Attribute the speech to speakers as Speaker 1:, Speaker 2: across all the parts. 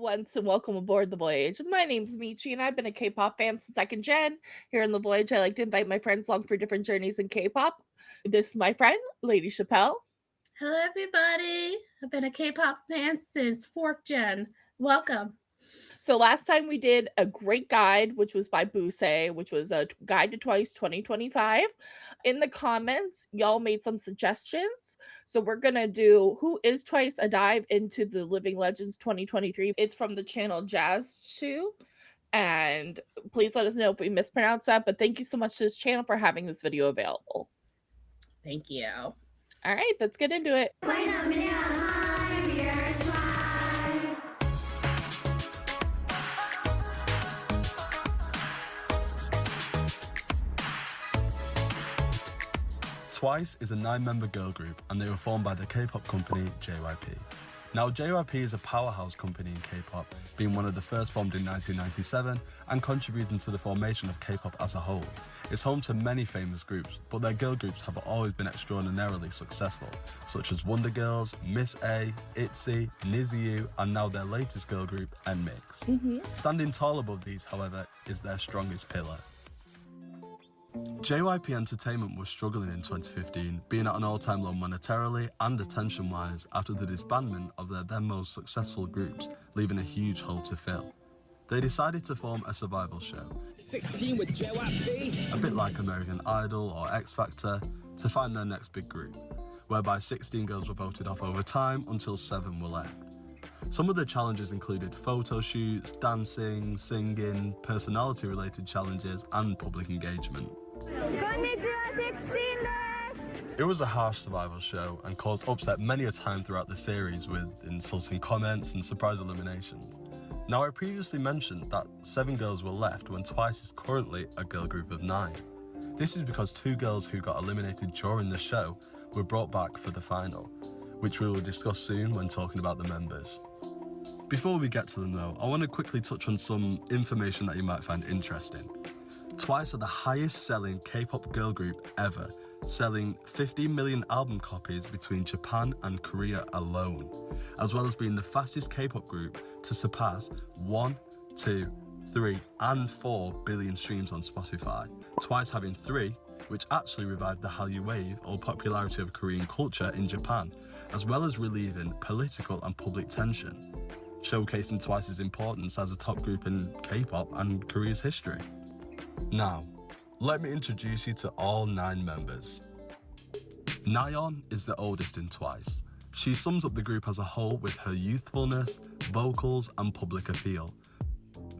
Speaker 1: once and welcome aboard the Voyage. My name's Michi and I've been a K-pop fan since second gen. Here in the Voyage, I like to invite my friends along for different journeys in K-pop. This is my friend, Lady Chapell.
Speaker 2: Hello, everybody. I've been a K-pop fan since 4th gen. Welcome.
Speaker 1: So last time we did a great guide, which was by Buse, which was a guide to Twice 2025. In the comments, y'all made some suggestions. So we're going to do Who is Twice? A dive into the Living Legends 2023. It's from the channel Jaytzuu. And please let us know if we mispronounce that. But thank you so much to this channel for having this video available.
Speaker 2: Thank you.
Speaker 1: All right, let's get into it.
Speaker 3: Twice is a 9-member girl group and they were formed by the K-pop company JYP. Now JYP is a powerhouse company in K-pop, being one of the first formed in 1997 and contributing to the formation of K-pop as a whole. It's home to many famous groups, but their girl groups have always been extraordinarily successful, such as Wonder Girls, Miss A, ITZY, NiziU, and now their latest girl group, NMIXX. Standing tall above these, however, is their strongest pillar. JYP Entertainment was struggling in 2015, being at an all-time low monetarily and attention-wise after the disbandment of their then most successful groups, leaving a huge hole to fill. They decided to form a survival show,
Speaker 4: 16 with JYP,
Speaker 3: a bit like American Idol or X Factor, to find their next big group, whereby 16 girls were voted off over time until 7 were left. Some of the challenges included photo shoots, dancing, singing, personality-related challenges, and public engagement. It was a harsh survival show and caused upset many a time throughout the series with insulting comments and surprise eliminations. Now, I previously mentioned that 7 girls were left when Twice is currently a girl group of 9. This is because 2 girls who got eliminated during the show were brought back for the final, which we will discuss soon when talking about the members. Before we get to them though, I want to quickly touch on some information that you might find interesting. Twice are the highest selling K-pop girl group ever, selling 50 million album copies between Japan and Korea alone, as well as being the fastest K-pop group to surpass 1, 2, 3 and 4 billion streams on Spotify. Twice having 3, which actually revived the Hallyu wave or popularity of Korean culture in Japan, as well as relieving political and public tension, showcasing Twice's importance as a top group in K-pop and Korea's history. Now, let me introduce you to all 9 members. Nayeon is the oldest in Twice. She sums up the group as a whole with her youthfulness, vocals and public appeal.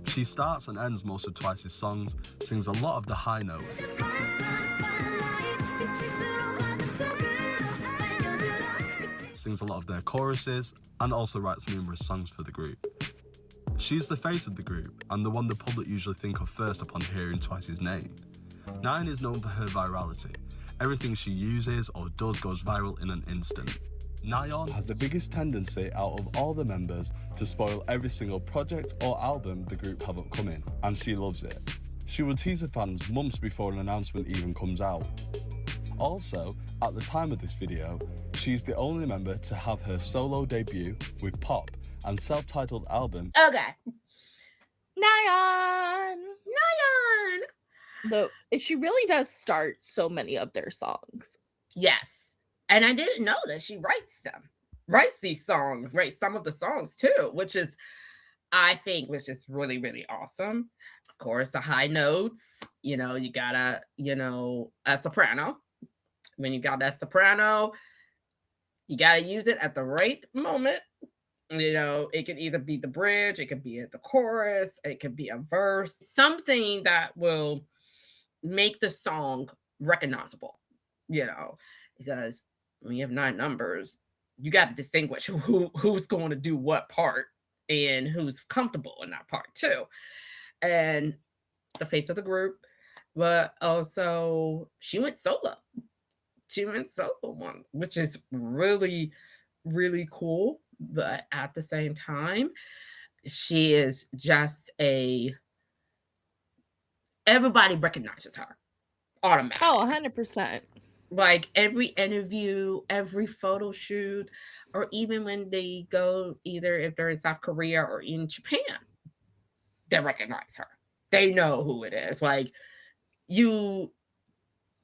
Speaker 3: She starts and ends most of Twice's songs, sings a lot of the high notes, sings a lot of their choruses, and also writes numerous songs for the group. She's the face of the group, and the one the public usually think of first upon hearing Twice's name. Nayeon is known for her virality. Everything she uses or does goes viral in an instant. Nayeon has the biggest tendency out of all the members to spoil every single project or album the group have upcoming, and she loves it. She will tease her fans months before an announcement even comes out. Also, at the time of this video, she's the only member to have her solo debut with Pop and self-titled album.
Speaker 2: Okay.
Speaker 1: Nayeon!
Speaker 2: Nayeon!
Speaker 1: Though she really does start so many of their songs.
Speaker 2: Yes. And I didn't know that she writes these songs, writes some of the songs too, which is really, really awesome. Of course, the high notes, you gotta, a soprano. When you got that soprano, you gotta use it at the right moment. It could either be the bridge, it could be at the chorus, it could be a verse, something that will make the song recognizable, because when you have 9 numbers, you got to distinguish who's going to do what part and who's comfortable in that part too. And the face of the group, but also she went solo. One, which is really, really cool. But at the same time, she is just everybody recognizes her automatically.
Speaker 1: Oh, 100%.
Speaker 2: Like every interview, every photo shoot, or even when they go, either if they're in South Korea or in Japan, they recognize her. They know who it is. Like you,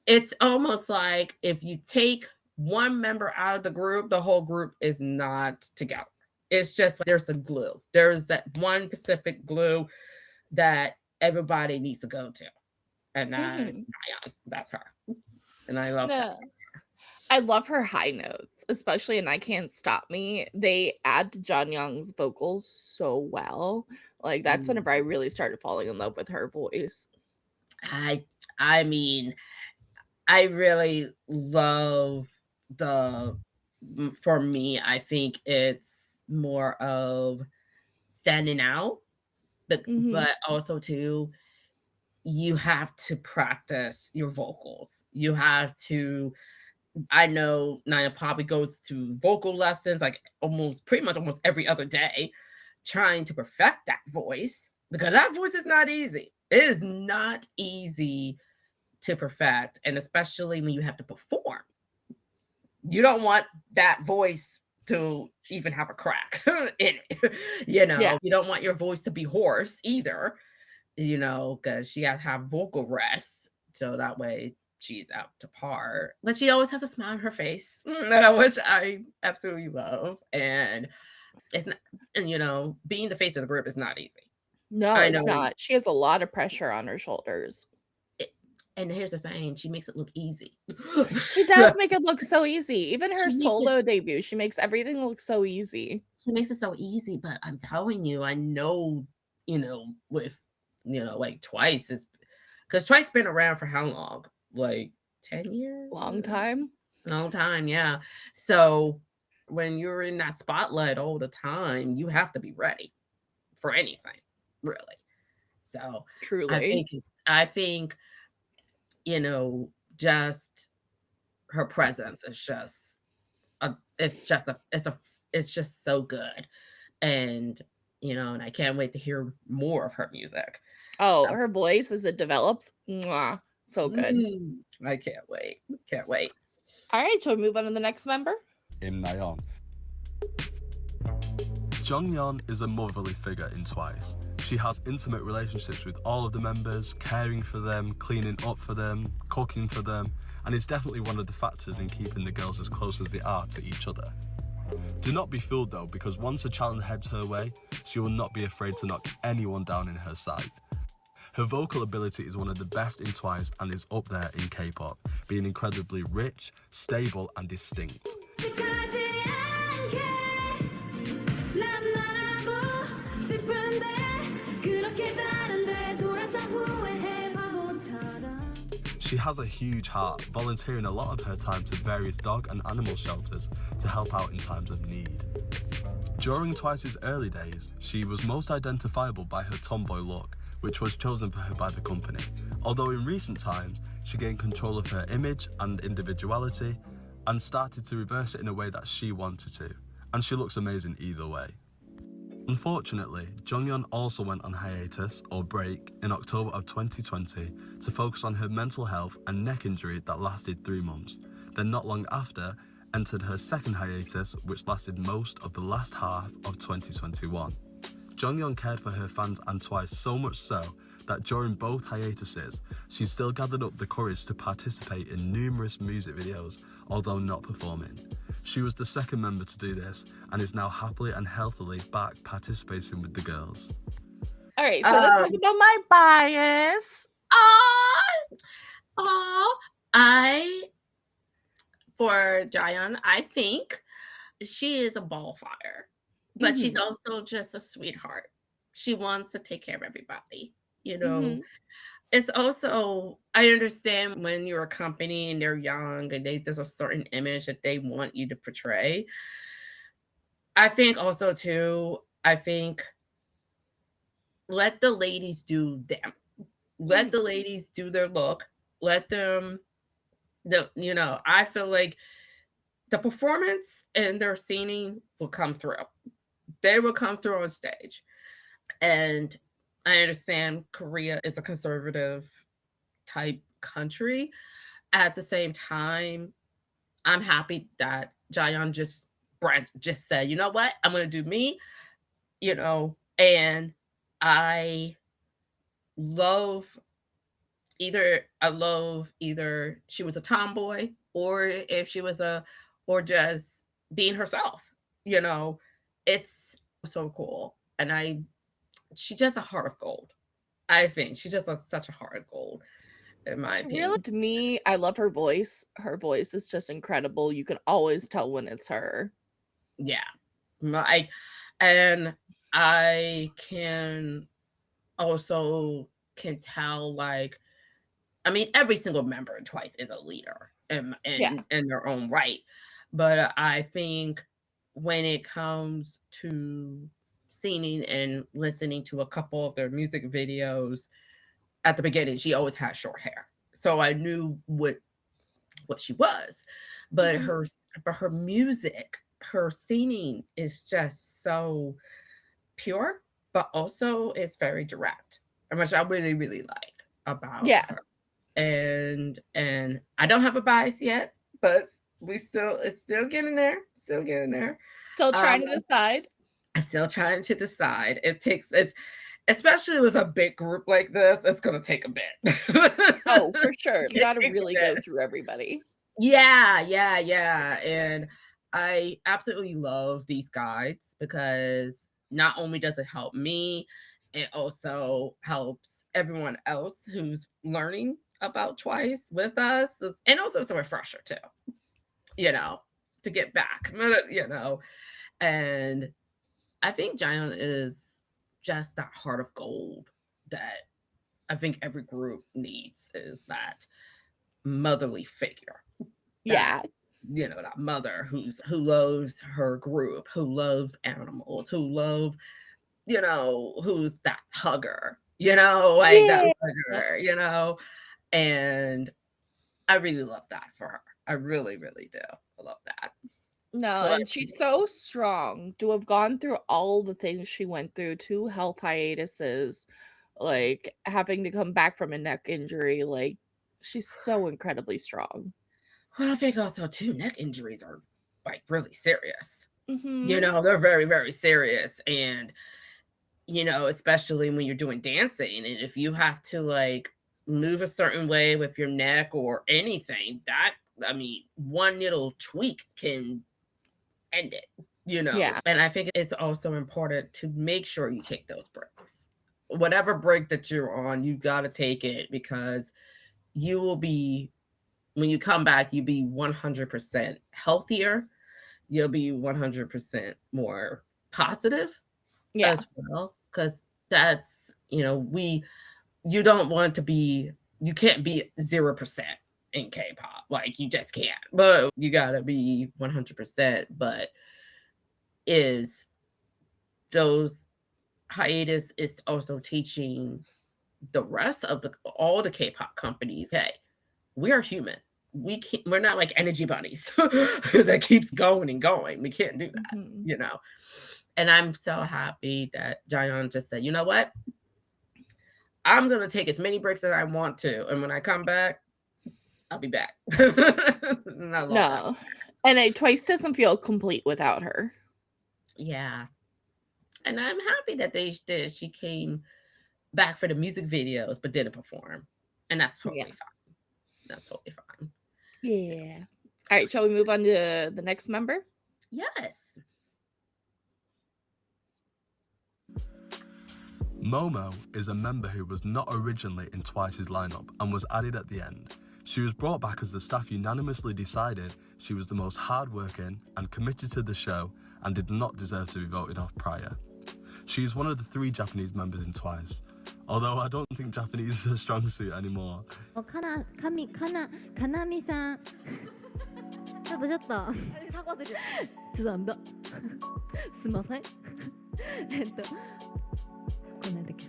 Speaker 2: it's almost like if you take one member out of the group, the whole group is not together. It's just like there's a glue. There's that one specific glue that everybody needs to go to. And that's Nayeon. That's her. And I love that.
Speaker 1: No. I love her high notes, especially in I Can't Stop Me. They add to Jeongyeon's vocals so well. Like that's whenever I really started falling in love with her voice.
Speaker 2: I mean, I really love for me, I think it's more of standing out, but also too, you have to practice your vocals. You have to, I know Naya probably goes to vocal lessons like pretty much almost every other day, trying to perfect that voice, because that voice is not easy. It is not easy to perfect, and especially when you have to perform. You don't want that voice to even have a crack in it. You don't want your voice to be hoarse either, because she has to have vocal rest. So that way she's up to par. But she always has a smile on her face which I absolutely love. And it's not, and being the face of the group is not easy.
Speaker 1: No, it's not. She has a lot of pressure on her shoulders.
Speaker 2: And here's the thing, she makes it look easy.
Speaker 1: She does make it look so ezy. Even her solo debut, she makes everything look so easy.
Speaker 2: She makes it so easy, but I'm telling you, I know, with, like Twice is, because Twice been around for how long? Like 10 years?
Speaker 1: Long time,
Speaker 2: yeah. So when you're in that spotlight all the time, you have to be ready for anything, really. So
Speaker 1: truly,
Speaker 2: I think just her presence is just it's just so good. And and I can't wait to hear more of her music.
Speaker 1: Oh, her voice as it develops, so good.
Speaker 2: I can't wait.
Speaker 1: All right, shall we move on to the next member?
Speaker 3: Nayeon. Jeongyeon is a motherly figure in Twice. She has intimate relationships with all of the members, caring for them, cleaning up for them, cooking for them, and is definitely one of the factors in keeping the girls as close as they are to each other. Do not be fooled though, because once a challenge heads her way, she will not be afraid to knock anyone down in her sight. Her vocal ability is one of the best in Twice and is up there in K-pop, being incredibly rich, stable and distinct. She has a huge heart, volunteering a lot of her time to various dog and animal shelters to help out in times of need. During Twice's early days, she was most identifiable by her tomboy look, which was chosen for her by the company, although in recent times, she gained control of her image and individuality and started to reverse it in a way that she wanted to, and she looks amazing either way. Unfortunately, Jeongyeon also went on hiatus, or break, in October of 2020 to focus on her mental health and neck injury that lasted 3 months, then not long after, entered her second hiatus, which lasted most of the last half of 2021. Jeongyeon cared for her fans and Twice so much so that during both hiatuses, she still gathered up the courage to participate in numerous music videos, although not performing. She was the second member to do this and is now happily and healthily back participating with the girls.
Speaker 1: All right, so let's talk about my bias.
Speaker 2: For Dahyun, I think she is a ball fire, but she's also just a sweetheart. She wants to take care of everybody, It's also, I understand when you're a company and they're young and there's a certain image that they want you to portray. I think also too, let the ladies do them. Let the ladies do their look. Let them, I feel like the performance and their singing will come through. They will come through on stage. And I understand Korea is a conservative type country, at the same time, I'm happy that Jaeyeon just said, you know what, I'm gonna do me, and I love either she was a tomboy or if she was or just being herself, it's so cool. And she's just a heart of gold. I think she's just such a heart of gold, in my opinion.
Speaker 1: Really, to me, I love her voice. Her voice is just incredible. You can always tell when it's her.
Speaker 2: Yeah. I can also tell, like, I mean, every single member in Twice is a leader in their own right. But I think when it comes to singing and listening to a couple of their music videos, at the beginning, she always had short hair. So I knew what she was. But her music, her singing is just so pure, but also it's very direct, which I really, really like about her. And I don't have a bias yet, but it's still getting there. Still
Speaker 1: trying to decide.
Speaker 2: I'm still trying to decide. It's especially with a big group like this, it's gonna take a bit.
Speaker 1: Oh, for sure. You gotta really go through everybody.
Speaker 2: Yeah. And I absolutely love these guides because not only does it help me, it also helps everyone else who's learning about Twice with us. And also it's a refresher too, to get back, And I think Jeongyeon is just that heart of gold that I think every group needs, is that motherly figure. That mother who loves her group, who loves animals, who who's that hugger, that hugger, and I really love that for her. I really, really do. I love that.
Speaker 1: No, and she's so strong to have gone through all the things she went through, 2 health hiatuses, like having to come back from a neck injury. Like, she's so incredibly strong.
Speaker 2: Well, I think also 2 neck injuries are like really serious.
Speaker 1: Mm-hmm.
Speaker 2: They're very, very serious. And, especially when you're doing dancing, and if you have to like move a certain way with your neck or anything, one little tweak can end it,
Speaker 1: Yeah.
Speaker 2: And I think it's also important to make sure you take those breaks. Whatever break that you're on, you got to take it, because you will be, when you come back, you'll be 100% healthier. You'll be 100% more positive as well. Because that's, you don't want to be, you can't be 0% in K-pop. Like, you just can't. But you gotta be 100%. But is those hiatus is also teaching the rest of all the K-pop companies, hey, we are human. We're not like energy bunnies that keeps going and going. We can't do that, And I'm so happy that Jeongyeon just said, you know what? I'm gonna take as many breaks as I want to, and when I come back, I'll be back.
Speaker 1: No, and Twice doesn't feel complete without her.
Speaker 2: Yeah, and I'm happy that she came back for the music videos, but didn't perform, and that's totally fine. That's totally fine.
Speaker 1: Yeah. All right, shall we move on to the next member?
Speaker 2: Yes.
Speaker 3: Momo is a member who was not originally in Twice's lineup and was added at the end. She was brought back as the staff unanimously decided she was the most hardworking and committed to the show and did not deserve to be voted off prior. She is one of the 3 Japanese members in Twice, although I don't think Japanese is a strong suit anymore.
Speaker 5: かなみさんちょっとなんだすいませんこんなんだっけ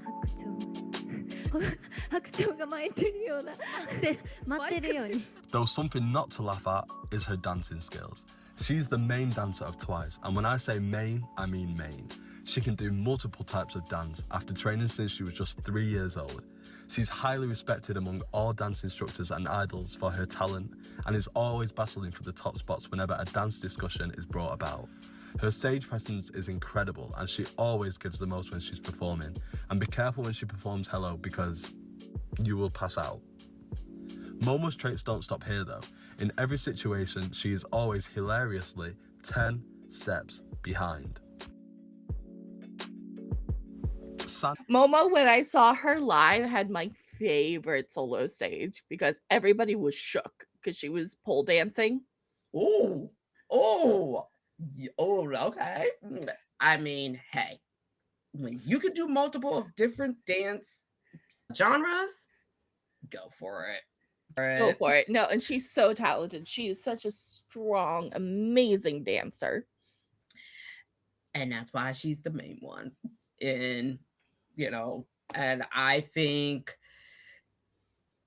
Speaker 5: 白鳥が巻いてるようなで待ってるように
Speaker 3: Though something not to laugh at is her dancing skills. She's the main dancer of Twice, and when I say main, I mean main. She can do multiple types of dance after training since she was just 3 years old. She's highly respected among all dance instructors and idols for her talent, and is always battling for the top spots whenever a dance discussion is brought about. Her stage presence is incredible, and she always gives the most when she's performing. And be careful when she performs Hello, because you will pass out. Momo's traits don't stop here though. In every situation, she is always hilariously 10 steps behind.
Speaker 1: Momo, when I saw her live, had my favorite solo stage because everybody was shook because she was pole dancing.
Speaker 2: Okay. I mean, hey, when you can do multiple of different dance genres, go for it.
Speaker 1: Go for it. No, and she's so talented. She is such a strong, amazing dancer.
Speaker 2: And that's why she's the main one. And, and I think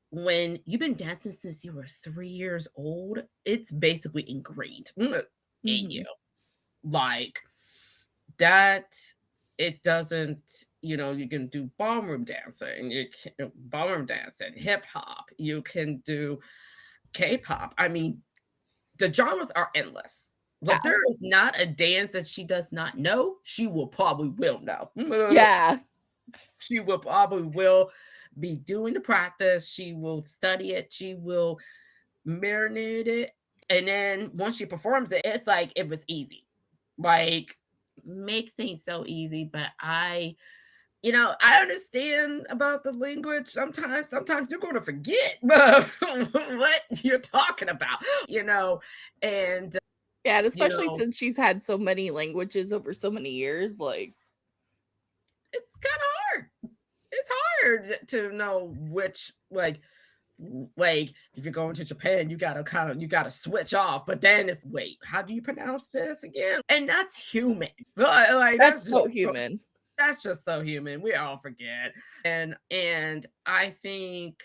Speaker 2: when you've been dancing since you were 3 years old, it's basically ingrained in you. Like that, it doesn't, you can do ballroom dancing, hip hop, you can do K-pop. I mean, the genres are endless. Like there is not a dance that she does not know. She will know.
Speaker 1: Yeah.
Speaker 2: She will probably will be doing the practice. She will study it. She will marinate it. And then once she performs it, it's like it was easy. Like makes ain't so easy, but I understand about the language. Sometimes you're going to forget what you're talking about, and
Speaker 1: yeah, and especially since she's had so many languages over so many years, like
Speaker 2: it's kind of hard. It's hard to know which, like if you're going to Japan, you gotta switch off. But then it's how do you pronounce this again? And that's human. Like
Speaker 1: that's so human.
Speaker 2: That's just so human. We all forget. And I think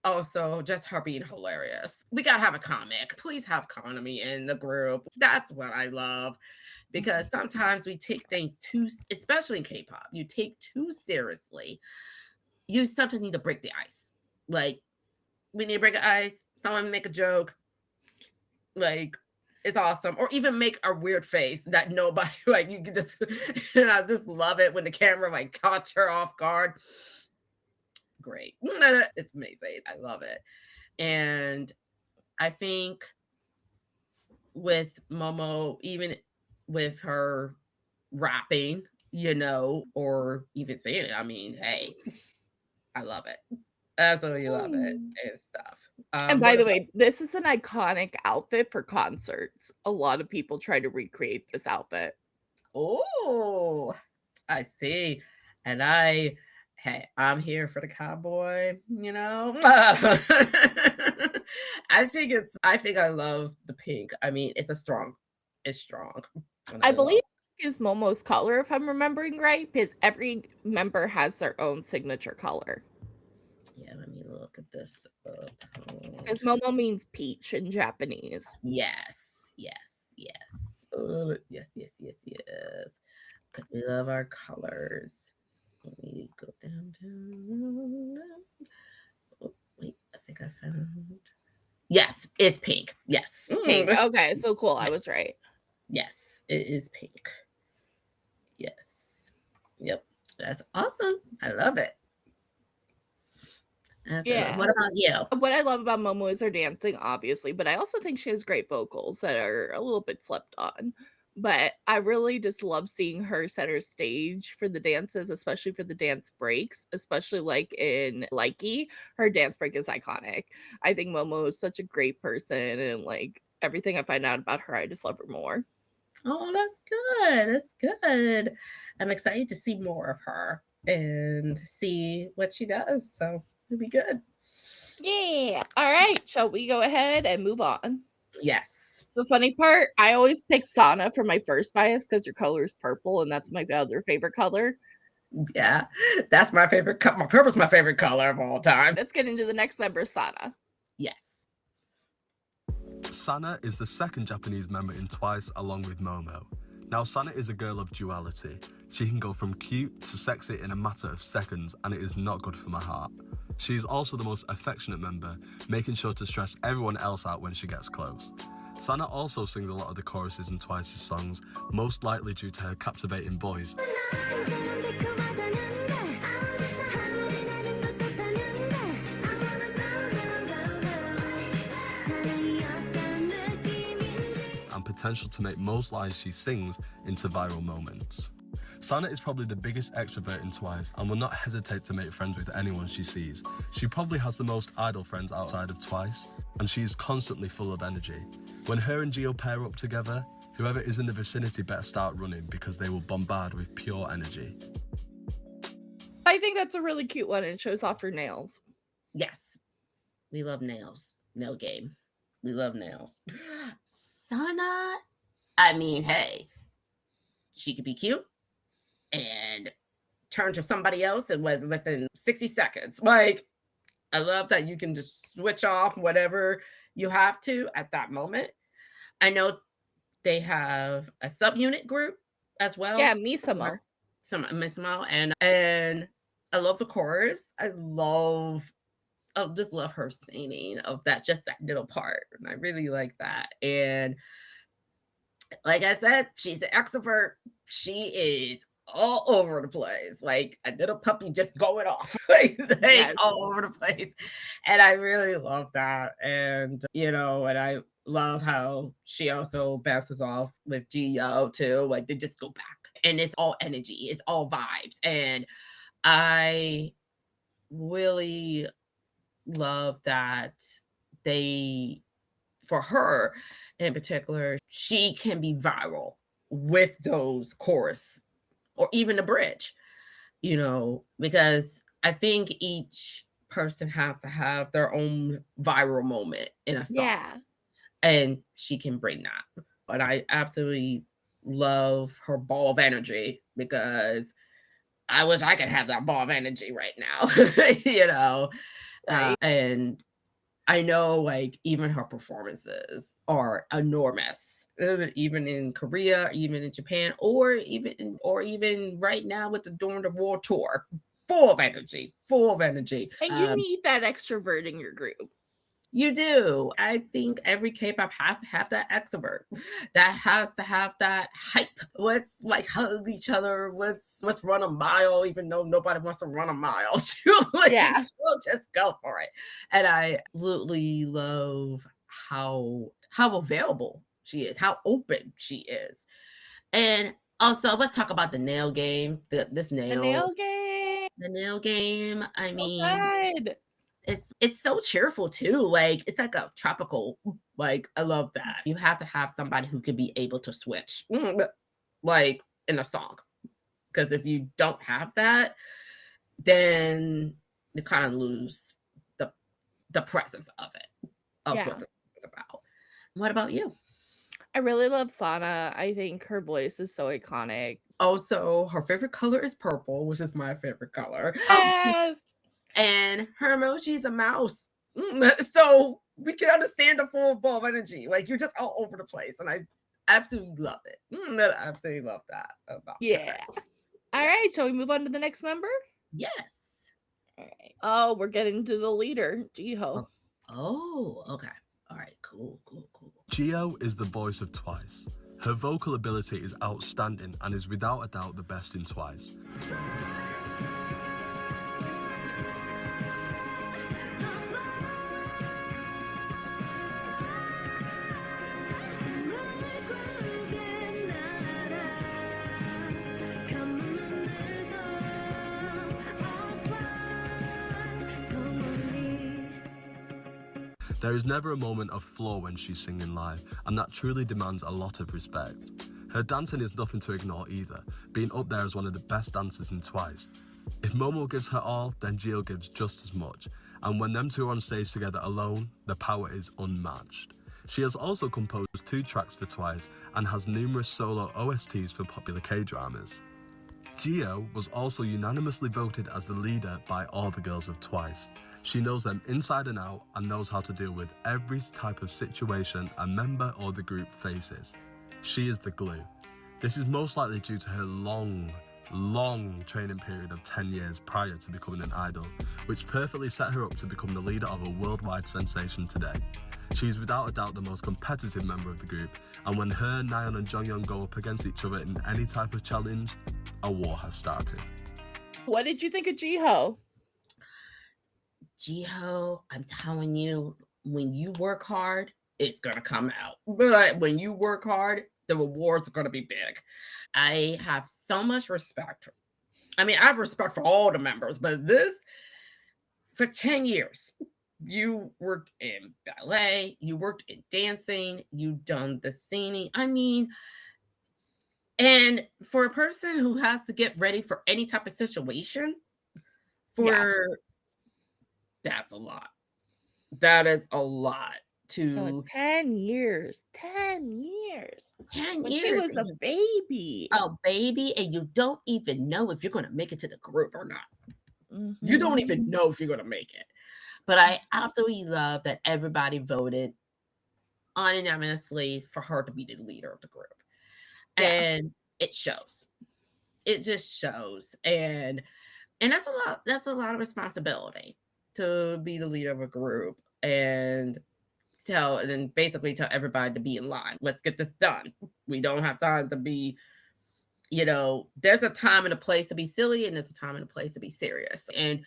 Speaker 2: also just her being hilarious. We gotta have a comic. Please have Konami in the group. That's what I love. Because sometimes we take things especially in K-pop, you take too seriously. You sometimes need to break the ice. Like we need to break the ice. Someone make a joke. Like it's awesome. Or even make a weird face that nobody you can just and I just love it when the camera caught her off guard. Great. It's amazing. I love it. And I think with Momo, even with her rapping, or even singing, I mean, hey, I love it. Absolutely love it and stuff.
Speaker 1: And by the way, this is an iconic outfit for concerts. A lot of people try to recreate this outfit.
Speaker 2: Oh, I see. And I'm here for the cowboy, I think I love the pink. I mean, it's strong.
Speaker 1: I believe is Momo's color, if I'm remembering right, because every member has their own signature color.
Speaker 2: Yeah, let me look at this up.
Speaker 1: Because Momo means peach in Japanese.
Speaker 2: Yes. Yes. Because we love our colors. Let me go down. Oh, wait, I think I found. Yes, it's pink. Yes.
Speaker 1: Pink. Okay, so cool. I was right.
Speaker 2: Yes, it is pink. Yes. Yep. That's awesome. I love it.
Speaker 1: Yeah.
Speaker 2: What about you?
Speaker 1: What I love about Momo is her dancing, obviously, but I also think she has great vocals that are a little bit slept on. But I really just love seeing her center stage for the dances, especially for the dance breaks, especially like in Likey. Her dance break is iconic. I think Momo is such a great person, and like everything I find out about her, I just love her more.
Speaker 2: Oh, that's good. That's good. I'm excited to see more of her and see what she does. So it'll be good.
Speaker 1: Yeah. All right. Shall we go ahead and move on?
Speaker 2: Yes.
Speaker 1: So funny part, I always pick Sana for my first bias because her color is purple, and that's my other favorite color.
Speaker 2: Yeah, that's my favorite. Purple's my favorite color of all time.
Speaker 1: Let's get into the next member, Sana.
Speaker 2: Yes.
Speaker 3: Sana is the second Japanese member in Twice along with Momo. Now, Sana is a girl of duality. She can go from cute to sexy in a matter of seconds, and it is not good for my heart. She is also the most affectionate member, making sure to stress everyone else out when she gets close. Sana also sings a lot of the choruses in Twice's songs, most likely due to her captivating voice. And potential to make most lines she sings into viral moments. Sana is probably the biggest extrovert in Twice and will not hesitate to make friends with anyone she sees. She probably has the most idol friends outside of Twice, and she is constantly full of energy. When her and Jihyo pair up together, whoever is in the vicinity better start running because they will bombard with pure energy.
Speaker 1: I think that's a really cute one. It shows off her nails.
Speaker 2: Yes. We love nails. Nail game. We love nails. Sana, I mean, hey, she could be cute and turn to somebody else and within 60 seconds. Like, I love that you can just switch off whatever you have to at that moment. I know they have a subunit group as well.
Speaker 1: Yeah, Misamo.
Speaker 2: Misamo. And I love the chorus. I just love her singing of that little part. And I really like that. And like I said, she's an extrovert. She is all over the place, like a little puppy just going off, like yes. All over the place. And I really love that. And, and I love how she also bounces off with Jihyo too. Like they just go back and it's all energy, it's all vibes. And I really love that for her in particular, she can be viral with those chorus or even the bridge, because I think each person has to have their own viral moment in a song.
Speaker 1: Yeah.
Speaker 2: And she can bring that. But I absolutely love her ball of energy because I wish I could have that ball of energy right now,
Speaker 1: Right.
Speaker 2: And I know, like, even her performances are enormous, even in Korea, even in Japan, or even right now during the world tour, full of energy.
Speaker 1: And you need that extrovert in your group.
Speaker 2: You do. I think every K-pop has to have that extrovert. That has to have that hype. Let's like hug each other. Let's run a mile, even though nobody wants to run a mile. She'll just go for it. And I absolutely love how available she is, how open she is. And also, let's talk about the nail game. The nail game. I mean, it's so cheerful too. Like it's like a tropical. Like I love that. You have to have somebody who can be able to switch, like in a song, because if you don't have that, then you kind of lose the presence of it, what the song is about. What about you?
Speaker 1: I really love Sana. I think her voice is so iconic.
Speaker 2: Also, her favorite color is purple, which is my favorite color.
Speaker 1: Yes.
Speaker 2: And her emoji is a mouse. So we can understand the full ball of energy. Like you're just all over the place. And I absolutely love it. I absolutely love that about her.
Speaker 1: All right. Shall we move on to the next member?
Speaker 2: Yes.
Speaker 1: All right. Oh, we're getting to the leader, Jihyo.
Speaker 2: Oh, okay. All right, cool.
Speaker 3: Jihyo is the voice of Twice. Her vocal ability is outstanding and is without a doubt the best in Twice. There is never a moment of flaw when she's singing live, and that truly demands a lot of respect. Her dancing is nothing to ignore either, being up there as one of the best dancers in Twice. If Momo gives her all, then Jihyo gives just as much, and when them two are on stage together alone, the power is unmatched. She has also composed 2 tracks for Twice and has numerous solo OSTs for popular K-dramas. Jihyo was also unanimously voted as the leader by all the girls of Twice. She knows them inside and out and knows how to deal with every type of situation a member or the group faces. She is the glue. This is most likely due to her long training period of 10 years prior to becoming an idol, which perfectly set her up to become the leader of a worldwide sensation today. She is without a doubt the most competitive member of the group, and when her, Nayeon and Jeongyeon go up against each other in any type of challenge, a war has started.
Speaker 1: What did you think of Jihyo?
Speaker 2: Jihyo, I'm telling you, when you work hard, it's gonna come out. But when you work hard, the rewards are gonna be big. I have so much respect. I mean, I have respect for all the members, but this, for 10 years, you worked in ballet, you worked in dancing, you done the singing. I mean, and for a person who has to get ready for any type of situation, that's a lot. That is a lot to
Speaker 1: 10 years. 10 years.
Speaker 2: 10
Speaker 1: When
Speaker 2: years.
Speaker 1: she was a baby.
Speaker 2: A baby, and you don't even know if you're going to make it to the group or not.
Speaker 1: Mm-hmm.
Speaker 2: You don't even know if you're going to make it. But I absolutely love that everybody voted unanimously for her to be the leader of the group.
Speaker 1: Yeah.
Speaker 2: And it shows. It just shows. And that's a lot of responsibility to be the leader of a group and basically tell everybody to be in line. Let's get this done. We don't have time to be, there's a time and a place to be silly, and there's a time and a place to be serious. And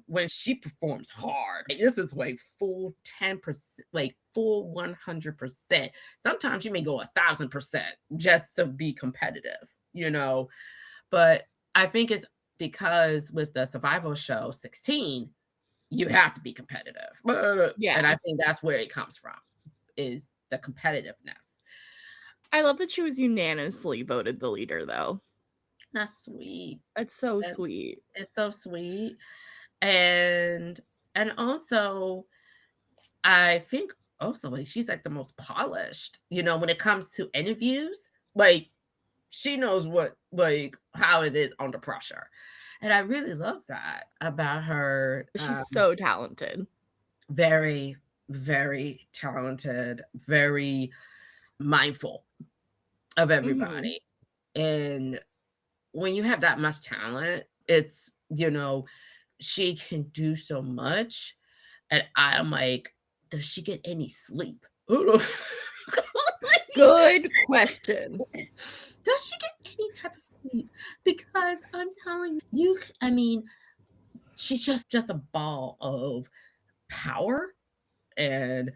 Speaker 2: when she performs hard, this is like full 10%, like full 100%. Sometimes you may go 1,000% just to be competitive, But I think it's because with the survival show 16, you have to be competitive.
Speaker 1: Yeah.
Speaker 2: And I think that's where it comes from, is the competitiveness.
Speaker 1: I love that she was unanimously voted the leader, though.
Speaker 2: That's sweet.
Speaker 1: That's so sweet.
Speaker 2: It's so sweet. And also, I think also like she's like the most polished, when it comes to interviews. Like, she knows how it is under pressure. And I really love that about her.
Speaker 1: She's so talented.
Speaker 2: Very, very talented, very mindful of everybody. And when you have that much talent, it's, she can do so much. And I'm like, does she get any sleep?
Speaker 1: Good question.
Speaker 2: Does she get any type of sleep? Because I'm telling you, I mean, she's just a ball of power. And,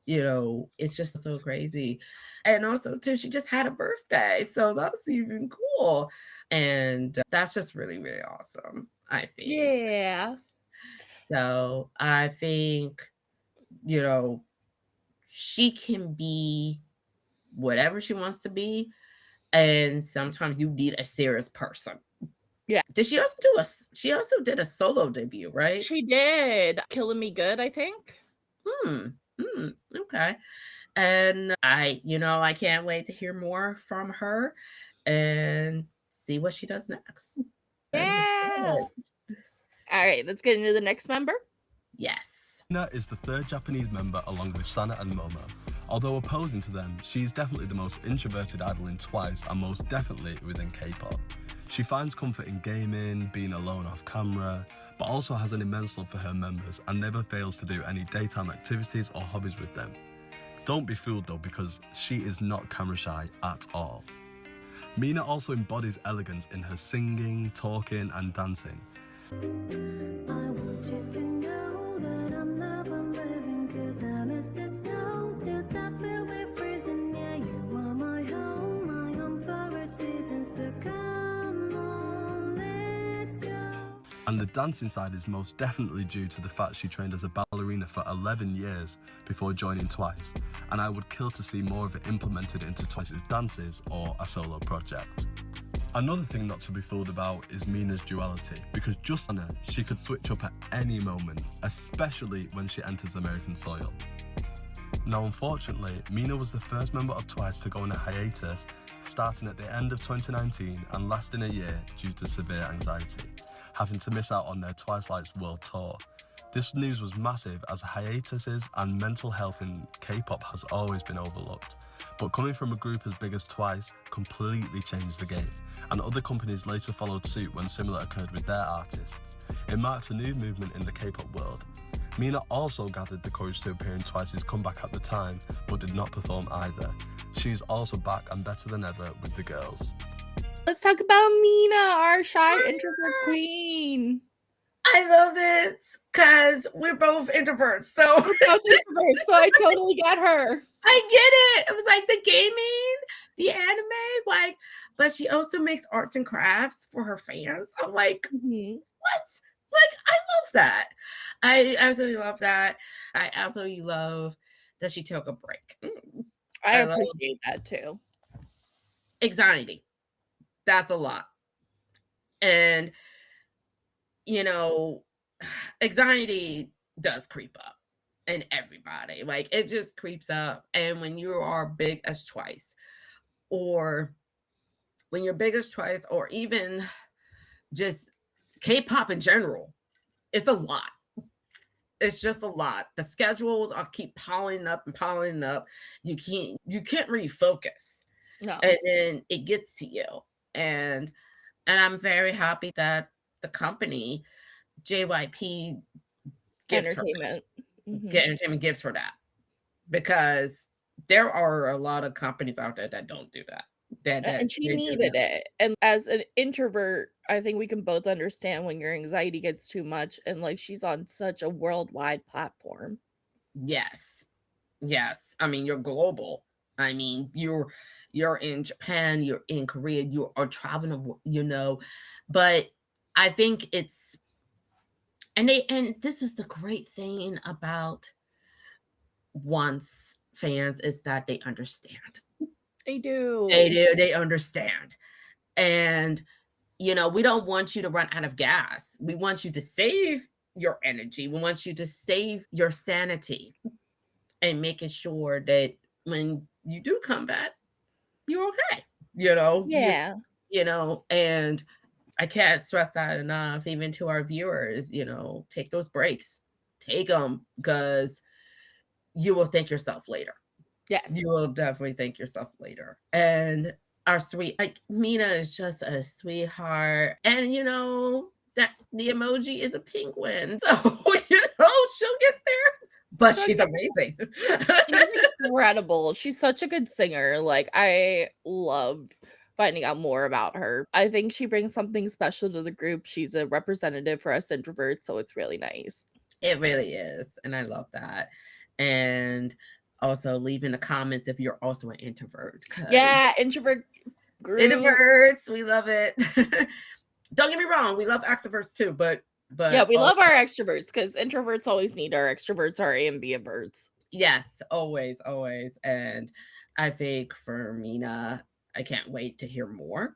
Speaker 2: it's just so crazy. And also, too, she just had a birthday. So that's even cool. And that's just really, really awesome, I think.
Speaker 1: Yeah.
Speaker 2: So I think, she can be whatever she wants to be. And sometimes you need a serious person.
Speaker 1: Yeah.
Speaker 2: Did she also did a solo debut, right?
Speaker 1: She did. Killing Me Good, I think.
Speaker 2: Okay. And I can't wait to hear more from her and see what she does next.
Speaker 1: Yeah. All right, let's get into the next member.
Speaker 2: Yes.
Speaker 3: Mina is the third Japanese member along with Sana and Momo. Although opposing to them, she is definitely the most introverted idol in Twice and most definitely within K-pop. She finds comfort in gaming, being alone off camera, but also has an immense love for her members and never fails to do any daytime activities or hobbies with them. Don't be fooled though, because she is not camera shy at all. Mina also embodies elegance in her singing, talking and dancing.
Speaker 6: I want you to know that I'm love, I'm living, 'cause I miss the snow till I feel we're freezing. Yeah, you are my home for a season, so come on, let's go.
Speaker 3: And the dancing side is most definitely due to the fact she trained as a ballerina for 11 years before joining Twice, and I would kill to see more of it implemented into Twice's dances or a solo project. Another thing not to be fooled about is Mina's duality, because just on her, she could switch up at any moment, especially when she enters American soil. Now unfortunately, Mina was the first member of Twice to go on a hiatus, starting at the end of 2019 and lasting a year due to severe anxiety, having to miss out on their Twice Lights world tour. This news was massive, as hiatuses and mental health in K-pop has always been overlooked, but coming from a group as big as Twice completely changed the game, and other companies later followed suit when similar occurred with their artists. It marks a new movement in the K-pop world. Mina also gathered the courage to appear in Twice's comeback at the time, but did not perform either. She's also back and better than ever with the girls.
Speaker 1: Let's talk about Mina, our shy introvert queen.
Speaker 2: I love it because we're both introverts. So
Speaker 1: Both introverts, so I totally get her.
Speaker 2: I get it. It was like the gaming, the anime, like, but she also makes arts and crafts for her fans. I'm like,
Speaker 1: Mhm.
Speaker 2: what? Like, I love that. I absolutely love that. I absolutely love that she took a break.
Speaker 1: I
Speaker 2: love
Speaker 1: appreciate that too.
Speaker 2: anxiety. That's a lot. And, you know, anxiety does creep up in everybody. Like, it just creeps up. And when you are big as Twice, or when you're big as Twice, or even just K-pop in general, it's a lot. It's just a lot. The schedules are keep piling up and piling up. You can't really focus.
Speaker 1: No.
Speaker 2: And then it gets to you. And I'm very happy that the company JYP gives her that.
Speaker 1: Entertainment. Mhm.
Speaker 2: Get Entertainment gives her that, because there are a lot of companies out there that don't do that.
Speaker 1: And she
Speaker 2: they do
Speaker 1: needed
Speaker 2: that.
Speaker 1: it. And as an introvert, I think we can both understand when your anxiety gets too much, and like she's on such a worldwide platform.
Speaker 2: Yes. Yes. I mean, you're global. I mean, you're in Japan, you're in Korea, you are traveling, but I think it's and this is the great thing about once fans is that they understand.
Speaker 1: They do.
Speaker 2: They understand. And we don't want you to run out of gas. We want you to save your energy. We want you to save your sanity, and making sure that when you do come back, you're okay.
Speaker 1: Yeah.
Speaker 2: And I can't stress that enough, even to our viewers, take those breaks, take them, because you will thank yourself later.
Speaker 1: Yes.
Speaker 2: You will definitely thank yourself later. And our Mina is just a sweetheart. And that the emoji is a penguin. So, she'll get there. But she's amazing.
Speaker 1: She's incredible. She's such a good singer. Like, I love finding out more about her. I think she brings something special to the group. She's a representative for us introverts, so it's really nice.
Speaker 2: It really is. And I love that. And also leave in the comments if you're also an introvert.
Speaker 1: Yeah, introvert group.
Speaker 2: Introverts, we love it. Don't get me wrong, we love extroverts too, but
Speaker 1: yeah, we love our extroverts, because introverts always need our extroverts, our ambiverts.
Speaker 2: Yes, always. And I think for Mina, I can't wait to hear more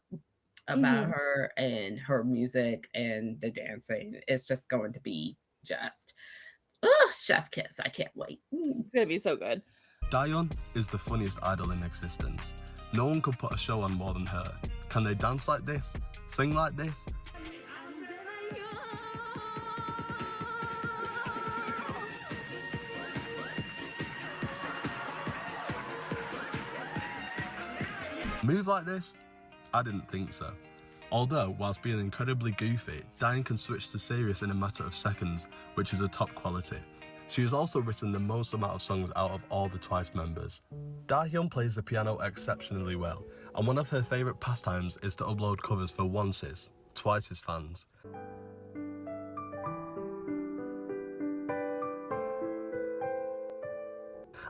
Speaker 2: about her and her music and the dancing. It's just going to be just chef kiss. I can't wait.
Speaker 1: It's gonna be so good.
Speaker 3: Dahyun is the funniest idol in existence. No one could put a show on more than her. Can they dance like this? Sing like this? Move like this? I didn't think so. Although, whilst being incredibly goofy, Dahyun can switch to serious in a matter of seconds, which is a top quality. She has also written the most amount of songs out of all the Twice members. Dahyun plays the piano exceptionally well, and one of her favourite pastimes is to upload covers for Once's, Twice's fans.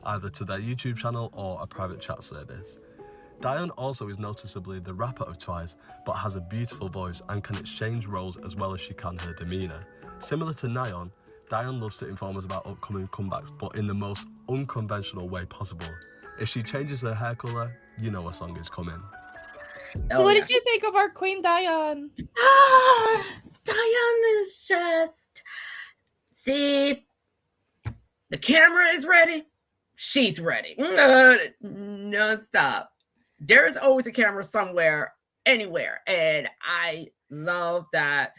Speaker 3: Either to their YouTube channel or a private chat service. Dahyun also is noticeably the rapper of Twice, but has a beautiful voice and can exchange roles as well as she can her demeanour. Similar to Nayeon, Dahyun loves to inform us about upcoming comebacks, but in the most unconventional way possible. If she changes her hair colour, you know a song is coming.
Speaker 1: So what did you think of our queen Dahyun?
Speaker 2: Dahyun is just... See, the camera is ready. She's ready. Non-stop. There is always a camera somewhere, anywhere. And I love that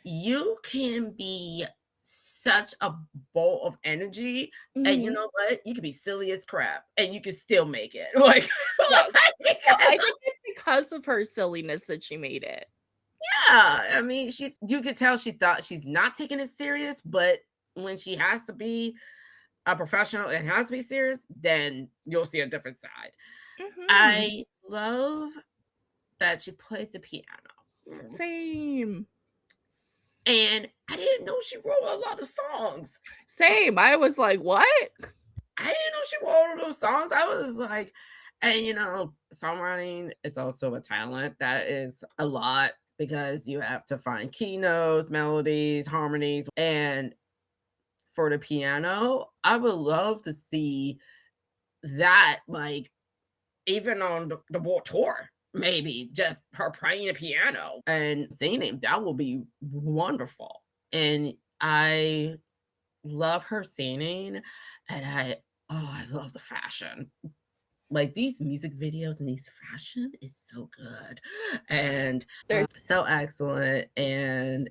Speaker 2: you can be such a bowl of energy, and you
Speaker 1: Mhm.
Speaker 2: know what? You could be silly as crap, and you can still make it. Like,
Speaker 1: Yes.
Speaker 2: like,
Speaker 1: Well, I think it's because of her silliness that she made it.
Speaker 2: yeah, I mean, you could tell she thought she's not taking it serious, but when she has to be a professional and has to be serious, then you'll see a different side.
Speaker 1: Mhm.
Speaker 2: I love that she plays the piano.
Speaker 1: Same.
Speaker 2: And I didn't know she wrote a lot of songs.
Speaker 1: Same. I was like, "What?"
Speaker 2: I didn't know she wrote all those songs. I was like, and songwriting is also a talent. That is a lot because you have to find keynotes, melodies, harmonies. And for the piano, I would love to see that, like, even on the world tour, maybe just her playing the piano and singing. That would be wonderful. And I love her singing, and I love the fashion. Like, these music videos and these fashion is so good and
Speaker 1: There's
Speaker 2: so excellent. And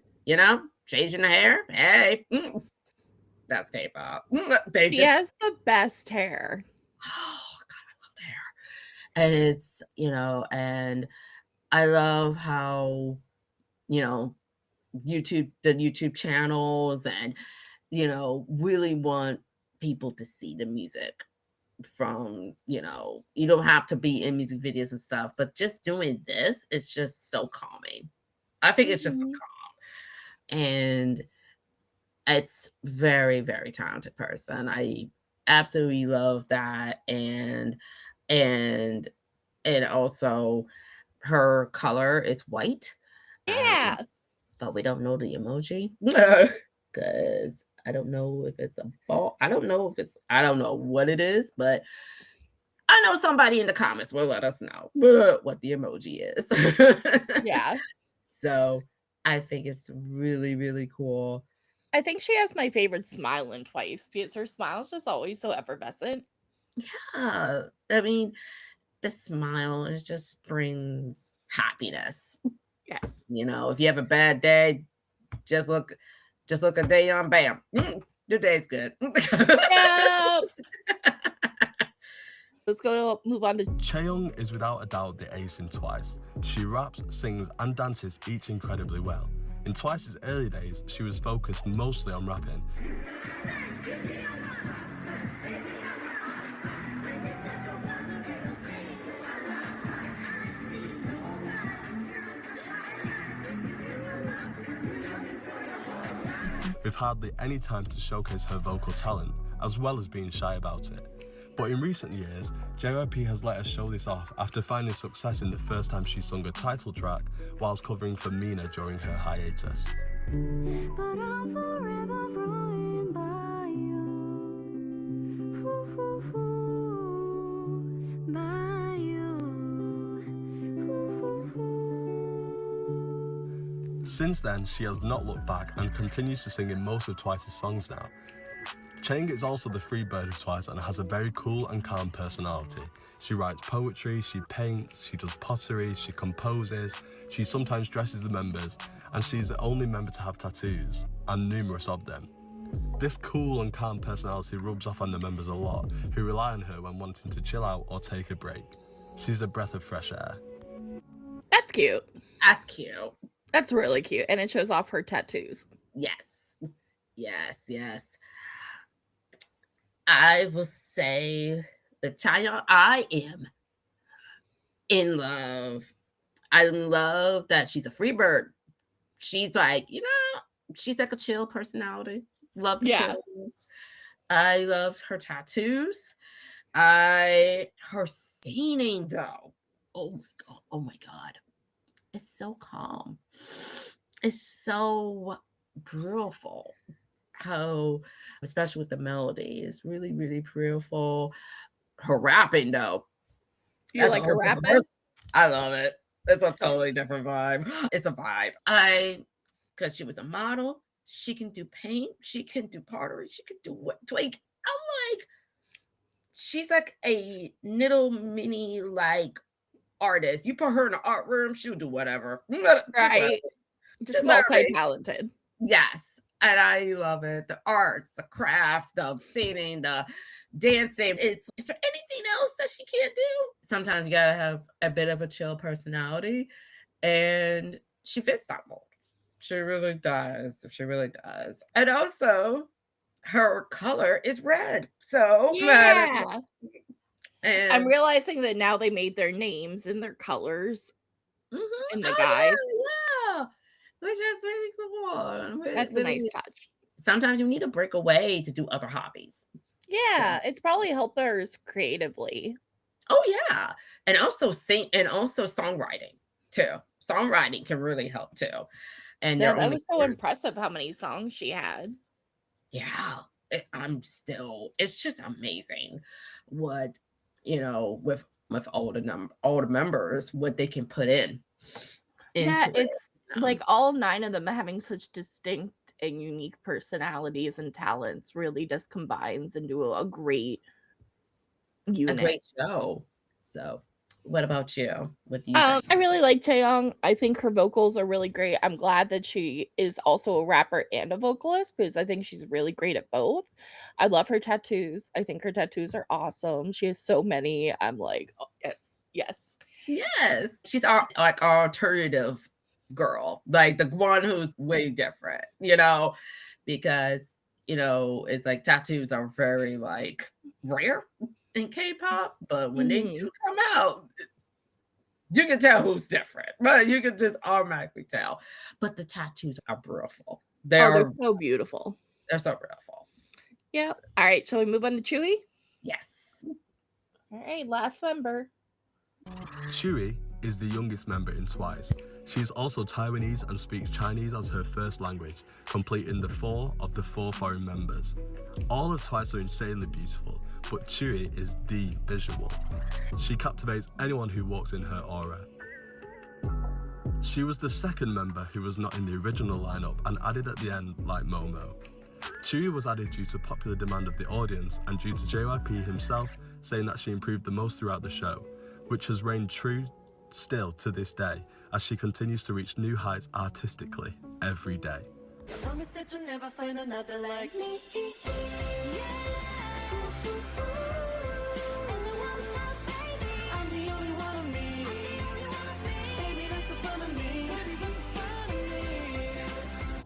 Speaker 2: changing the hair, hey, that's K-pop. They
Speaker 1: She
Speaker 2: just
Speaker 1: has the best hair.
Speaker 2: oh god, I love the hair. And it's and I love how the YouTube channels and really want people to see the music from you don't have to be in music videos and stuff, but just doing this is just so calming. I think it's just so
Speaker 1: Mhm.
Speaker 2: calm, and it's very, very talented person. I absolutely love that. And also her color is white,
Speaker 1: Yeah.
Speaker 2: but we don't know the emoji because I don't know if it's a ball. I don't know what it is, but I know somebody in the comments will let us know what the emoji is.
Speaker 1: Yeah.
Speaker 2: So I think it's really, really cool.
Speaker 1: I think she has my favorite smile in Twice because her smile is just always so effervescent.
Speaker 2: Yeah, I mean, the smile is just brings happiness.
Speaker 1: Yes.
Speaker 2: If you have a bad day, just look at Dahyun, bam, your day's good.
Speaker 1: Yep. Let's go move on to
Speaker 3: Chaeyoung is without a doubt the ace in Twice. She raps, sings, and dances each incredibly well. In Twice's early days, she was focused mostly on rapping. With hardly any time to showcase her vocal talent, as well as being shy about it. But in recent years, JYP has let her show this off after finding success in the first time she sung a title track whilst covering for Mina during her hiatus.
Speaker 6: But I'm forever ruined by you. By you.
Speaker 3: Since then, she has not looked back and continues to sing in most of Twice's songs now. Chaeyoung is also the free bird of Twice and has a very cool and calm personality. She writes poetry, she paints, she does pottery, she composes, she sometimes dresses the members, and she's the only member to have tattoos, and numerous of them. This cool and calm personality rubs off on the members a lot, who rely on her when wanting to chill out or take a break. She's a breath of fresh air.
Speaker 1: That's cute.
Speaker 2: That's cute.
Speaker 1: That's really cute. And it shows off her tattoos.
Speaker 2: Yes. Yes, yes. I will say that Chaeyoung, I am in love. I love that she's a free bird. She's like, she's like a chill personality. Love the
Speaker 1: Yeah.
Speaker 2: chills. I love her tattoos. Her singing though. Oh my god. It's so calm. It's so beautiful. How, especially with the melody, is really, really beautiful. Her rapping though.
Speaker 1: You
Speaker 2: that's a
Speaker 1: like her
Speaker 2: whole different
Speaker 1: rapping?
Speaker 2: person. I love it. It's a totally different vibe. It's a vibe. Because she was a model, she can do paint, she can do pottery, she can do what? Like, I'm like, she's like a little mini artist. You put her in an art room, she'll do whatever.
Speaker 1: Right. Just
Speaker 2: let her be.
Speaker 1: multi-talented.
Speaker 2: Yes. And I love it. The arts, the craft, the singing, the dancing. Is there anything else that she can't do? Sometimes you gotta have a bit of a chill personality, and she fits that mold. She really does. She really does. And also, her color is red. So
Speaker 1: Yeah.
Speaker 2: and
Speaker 1: I'm realizing that now they made their names and their colors in the
Speaker 2: oh,
Speaker 1: guide.
Speaker 2: yeah, which is really cool.
Speaker 1: That's a nice touch.
Speaker 2: Sometimes you need to break away to do other hobbies.
Speaker 1: Yeah, it's probably helped us creatively.
Speaker 2: Oh yeah, and also songwriting too. Songwriting can really help too. And
Speaker 1: Yeah,
Speaker 2: their
Speaker 1: that
Speaker 2: own
Speaker 1: was so
Speaker 2: experience.
Speaker 1: impressive how many songs she had.
Speaker 2: Yeah, it's just amazing what with older members what they can put in into
Speaker 1: Yeah,
Speaker 2: it.
Speaker 1: it's like all 9 of them having such distinct and unique personalities and talents really just combines into a great
Speaker 2: a
Speaker 1: unit.
Speaker 2: great show. So, what about you? What do you think?
Speaker 1: I really like Chaeyoung. I think her vocals are really great. I'm glad that she is also a rapper and a vocalist because I think she's really great at both. I love her tattoos. I think her tattoos are awesome. She has so many. I'm like, oh, yes, yes.
Speaker 2: Yes, she's our alternative girl, like the one who's way different, because it's like tattoos are very like rare in K-pop, but when they do come out, you can tell who's different, but you can just automatically tell. But the tattoos are beautiful.
Speaker 1: They're so beautiful.
Speaker 2: They're so beautiful.
Speaker 1: Yeah. All right. Shall we move on to Chewy?
Speaker 2: Yes.
Speaker 1: All right. Last member.
Speaker 3: Tzuyu is the youngest member in Twice. She is also Taiwanese and speaks Chinese as her first language, completing the 4 of the 4 foreign members. All of Twice are insanely beautiful, but Tzuyu is the visual. She captivates anyone who walks in her aura. She was the second member who was not in the original lineup and added at the end like Momo. Tzuyu was added due to popular demand of the audience and due to JYP himself saying that she improved the most throughout the show, which has reigned true still to this day as she continues to reach new heights artistically every day.
Speaker 6: Promise that you'll never find another like me. I'm the only one of me. Baby, that's the fun of me.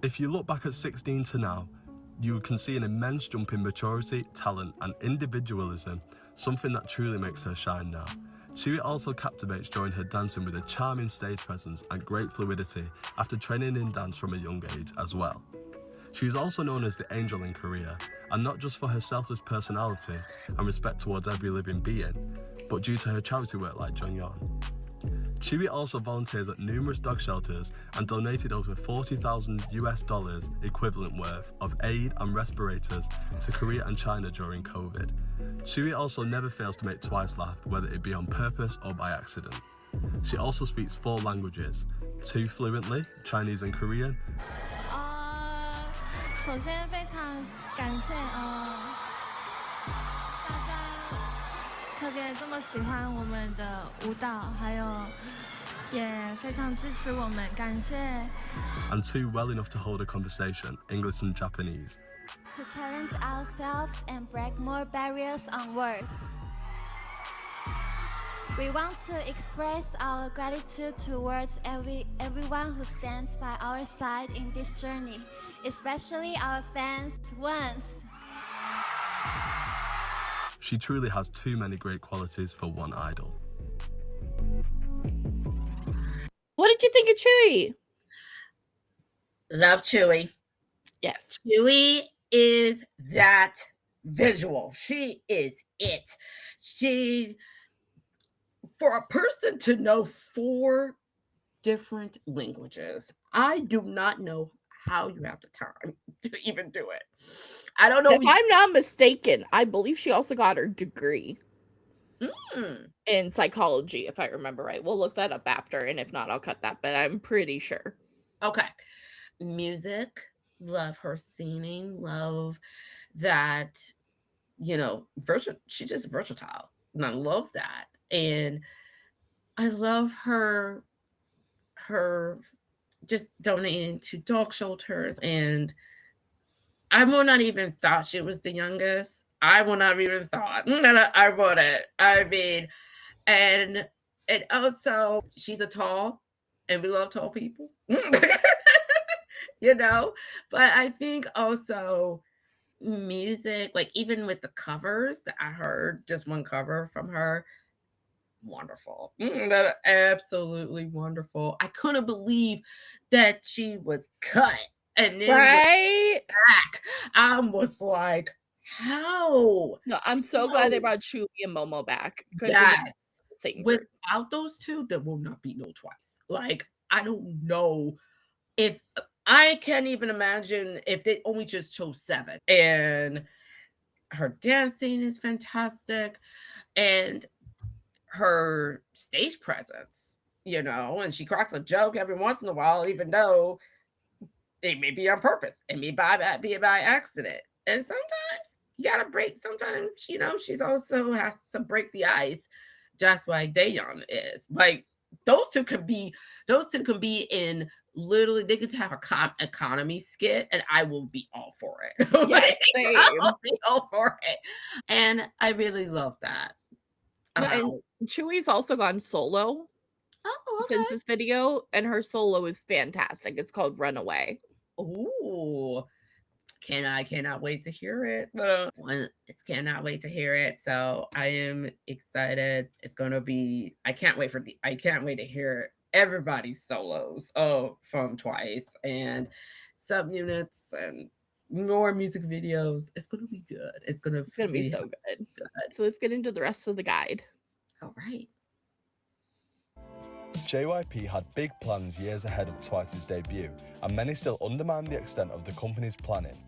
Speaker 3: If you look back at 16 to now, you can see an immense jump in maturity, talent and individualism, something that truly makes her shine now. Tzuyu also captivates during her dancing with a charming stage presence and great fluidity after training in dance from a young age as well. She is also known as the Angel in Korea, and not just for her selfless personality and respect towards every living being, but due to her charity work like Jeongyeon. Tzuyu also volunteers at numerous dog shelters and donated over $40,000 equivalent worth of aid and respirators to Korea and China during COVID. Tzuyu also never fails to make Twice laugh, whether it be on purpose or by accident. She also speaks 4 languages, 2 fluently, Chinese and Korean.
Speaker 5: 首先非常感谢大家特别这么喜欢我们的舞蹈，还有也非常支持我们，感谢。
Speaker 3: And 2 well enough to hold a conversation, English and Japanese.
Speaker 7: To challenge ourselves and break more barriers on world. We want to express our gratitude towards everyone who stands by our side in this journey, especially our fans once.
Speaker 3: She truly has too many great qualities for one idol.
Speaker 1: What did you think of Chewy?
Speaker 2: Love Chewy.
Speaker 1: Yes.
Speaker 2: Chewy is that visual. She is it. For a person to know 4 different languages, I do not know how you have the time to even do it. I don't know.
Speaker 1: If I'm not mistaken, I believe she also got her degree in psychology, if I remember right. We'll look that up after, and if not, I'll cut that, but I'm pretty sure.
Speaker 2: Okay. Music, love her singing, love that, she's just versatile. And I love that. And I love her just donating to dog shelters and I would not even thought she was the youngest. I would not even thought. No, I wouldn't. I mean, and also she's a tall, and we love tall people. You know, but I think also music, like even with the covers that I heard, just one cover from her, wonderful. That absolutely wonderful. I couldn't believe that she was cut and then
Speaker 1: Right?
Speaker 2: back. I was like, how?
Speaker 1: No, I'm so glad they
Speaker 2: No.
Speaker 1: brought Chewy and Momo back. 'cause they
Speaker 2: Yes.
Speaker 1: the same group.
Speaker 2: Without those two, there will not be no Twice. Like, I don't know if I can't even imagine if they only just chose 7. And her dancing is fantastic. And her stage presence, you know, and she cracks a joke every once in a while, even though it may be on purpose. It may be by accident. And sometimes you gotta break. Sometimes, you know, she's also has to break the ice, just like Dahyun is. Like those two can be in literally they could have a economy skit and I will be all for it.
Speaker 1: Yes,
Speaker 2: Like,
Speaker 1: same.
Speaker 2: I'll be all for it. And I really love that.
Speaker 1: No,
Speaker 2: about-
Speaker 1: and Chewy's also gone solo
Speaker 2: Oh,
Speaker 1: since
Speaker 2: okay.
Speaker 1: this video, and her solo is fantastic. It's called Runaway.
Speaker 2: Ooh, cannot wait to hear it. Cannot wait to hear it. So I am excited. It's gonna be. I can't wait to hear everybody's solos from Twice and subunits and more music videos. It's gonna be good. It's gonna
Speaker 1: be so good. So let's get into the rest of the guide.
Speaker 2: All right.
Speaker 3: JYP had big plans years ahead of Twice's debut, and many still undermine the extent of the company's planning.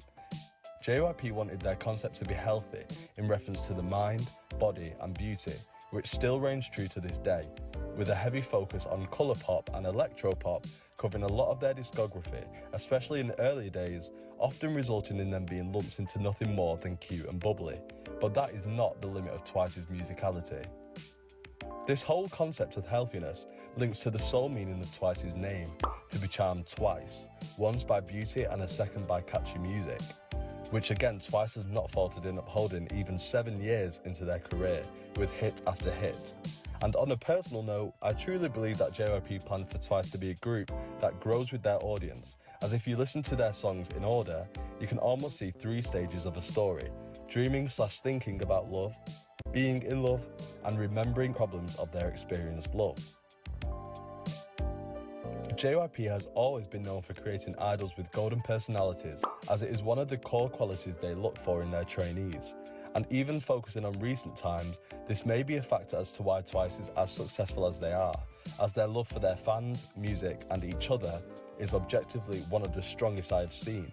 Speaker 3: JYP wanted their concept to be healthy in reference to the mind, body and beauty, which still reigns true to this day, with a heavy focus on colour pop and electro pop covering a lot of their discography, especially in the early days, often resulting in them being lumped into nothing more than cute and bubbly. But that is not the limit of Twice's musicality. This whole concept of healthiness links to the sole meaning of Twice's name, to be charmed twice, once by beauty and a second by catchy music, which again Twice has not faltered in upholding even 7 years into their career, with hit after hit. And on a personal note, I truly believe that JYP planned for Twice to be a group that grows with their audience, as if you listen to their songs in order, you can almost see 3 stages of a story: dreaming/thinking about love, being in love, and remembering problems of their experienced love. JYP has always been known for creating idols with golden personalities, as it is one of the core qualities they look for in their trainees. And even focusing on recent times, this may be a factor as to why Twice is as successful as they are, as their love for their fans, music, and each other is objectively one of the strongest I have seen.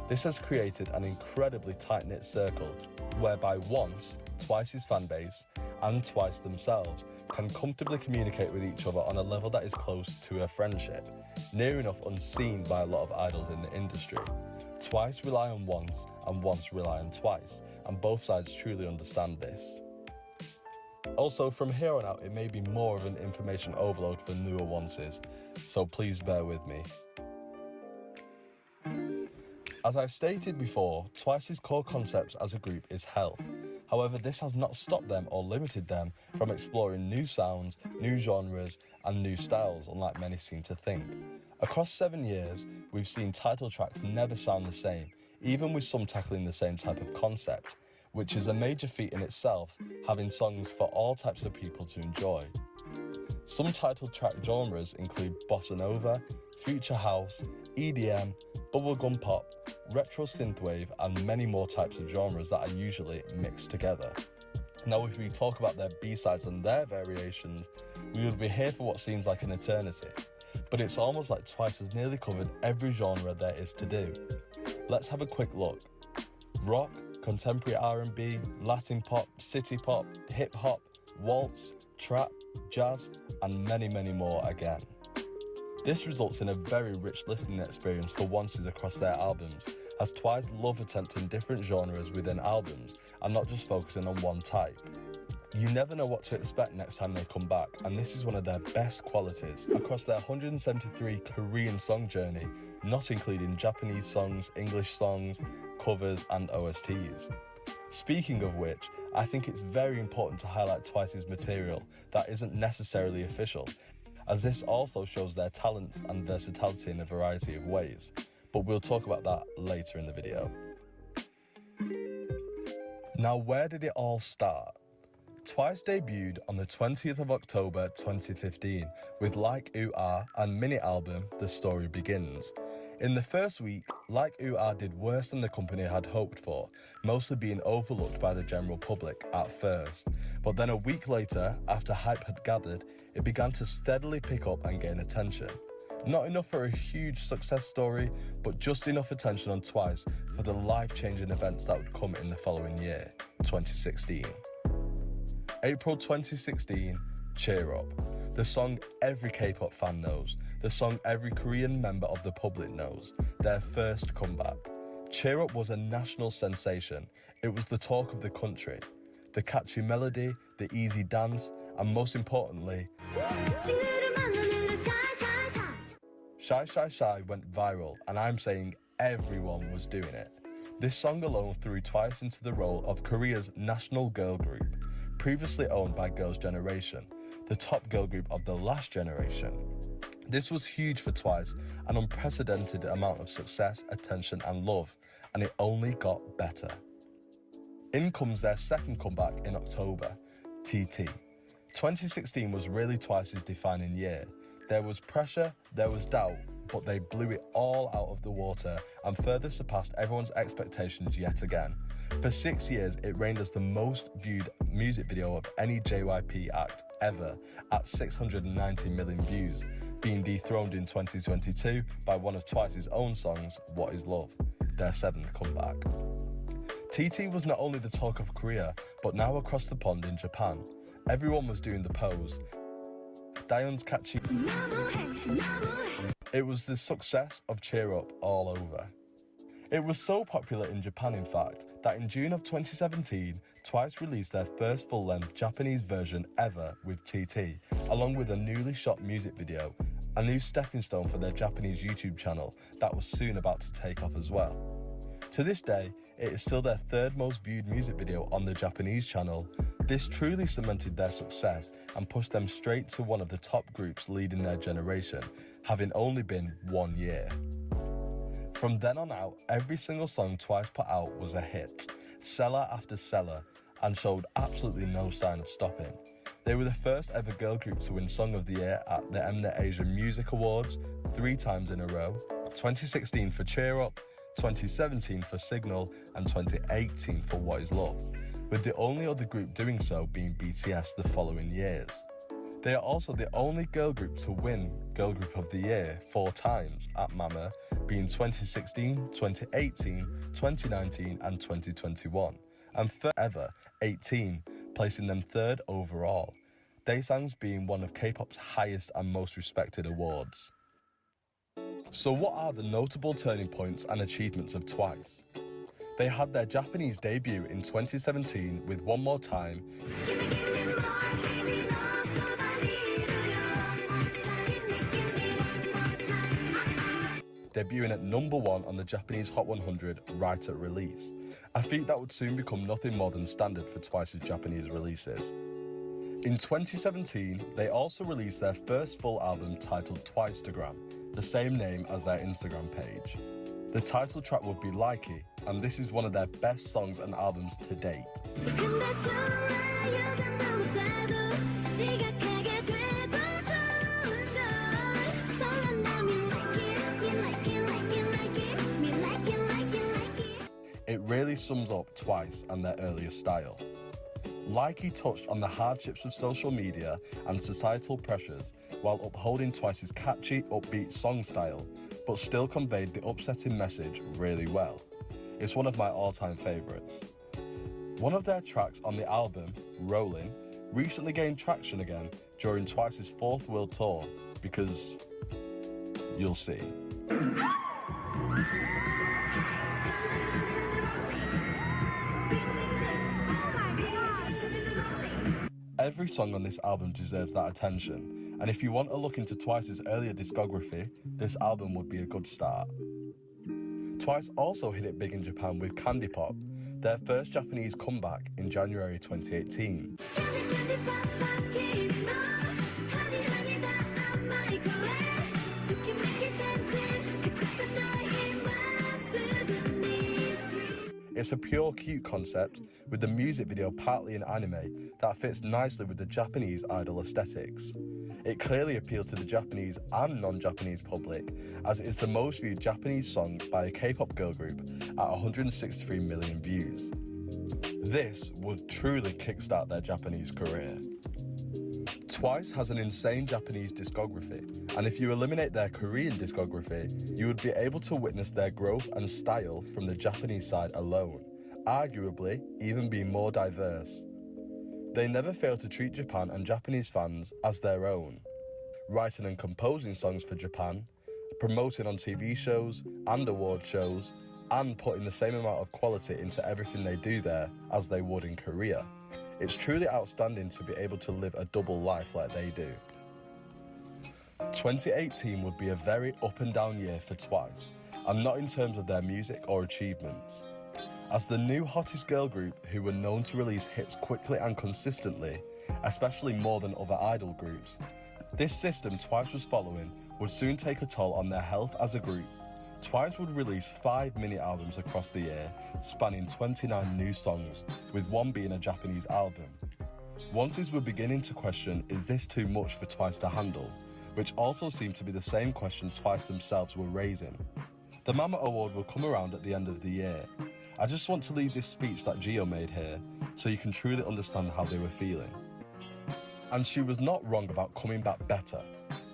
Speaker 3: This has created an incredibly tight-knit circle, whereby once Twice's fanbase and Twice themselves can comfortably communicate with each other on a level that is close to a friendship, near enough unseen by a lot of idols in the industry. Twice rely on once, and once rely on Twice, and both sides truly understand this. Also, from here on out, it may be more of an information overload for newer onces, so please bear with me. As I've stated before, Twice's core concept as a group is health. However, this has not stopped them or limited them from exploring new sounds, new genres, and new styles, unlike many seem to think. Across 7 years, we've seen title tracks never sound the same, even with some tackling the same type of concept, which is a major feat in itself, having songs for all types of people to enjoy. Some title track genres include bossa nova, future house, EDM, bubblegum pop, retro synthwave, and many more types of genres that are usually mixed together. Now, if we talk about their B-sides and their variations, we would be here for what seems like an eternity, but it's almost like Twice has nearly covered every genre there is to do. Let's have a quick look. Rock, contemporary R&B, Latin pop, city pop, hip hop, waltz, trap, jazz, and many, many more again. This results in a very rich listening experience for onces across their albums, as Twice love attempting different genres within albums and not just focusing on one type. You never know what to expect next time they come back, and this is one of their best qualities. Across their 173 Korean song journey, not including Japanese songs, English songs, covers and OSTs. Speaking of which, I think it's very important to highlight Twice's material that isn't necessarily official, as this also shows their talents and versatility in a variety of ways, but we'll talk about that later in the video. Now, where did it all start? Twice debuted on the 20th of October 2015 with Like Ooh Ah and mini-album The Story Begins. In the first week, Like Ooh Ah did worse than the company had hoped for, mostly being overlooked by the general public at first. But then a week later, after hype had gathered, it began to steadily pick up and gain attention. Not enough for a huge success story, but just enough attention on Twice for the life-changing events that would come in the following year, 2016. April 2016, Cheer Up. The song every K-pop fan knows, the song every Korean member of the public knows, their first comeback. Cheer Up was a national sensation. It was the talk of the country. The catchy melody, the easy dance, and most importantly, Shy Shy Shy went viral, and I'm saying everyone was doing it. This song alone threw Twice into the role of Korea's national girl group, previously owned by Girls' Generation, the top girl group of the last generation. This was huge for Twice, an unprecedented amount of success, attention and love, and it only got better. In comes their second comeback in October, TT. 2016 was really Twice's defining year. There was pressure, there was doubt, but they blew it all out of the water and further surpassed everyone's expectations yet again. For 6 years, it reigned as the most viewed music video of any JYP act ever at 690 million views, being dethroned in 2022 by one of Twice's own songs, What Is Love, their seventh comeback. TT was not only the talk of Korea, but now across the pond in Japan. Everyone was doing the pose. Dahyun's catchy. It was the success of Cheer Up all over. It was so popular in Japan, in fact, that in June of 2017, Twice released their first full-length Japanese version ever with TT, along with a newly shot music video, a new stepping stone for their Japanese YouTube channel that was soon about to take off as well. To this day, it is still their third most viewed music video on the Japanese channel. This truly cemented their success and pushed them straight to one of the top groups leading their generation, having only been 1 year. From then on out, every single song Twice put out was a hit, seller after seller, and showed absolutely no sign of stopping. They were the first ever girl group to win Song of the Year at the Mnet Asian Music Awards 3 times in a row, 2016 for Cheer Up, 2017 for Signal, and 2018 for What Is Love, with the only other group doing so being BTS the following years. They are also the only girl group to win Girl Group of the Year 4 times at Mama, being 2016, 2018, 2019 and 2021, and forever 18, placing them third overall, Daesang's being one of K-pop's highest and most respected awards. So what are the notable turning points and achievements of Twice? They had their Japanese debut in 2017 with One More Time, debuting at #1 on the Japanese Hot 100 right at release, a feat that would soon become nothing more than standard for Twice's Japanese releases. In 2017, they also released their first full album titled Twicetagram, the same name as their Instagram page. The title track would be Likey, and this is one of their best songs and albums to date. It really sums up Twice and their earlier style. Likey touched on the hardships of social media and societal pressures while upholding Twice's catchy, upbeat song style, but still conveyed the upsetting message really well. It's one of my all-time favourites. One of their tracks on the album, Rollin', recently gained traction again during Twice's 4th world tour, because you'll see. Every song on this album deserves that attention, and if you want a look into Twice's earlier discography, this album would be a good start. Twice also hit it big in Japan with Candy Pop, their first Japanese comeback in January 2018. It's a pure cute concept, with the music video partly in anime that fits nicely with the Japanese idol aesthetics. It clearly appeals to the Japanese and non-Japanese public, as it is the most viewed Japanese song by a K-pop girl group at 163 million views. This would truly kickstart their Japanese career. Twice has an insane Japanese discography, and if you eliminate their Korean discography, you would be able to witness their growth and style from the Japanese side alone, arguably even being more diverse. They never fail to treat Japan and Japanese fans as their own, writing and composing songs for Japan, promoting on TV shows and award shows, and putting the same amount of quality into everything they do there as they would in Korea. It's truly outstanding to be able to live a double life like they do. 2018 would be a very up and down year for Twice, and not in terms of their music or achievements. As the new hottest girl group who were known to release hits quickly and consistently, especially more than other idol groups, this system Twice was following would soon take a toll on their health as a group. Twice would release 5 mini-albums across the year, spanning 29 new songs, with one being a Japanese album. Onces were beginning to question, is this too much for Twice to handle? Which also seemed to be the same question Twice themselves were raising. The Mama Award will come around at the end of the year. I just want to leave this speech that Jihyo made here, so you can truly understand how they were feeling. And she was not wrong about coming back better.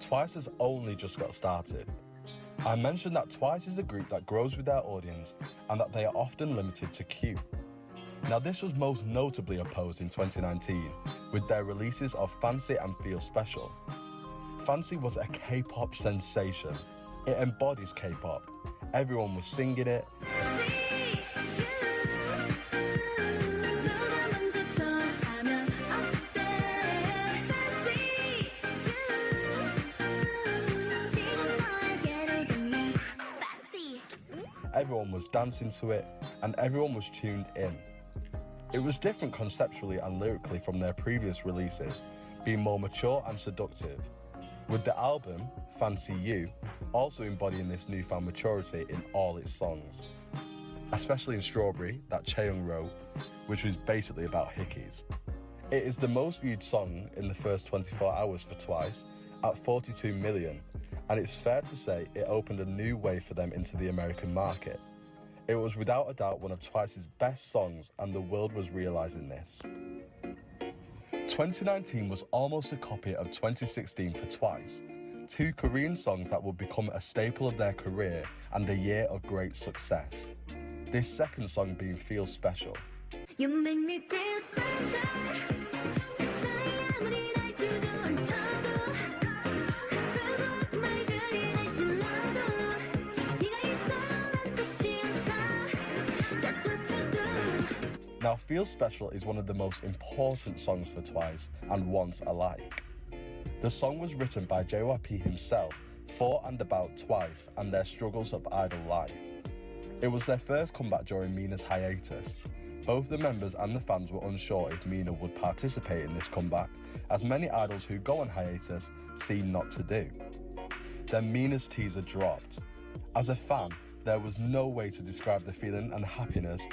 Speaker 3: Twice has only just got started. I mentioned that Twice is a group that grows with their audience and that they are often limited to Q. Now this was most notably opposed in 2019 with their releases of Fancy and Feel Special. Fancy was a K-pop sensation. It embodies K-pop. Everyone was singing it. Everyone was dancing to it, and everyone was tuned in. It was different conceptually and lyrically from their previous releases, being more mature and seductive, with the album, Fancy You, also embodying this newfound maturity in all its songs. Especially in Strawberry, that Chaeyoung wrote, which was basically about hickeys. It is the most viewed song in the first 24 hours for Twice, at 42 million, and it's fair to say it opened a new way for them into the American market. It was without a doubt one of Twice's best songs, and the world was realising this. 2019 was almost a copy of 2016 for Twice, 2 Korean songs that would become a staple of their career and a year of great success. This second song being Feel Special.
Speaker 6: You make me feel special.
Speaker 3: Now, Feel Special is one of the most important songs for Twice and once alike. The song was written by JYP himself for and about Twice and their struggles of idol life. It was their first comeback during Mina's hiatus. Both the members and the fans were unsure if Mina would participate in this comeback, as many idols who go on hiatus seem not to do. Then Mina's teaser dropped. As a fan, there was no way to describe the feeling and happiness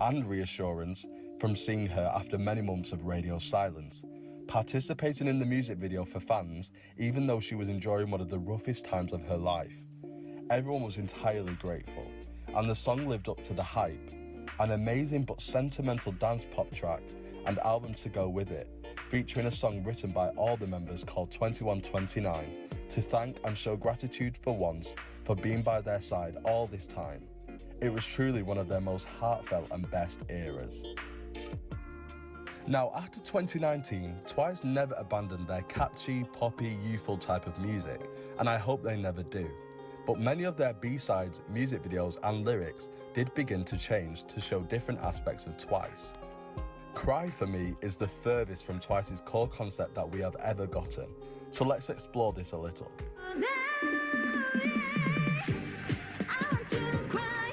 Speaker 3: and reassurance from seeing her after many months of radio silence, participating in the music video for fans even though she was enduring one of the roughest times of her life. Everyone was entirely grateful, and the song lived up to the hype. An amazing but sentimental dance pop track and album to go with it, featuring a song written by all the members called 2129 to thank and show gratitude for once for being by their side all this time. It was truly one of their most heartfelt and best eras. Now, after 2019, Twice never abandoned their catchy, poppy, youthful type of music, and I hope they never do. But many of their B-sides, music videos and lyrics did begin to change to show different aspects of Twice. Cry for Me is the furthest from Twice's core concept that we have ever gotten, so let's explore this a little.
Speaker 6: I want you to cry.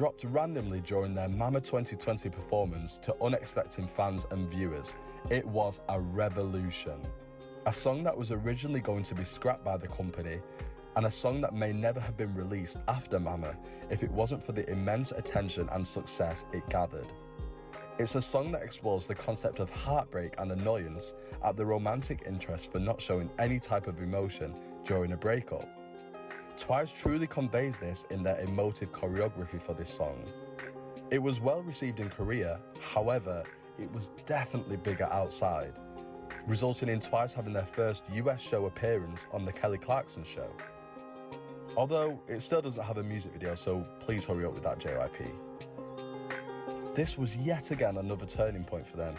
Speaker 3: dropped randomly during their Mama 2020 performance to unexpected fans and viewers. It was a revolution. A song that was originally going to be scrapped by the company, and a song that may never have been released after Mama if it wasn't for the immense attention and success it gathered. It's a song that explores the concept of heartbreak and annoyance at the romantic interest for not showing any type of emotion during a breakup. TWICE truly conveys this in their emotive choreography for this song. It was well received in Korea, however, it was definitely bigger outside, resulting in TWICE having their first US show appearance on the Kelly Clarkson show. Although it still doesn't have a music video, so please hurry up with that, JYP. This was yet again another turning point for them,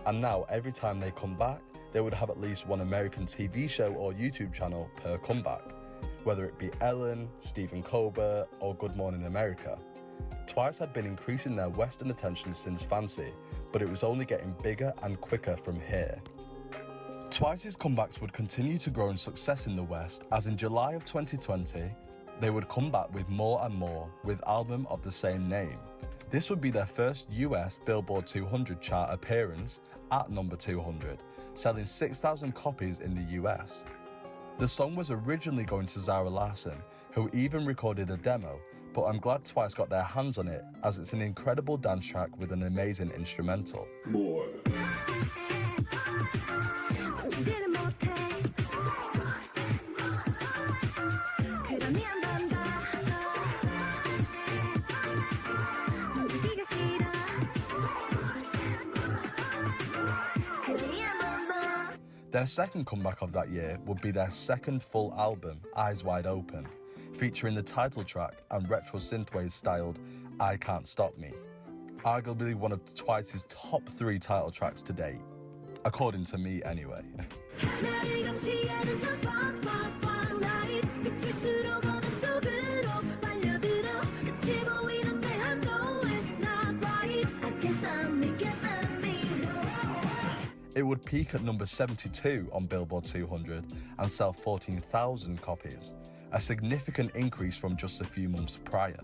Speaker 3: and now every time they come back, they would have at least one American TV show or YouTube channel per comeback, whether it be Ellen, Stephen Colbert, or Good Morning America. TWICE had been increasing their Western attention since Fancy, but it was only getting bigger and quicker from here. TWICE's comebacks would continue to grow in success in the West, as in July of 2020, they would come back with More and More with album of the same name. This would be their first US Billboard 200 chart appearance at number 200, selling 6,000 copies in the US. The song was originally going to Zara Larsson, who even recorded a demo, but I'm glad TWICE got their hands on it, as it's an incredible dance track with an amazing instrumental.
Speaker 4: More.
Speaker 3: Their second comeback of that year would be their second full album, Eyes Wide Open, featuring the title track and retro synthwave styled I Can't Stop Me, arguably one of TWICE's top 3 title tracks to date, according to me anyway. It would peak at number 72 on Billboard 200 and sell 14,000 copies, a significant increase from just a few months prior.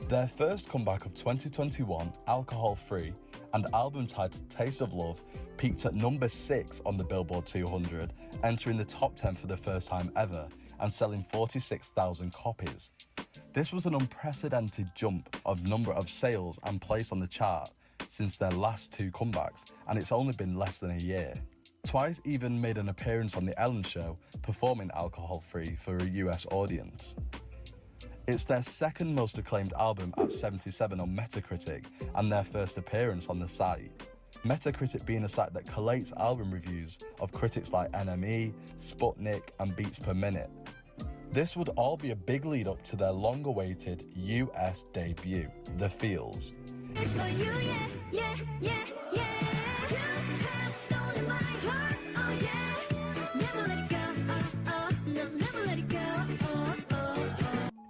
Speaker 3: Their first comeback of 2021, Alcohol Free, and album titled Taste of Love peaked at number 6 on the Billboard 200, entering the top 10 for the first time ever and selling 46,000 copies. This was an unprecedented jump of number of sales and place on the chart since their last 2 comebacks, and it's only been less than a year. TWICE even made an appearance on The Ellen Show, performing Alcohol Free for a US audience. It's their second most acclaimed album at 77 on Metacritic, and their first appearance on the site. Metacritic being a site that collates album reviews of critics like NME, Sputnik, and Beats Per Minute. This would all be a big lead up to their long-awaited US debut, The Feels.
Speaker 6: It's for you, yeah, yeah, yeah, yeah. You have stolen my heart, oh yeah. Never let it go, no, never let it go,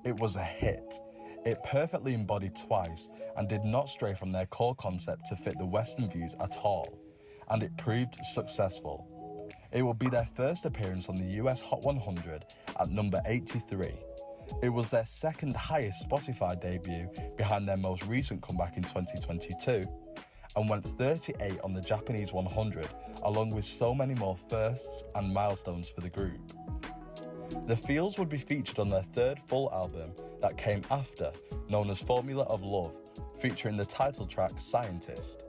Speaker 3: It was a hit. It perfectly embodied TWICE and did not stray from their core concept to fit the Western views at all, and it proved successful. It will be their first appearance on the US Hot 100 at number 83. It was their second highest Spotify debut behind their most recent comeback in 2022, and went 38 on the Japanese 100, along with so many more firsts and milestones for the group. The Feels would be featured on their third full album that came after, known as Formula of Love, featuring the title track Scientist.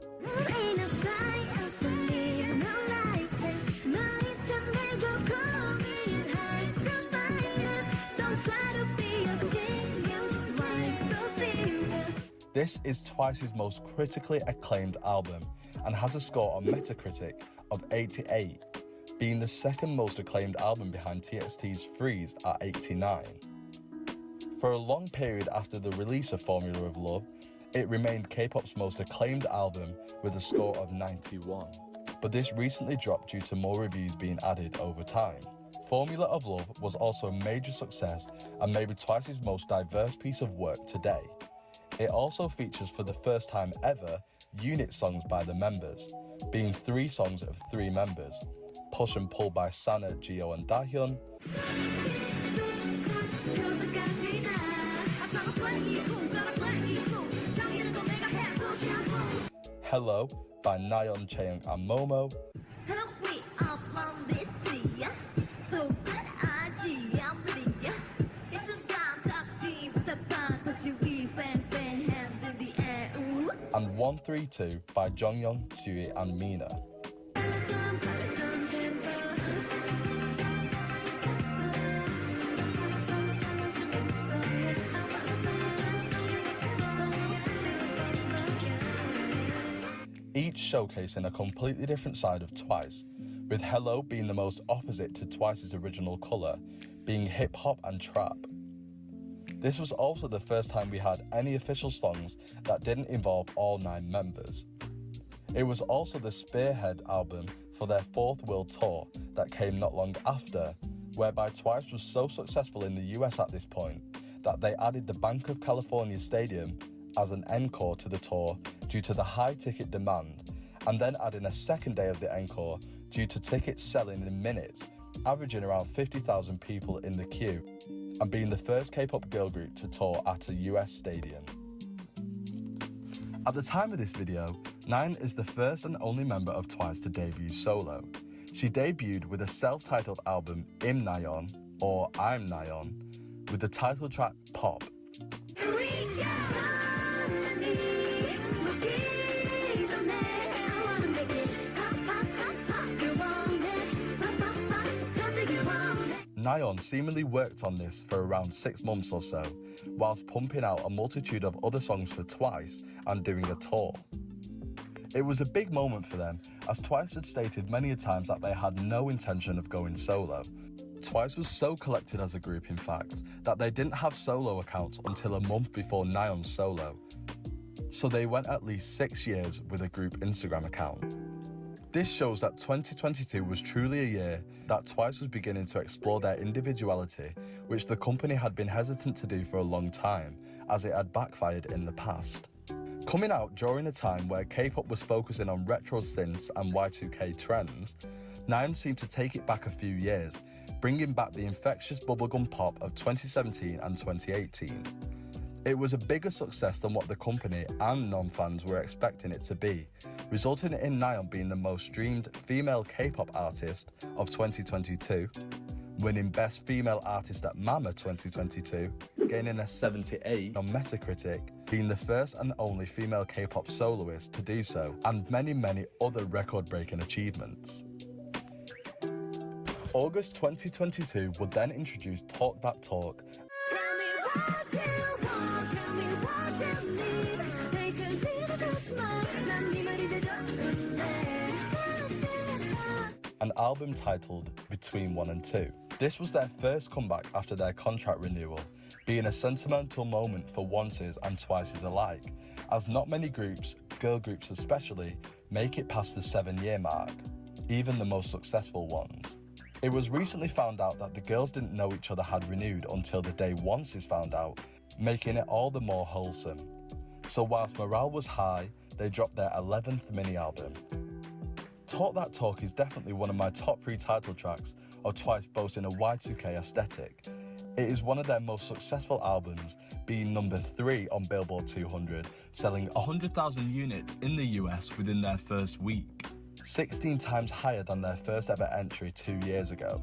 Speaker 3: This is TWICE's most critically acclaimed album and has a score on Metacritic of 88, being the second most acclaimed album behind TXT's Freeze at 89. For a long period after the release of Formula of Love, it remained K-pop's most acclaimed album with a score of 91, but this recently dropped due to more reviews being added over time. Formula of Love was also a major success and maybe TWICE's most diverse piece of work today. It also features for the first time ever unit songs by the members, being 3 songs of 3 members, Push and Pull by Sana, Jihyo and Dahyun, Hello by Nayeon, Chaeyoung and Momo, and 132 by Jeongyeon, Tzuyu and Mina. Each showcasing a completely different side of Twice, with Hello being the most opposite to Twice's original colour, being hip-hop and trap. This was also the first time we had any official songs that didn't involve all 9 members. It was also the spearhead album for their 4th world tour that came not long after, whereby Twice was so successful in the US at this point that they added the Bank of California Stadium as an encore to the tour due to the high ticket demand, and then adding a second day of the encore due to tickets selling in minutes, averaging around 50,000 people in the queue, and being the first K-pop girl group to tour at a US stadium. At the time of this video, Nayeon is the first and only member of Twice to debut solo. She debuted with a self-titled album, Im Nayeon, or I'm Nayeon, with the title track Pop. Nayeon seemingly worked on this for around 6 months or so, whilst pumping out a multitude of other songs for Twice and doing a tour. It was a big moment for them, as Twice had stated many a times that they had no intention of going solo. Twice was so collected as a group, in fact, that they didn't have solo accounts until a month before Nayeon's solo. So they went at least 6 years with a group Instagram account. This shows that 2022 was truly a year that Twice was beginning to explore their individuality, which the company had been hesitant to do for a long time, as it had backfired in the past. Coming out during a time where K-pop was focusing on retro synths and Y2K trends, Nayeon seemed to take it back a few years, bringing back the infectious bubblegum pop of 2017 and 2018. It was a bigger success than what the company and non-fans were expecting it to be, resulting in Nayeon being the most streamed female K-pop artist of 2022, winning Best Female Artist at Mama 2022, gaining a 78 on Metacritic, being the first and only female K-pop soloist to do so, and many, many other record-breaking achievements. August 2022 would then introduce Talk That Talk, an album titled Between 1 and 2. This was their first comeback after their contract renewal, being a sentimental moment for Onces and Twices alike, as not many groups, girl groups especially, make it past the 7-year mark, even the most successful ones. It was recently found out that the girls didn't know each other had renewed until the day Onces found out, making it all the more wholesome. So whilst morale was high, they dropped their 11th mini-album. Talk That Talk is definitely one of my top 3 title tracks of Twice boasting a Y2K aesthetic. It is one of their most successful albums, being number 3 on Billboard 200, selling 100,000 units in the US within their first week, 16 times higher than their first ever entry 2 years ago.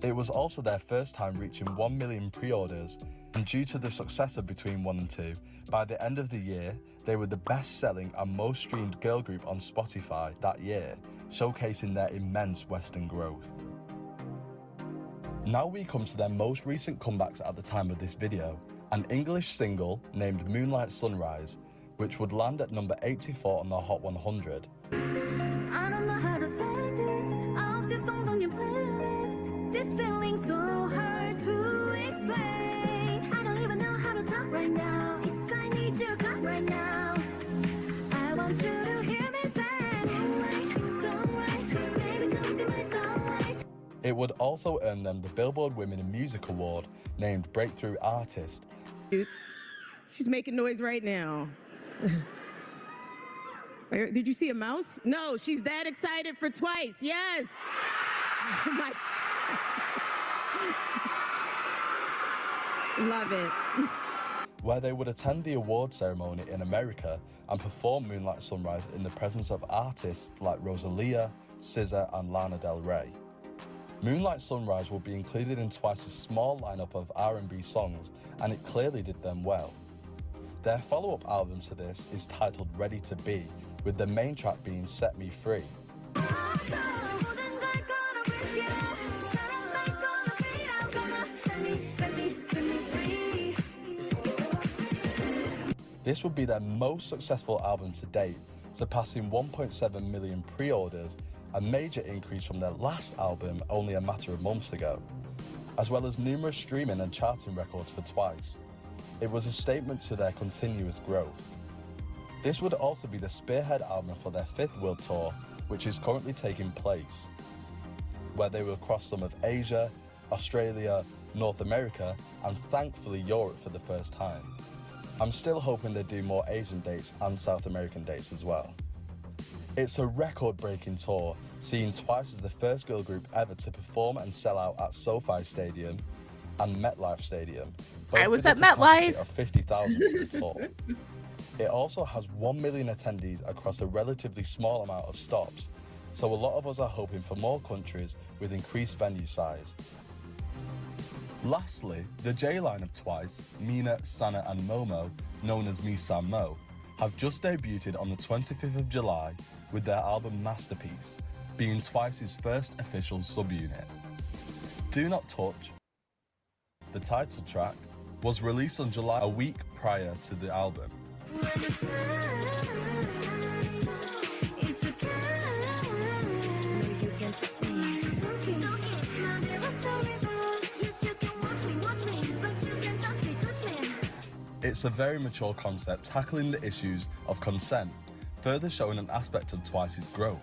Speaker 3: It was also their first time reaching 1 million pre-orders, and due to the success of Between 1 and 2, by the end of the year, they were the best-selling and most streamed girl group on Spotify that year, showcasing their immense Western growth. Now we come to their most recent comebacks at the time of this video, an English single named Moonlight Sunrise, which would land at number 84 on the Hot 100.
Speaker 6: I don't know how to say this. All the songs on your playlist. This feeling so hard to explain. I don't even know how to talk right now. It's I need your cut right now. I want you to hear me say moonlight, sunrise, baby come be my sunlight.
Speaker 3: It would also earn them the Billboard Women in Music Award, named Breakthrough Artist.
Speaker 8: She's making noise right now. Did you see a mouse? No, she's that excited for Twice. Yes. My... Love it.
Speaker 3: Where they would attend the award ceremony in America and perform Moonlight Sunrise in the presence of artists like Rosalia, SZA and Lana Del Rey. Moonlight Sunrise will be included in Twice's small lineup of R&B songs, and it clearly did them well. Their follow-up album to this is titled Ready to Be, with the main track being Set Me Free. This would be their most successful album to date, surpassing 1.7 million pre-orders, a major increase from their last album only a matter of months ago, as well as numerous streaming and charting records for Twice. It was a statement to their continuous growth. This would also be the spearhead album for their 5th world tour, which is currently taking place, where they will cross some of Asia, Australia, North America, and thankfully Europe for the first time. I'm still hoping they do more Asian dates and South American dates as well. It's a record-breaking tour, seeing Twice as the first girl group ever to perform and sell out at SoFi Stadium and MetLife Stadium.
Speaker 1: I was
Speaker 3: both
Speaker 1: at
Speaker 3: with a capacity
Speaker 1: MetLife.
Speaker 3: of 50,000 for the tour. It also has 1 million attendees across a relatively small amount of stops, so a lot of us are hoping for more countries with increased venue size. Lastly, the J line of Twice, Mina, Sana and Momo, known as Misa Mo, have just debuted on the 25th of July with their album Masterpiece, being Twice's first official subunit. Do Not Touch, the title track, was released on July, a week prior to the album. It's a very mature concept tackling the issues of consent, further showing an aspect of Twice's growth.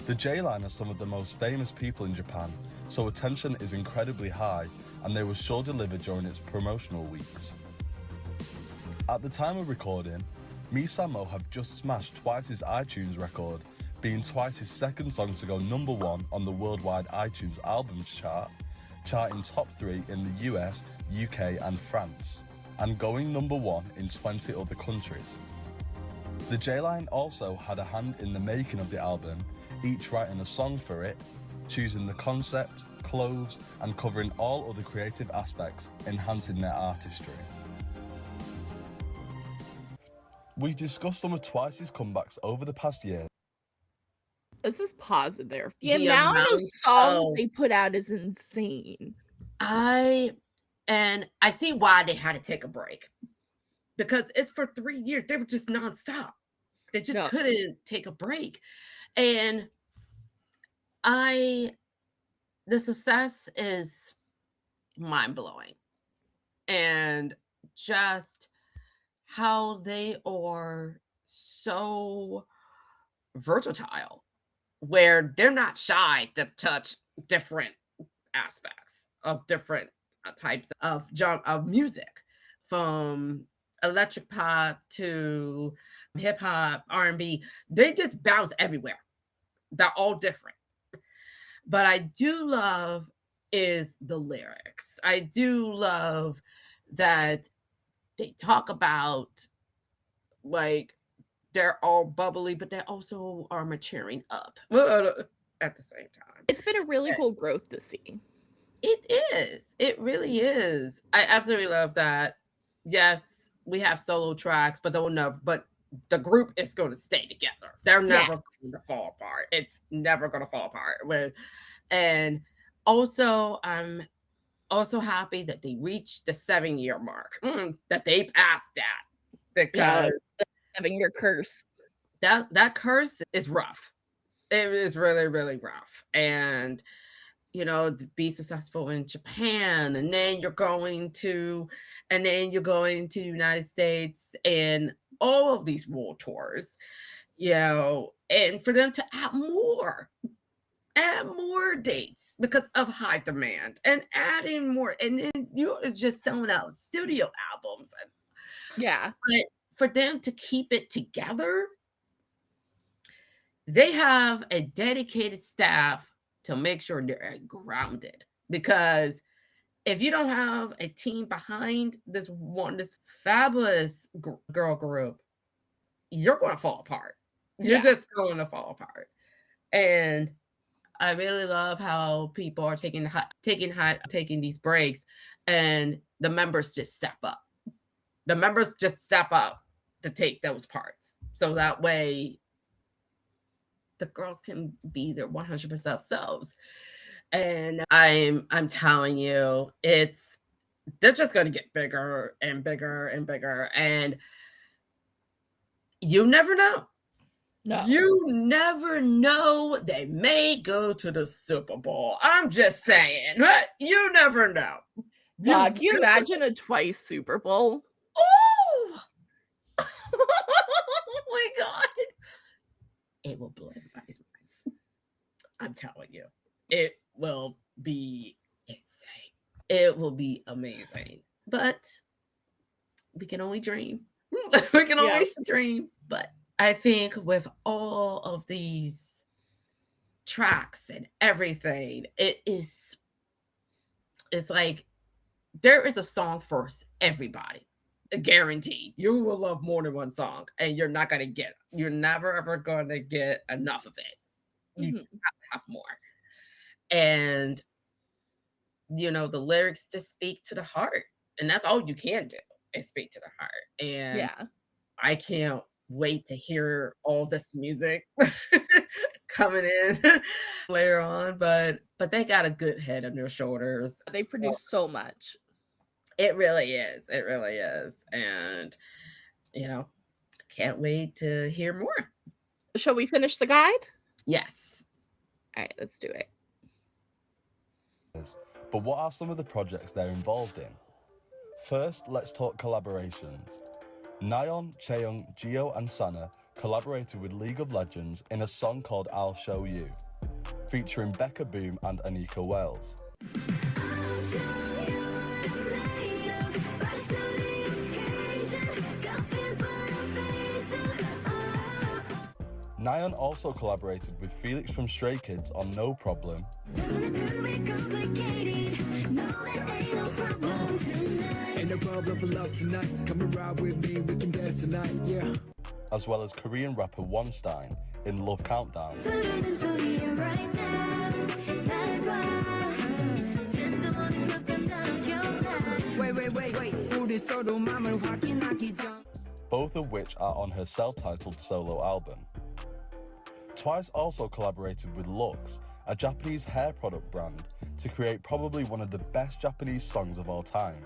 Speaker 3: The J-Line are some of the most famous people in Japan, so attention is incredibly high, and they will sure deliver during its promotional weeks. At the time of recording, Misa Mo have just smashed Twice's iTunes record, being Twice's second song to go #1 on the worldwide iTunes albums chart, charting top 3 in the US, UK and France, and going #1 in 20 other countries. The J-Line also had a hand in the making of the album, each writing a song for it, choosing the concept, clothes, and covering all other creative aspects, enhancing their artistry. We discussed some of Twice's comebacks over the past year.
Speaker 1: Let's just pause it there. The
Speaker 2: The
Speaker 1: amount of
Speaker 2: amount
Speaker 1: songs
Speaker 2: of-
Speaker 1: they put out is insane.
Speaker 2: I see why they had to take a break, because it's for 3 years. They were just nonstop. They just
Speaker 1: Yeah.
Speaker 2: couldn't take a break. And the success is mind-blowing. And just how they are so versatile, where they're not shy to touch different aspects of different types of music, from electric pop to hip hop, R&B. They just bounce everywhere. They're all different. But I do love is the lyrics. I do love that they talk about, like, they're all bubbly, but they also are maturing up at the same time.
Speaker 1: It's been a really cool growth to see.
Speaker 2: It is. It really is. I absolutely love that. Yes, we have solo tracks, but the group is going to stay together. They're never going to fall apart. It's never going to fall apart. And also, I'm also happy that they reached the 7-year mark, that they passed that, because
Speaker 1: the 7-year curse.
Speaker 2: that curse is rough. It is really, really rough. And to be successful in Japan, and then you're going to the United States and all of these world tours, and for them to add more dates because of high demand, and adding more, and then you're just selling out studio albums. But for them to keep it together, they have a dedicated staff to make sure they're grounded, because if you don't have a team behind this fabulous girl group, you're going to fall apart. You're just going to fall apart. And I really love how people are taking these breaks, and the members just step up. The members just step up to take those parts, so that way the girls can be their 100% selves. And I'm telling you, they're just going to get bigger and bigger and bigger, and you never know.
Speaker 1: No.
Speaker 2: You never know. They may go to the Super Bowl. I'm just saying. You never know.
Speaker 1: Can you imagine a Twice Super Bowl?
Speaker 2: Oh! Oh my God. It will blow everybody's minds. I'm telling you. It will be insane. It will be amazing. But we can only dream. We can always dream. But I think with all of these tracks and everything, it's like there is a song for everybody. Guaranteed. You will love more than one song, and you're never ever going to get enough of it. You have to have more. And the lyrics just speak to the heart, and that's all you can do is speak to the heart. And I can't wait to hear all this music coming in later on, but they got a good head on their shoulders.
Speaker 1: They produce so much.
Speaker 2: It really is. It really is. And can't wait to hear more.
Speaker 1: Shall we finish the guide?
Speaker 2: Yes.
Speaker 1: All right, let's do it.
Speaker 3: But what are some of the projects they're involved in? First, let's talk collaborations. Nayeon, Chaeyoung, Jihyo and Sana collaborated with League of Legends in a song called I'll Show You, featuring Becca Boom and Anika Wells. Nayeon also collaborated with Felix from Stray Kids on No Problem, as well as Korean rapper Wonstein in Love Countdown. Both of which are on her self-titled solo album. Twice also collaborated with Lux, a Japanese hair product brand, to create probably one of the best Japanese songs of all time,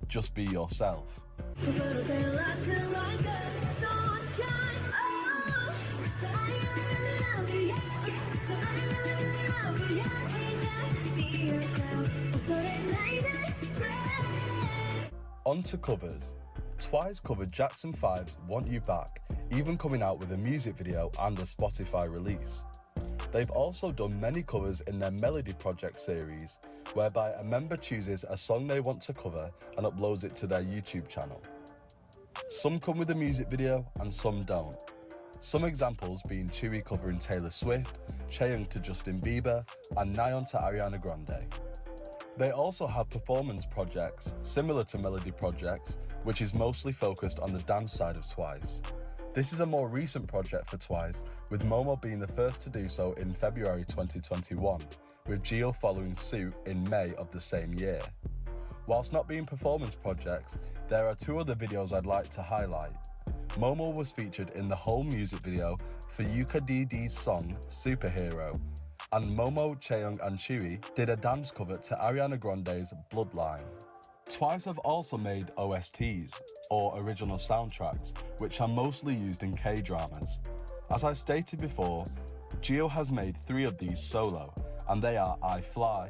Speaker 3: Just Be Yourself. On to covers. Twice covered Jackson 5's Want You Back, even coming out with a music video and a Spotify release. They've also done many covers in their Melody Project series, whereby a member chooses a song they want to cover and uploads it to their YouTube channel. Some come with a music video and some don't. Some examples being Tzuyu covering Taylor Swift, Chaeyoung to Justin Bieber, and Nayeon to Ariana Grande. They also have performance projects, similar to Melody Projects, which is mostly focused on the dance side of Twice. This is a more recent project for Twice, with Momo being the first to do so in February 2021, with Jihyo following suit in May of the same year. Whilst not being performance projects, there are two other videos I'd like to highlight. Momo was featured in the whole music video for Yuka DD's song Superhero, and Momo, Chaeyoung and Tzuyu did a dance cover to Ariana Grande's Bloodline. Twice have also made OSTs, or original soundtracks, which are mostly used in K-dramas. As I stated before, Jihyo has made 3 of these solo, and they are I Fly,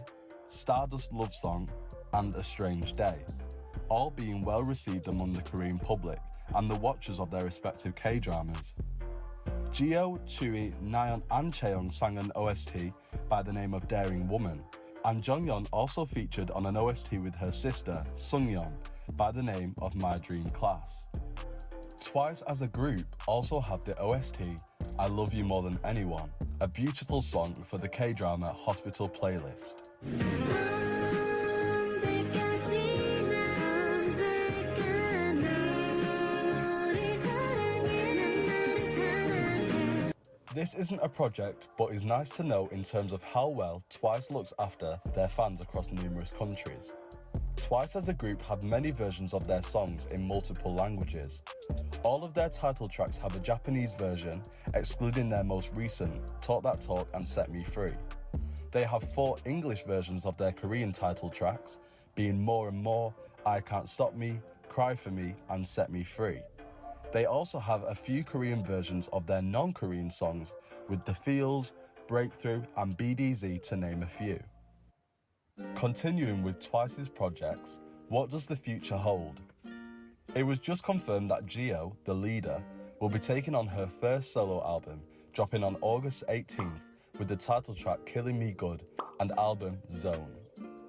Speaker 3: Stardust Love Song, and A Strange Day, all being well received among the Korean public and the watchers of their respective K-dramas. Jihyo, Tzuyu, Nayeon and Chaeyoung sang an OST by the name of Daring Woman, and Jeongyeon also featured on an OST with her sister, Sungyeon, by the name of My Dream Class. Twice as a group also have the OST I Love You More Than Anyone, a beautiful song for the K-drama Hospital playlist. This isn't a project, but is nice to know in terms of how well TWICE looks after their fans across numerous countries. TWICE as a group have many versions of their songs in multiple languages. All of their title tracks have a Japanese version, excluding their most recent, Talk That Talk and Set Me Free. They have 4 English versions of their Korean title tracks, being More and More, I Can't Stop Me, Cry For Me and Set Me Free. They also have a few Korean versions of their non-Korean songs with The Feels, Breakthrough and BDZ to name a few. Continuing with TWICE's projects, what does the future hold? It was just confirmed that Jihyo, the leader, will be taking on her first solo album, dropping on August 18th with the title track Killing Me Good and album Zone.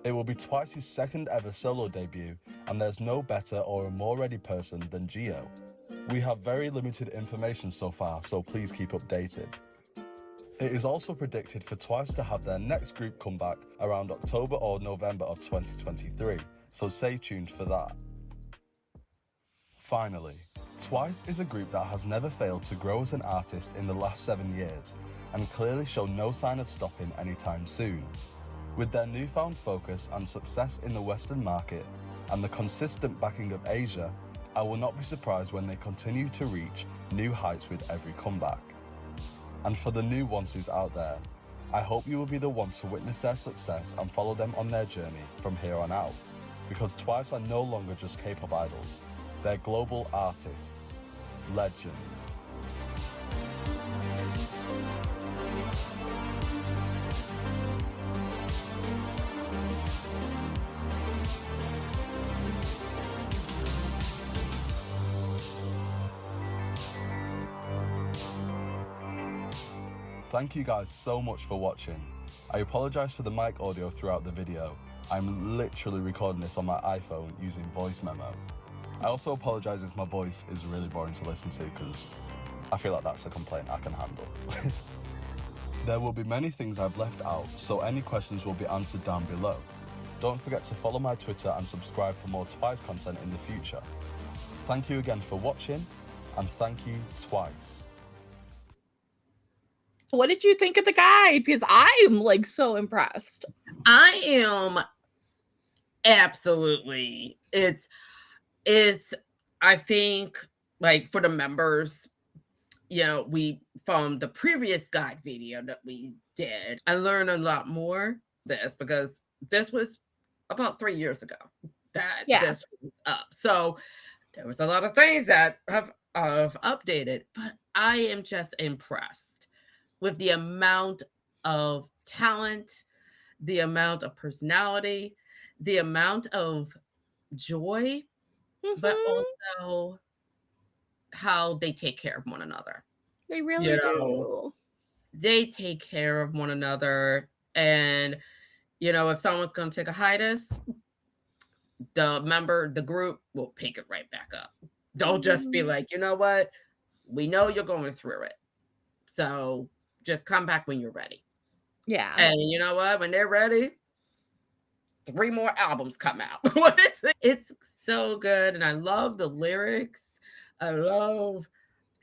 Speaker 3: It will be TWICE's second ever solo debut, and there's no better or a more ready person than Jihyo. We have very limited information so far, so please keep updated. It is also predicted for TWICE to have their next group comeback around October or November of 2023, so stay tuned for that. Finally, TWICE is a group that has never failed to grow as an artist in the last 7 years, and clearly show no sign of stopping anytime soon. With their newfound focus and success in the Western market, and the consistent backing of Asia, I will not be surprised when they continue to reach new heights with every comeback. And for the new onces out there, I hope you will be the ones to witness their success and follow them on their journey from here on out, because TWICE are no longer just K-pop idols, they're global artists, legends. Thank you guys so much for watching. I apologise for the mic audio throughout the video. I'm literally recording this on my iPhone using voice memo. I also apologise if my voice is really boring to listen to, because I feel like that's a complaint I can handle. There will be many things I've left out, so any questions will be answered down below. Don't forget to follow my Twitter and subscribe for more TWICE content in the future. Thank you again for watching, and thank you TWICE.
Speaker 1: What did you think of the guide? Because I'm like so impressed.
Speaker 2: I am absolutely. I think, like, for the members, you know, we from the previous guide video that we did, I learned a lot more this, because this was about 3 years ago that this was up. So there was a lot of things that have updated, but I am just impressed with the amount of talent, the amount of personality, the amount of joy, but also how they take care of one another.
Speaker 1: They really do.
Speaker 2: They take care of one another. And, you know, if someone's going to take a hiatus, the group will pick it right back up. Don't just be like, you know what? We know you're going through it, so just come back when you're ready.
Speaker 1: Yeah.
Speaker 2: And you know what? When they're ready, 3 more albums come out. It's so good. And I love the lyrics. I love,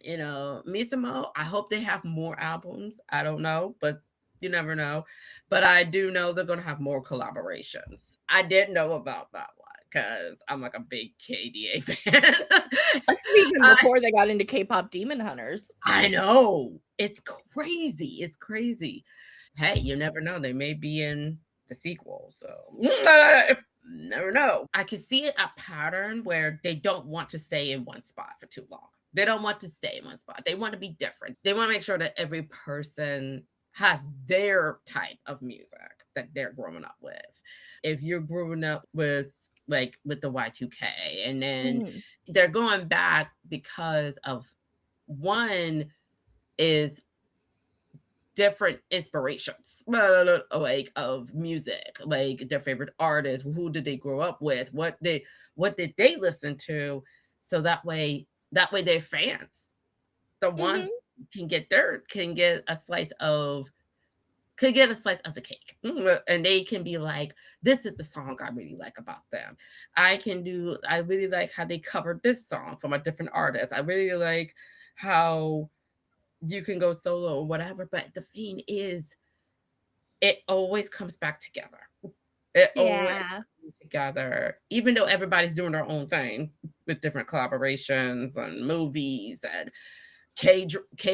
Speaker 2: you know, Misamo. I hope they have more albums. I don't know, but you never know. But I do know they're going to have more collaborations. I didn't know about that one, because I'm like a big KDA fan.
Speaker 1: This is even before they got into K-pop Demon Hunters.
Speaker 2: I know. It's crazy. It's crazy. Hey, you never know. They may be in the sequel. So never know. I can see a pattern where they don't want to stay in one spot for too long. They don't want to stay in one spot. They want to be different. They want to make sure that every person has their type of music that they're growing up with. If you're growing up with the Y2K, and then they're going back because of one is different inspirations, like, of music, like their favorite artists, who did they grow up with, what did they listen to, so that way they're fans. The ones can get a slice of the cake, and they can be like, this is the song I really like about them. I really like how they covered this song from a different artist. I really like how you can go solo or whatever. But the thing is, it always comes back together. It always comes together, even though everybody's doing their own thing with different collaborations and movies and K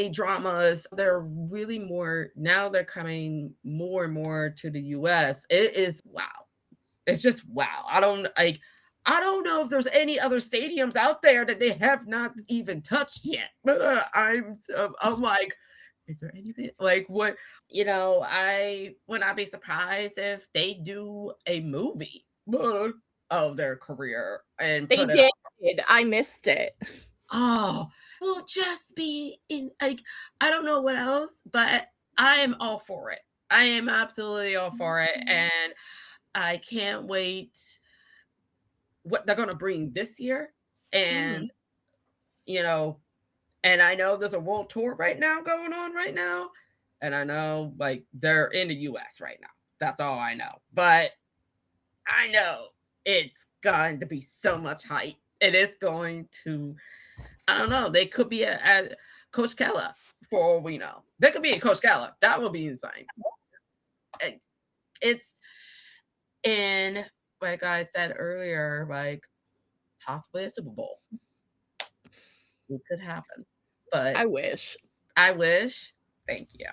Speaker 2: dramas. They're really more now. They're coming more and more to the US. It is wow. It's just wow. I don't know if there's any other stadiums out there that they have not even touched yet. But I'm like, is there anything like what, I would not be surprised if they do a movie of their career and
Speaker 1: They
Speaker 2: put it
Speaker 1: did. I missed it.
Speaker 2: Oh, will just be in like I don't know what else, but I am all for it. I am absolutely all for it, and I can't wait what they're gonna bring this year. And and I know there's a world tour right now going on right now, and I know like they're in the US right now. That's all I know, but I know it's going to be so much hype. It is going to. I don't know. They could be at Coachella for all we know. They could be at Coachella. That would be insane. It's in, like I said earlier, like possibly a Super Bowl. It could happen. But
Speaker 1: I wish.
Speaker 2: Thank you.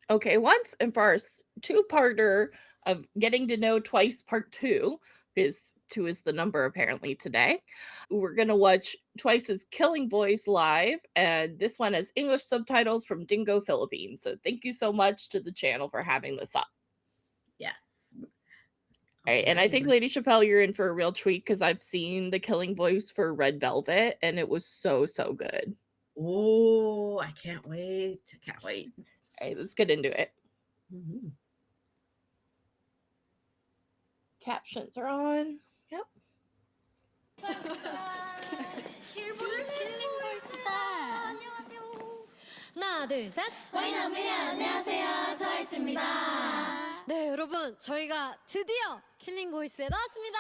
Speaker 1: Okay, once and for our two-parter of Getting to Know Twice Part 2, because 2 is the number apparently today. We're going to watch Twice's Killing Voice live, and this one has English subtitles from Dingo Philippines. So thank you so much to the channel for having this up.
Speaker 2: Yes.
Speaker 1: All right, and I think Lady Chapell, you're in for a real treat because I've seen the Killing Voice for Red Velvet, and it was so good.
Speaker 2: Oh, I can't wait. All
Speaker 1: right, let's get into it.
Speaker 2: Mm-hmm.
Speaker 1: Captions are on. Yep.
Speaker 9: 하나, 둘, 셋. 안녕하세요. 트와이스입니다. 네, 여러분, 저희가 드디어 킬링 보이스에 나왔습니다.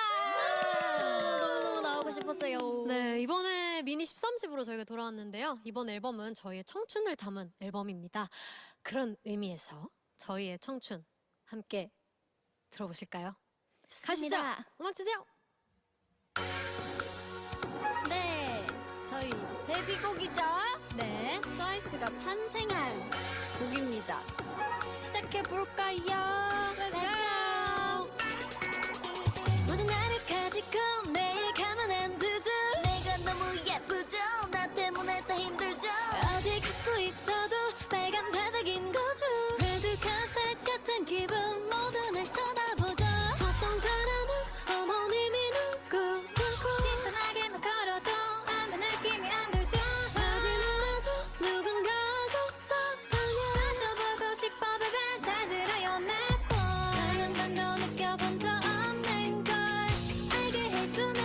Speaker 9: 너무너무 나오고 싶었어요. 네, 이번에 미니 13집으로 저희가 돌아왔는데요. 이번 앨범은 저희의 청춘을 담은 앨범입니다. 그런 의미에서 저희의 청춘 함께 들어보실까요? 가시죠. 음악 주세요.
Speaker 7: 네, 저희 데뷔곡이죠.
Speaker 9: 네,
Speaker 7: 트와이스가 탄생한 곡입니다. 시작해 볼까요?
Speaker 9: Let's go.
Speaker 7: 모든 나를 가지고 매일 가만 안 두죠. 내가 너무 예쁘죠. 나 때문에 다 힘들죠. 어딜 걷고 있어도 빨간 바닥인 거죠. 레드 카펫 같은 기분 모두 날 쳐다보죠.
Speaker 9: 어떤 사람은 어머님이 누구
Speaker 7: 신선하게만 걸어도 아무 느낌이 안 들죠.
Speaker 9: 하지만 나도 누군가하고 싸우려
Speaker 7: 맞춰보고 싶어 baby. 잘 들어요 내 볼. 단 한 번도 느껴본 적 없는 걸 알게 해주는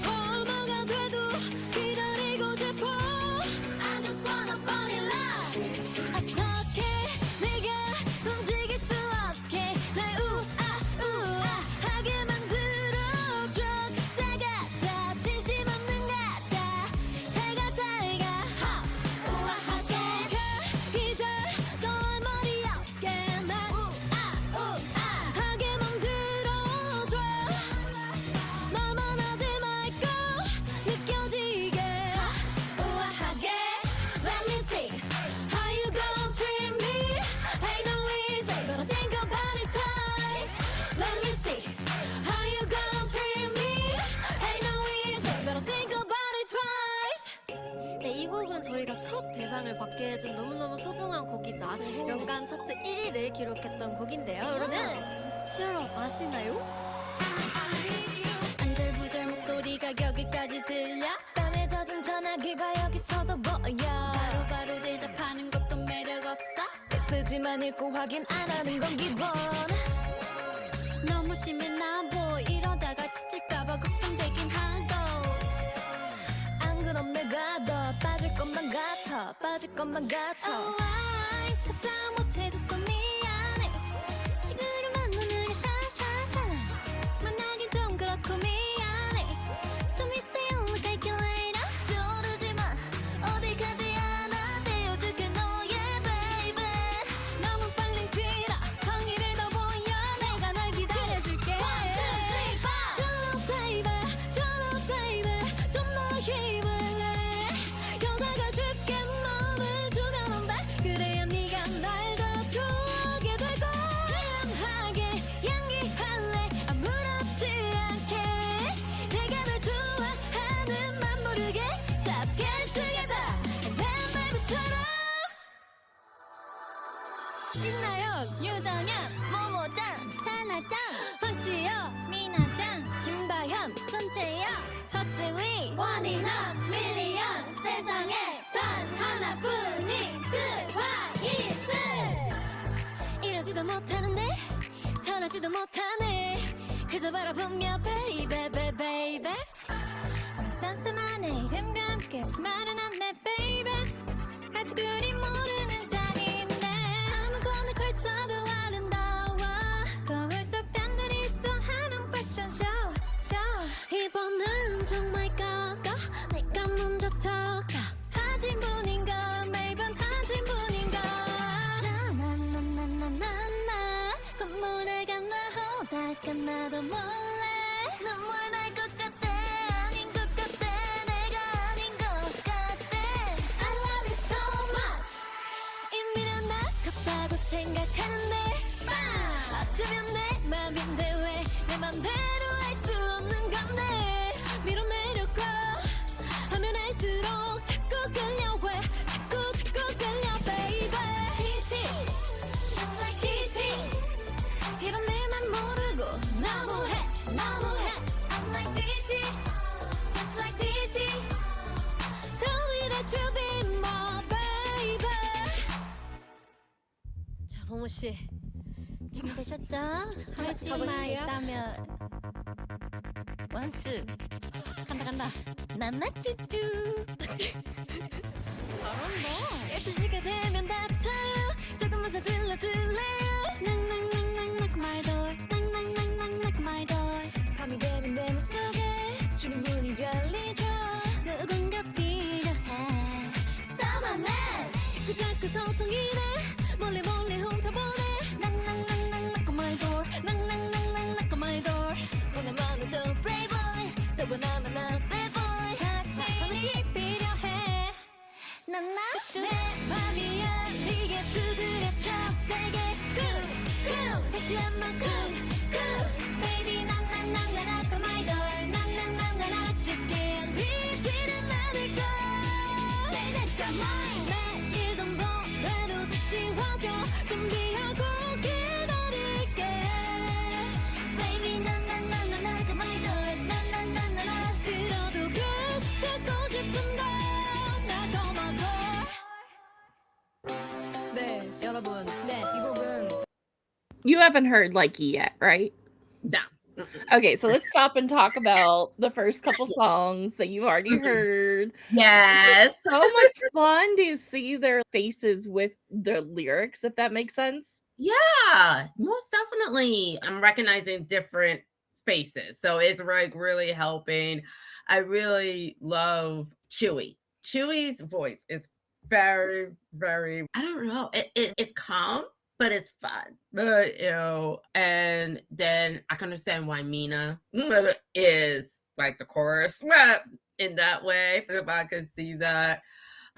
Speaker 9: 뭐가 돼도 기다리고 싶어.
Speaker 7: I just wanna fall in love.
Speaker 9: 어떻게
Speaker 7: 내가 움직일 수 없게 날 우아하게 만들어줘. 작아져 진심 없는 가짜 잘가 우아하게
Speaker 9: 이제 너의 머리 어깨 날
Speaker 7: 우아하게
Speaker 9: 만들어줘. 말만 하지 말고 느껴지게
Speaker 7: 우아하게 Let me see
Speaker 9: How you gon' treat me?
Speaker 7: Ain't no easy Gonna think about it twice
Speaker 9: Let me see How you gon' treat me?
Speaker 7: Ain't no easy
Speaker 9: Better think about it twice.
Speaker 10: 네, 이 곡은 저희가 첫 대상을 받게 해준 너무너무 소중한 곡이자 연간 차트 1위를 기록했던 곡인데요. 여러분, 치얼업 아시나요?
Speaker 7: 안절부절 목소리가 여기까지 들려 땀에 젖은 전화기가 여기서도 보여 바로바로 대답하는 것도 매력없어 쓰지만 읽고 확인 안 하는 건 기본 너무 심해 나보 이러다가 지칠까봐 걱정되긴 하고 안 그럼 내가 더 빠질 것만 같아 Oh why 답장 못해줘서 미안해 지구를 눈을 샤샤샤 만나긴 좀 그렇고 미안해 좀 이따 연락할게 later 진하게 향기할래 아무렇지 않게 내가 널 좋아하는 맘 모르게 Just get together and then baby처럼 민나연 유정연 모모짱 사나짱 박지여 미나짱 김다현 손재여 첫째위 원인원 밀리언 세상에 단 하나뿐인 트와이스 이러지도 못하는데 저러지도 못하네 그저 바라보며 베이베 베이베 싼싸만의 이름과 함께 스마일은 안내 베이베 아직 우리 모르는 사이인데 아무거나 걸쳐도 아름다워 거울 속 단들이 있어 하는 패션쇼 이번은 정말 까까 내가 먼저 턱가 타진 분인가 매번 타진 분인가 나나나나나나 콧노래가 나오다가 나도 몰래 눈물 날 것 같아 아닌 것 같아 내가 아닌 것 같아 I love you so much 이미 난 아깝다고 생각하는데 어쩌면 내 맘인데 왜 내 맘대로 할 수 없는 건데 밀어내려고 하면 할수록 자꾸 끌려 왜 자꾸 끌려 baby TT just like TT 이런 내 맘 모르고 너무해 I'm like TT just like TT Tell me that you be my baby 자 모모씨 준비되셨죠? 하고 싶은 말 있다면 원스 간다 나나 쭈쭈 잘한다 12시가 되면 다쳐요 조금만 서둘러줄래요 낭낭낭낭 말돌 낭낭낭낭 말돌 밤이 되면 내 맘속에 주문이 열리죠 누군가 필요해 Summer Mess 자꾸 서성이네 몰래 훔쳐보네 낭낭낭낭 말돌 낭낭낭낭 말돌 원하면 또 playboy 또 원하면 bad boy 같이 필요해 난나 내 맘이 열리게 두드려쳐 세게 cool 다시 한번 cool baby 난난난난 아까 my door 난난난난 아쉽게 열리지는 않을걸 Say that you're mine 내일던 뭐래도 다시 와줘 준비하고 기다릴게 Baby 난난난난 아까 my door 난난난난 들어도 good 듣고 싶은 걸 나도 my door 네 여러분 네 이 곡은
Speaker 1: You haven't heard Likey yet, right?
Speaker 2: No.
Speaker 1: Okay, so let's stop and talk about the first couple songs that you've already heard.
Speaker 2: Yes.
Speaker 1: It's so much fun to see their faces with the lyrics, if that makes sense.
Speaker 2: Yeah, most definitely. I'm recognizing different faces. So it's like really helping. I really love Chewy. Chewy's voice is very, very, I don't know. It's calm, but it's fun. But, and then I can understand why Mina is like the chorus in that way. If I could see that,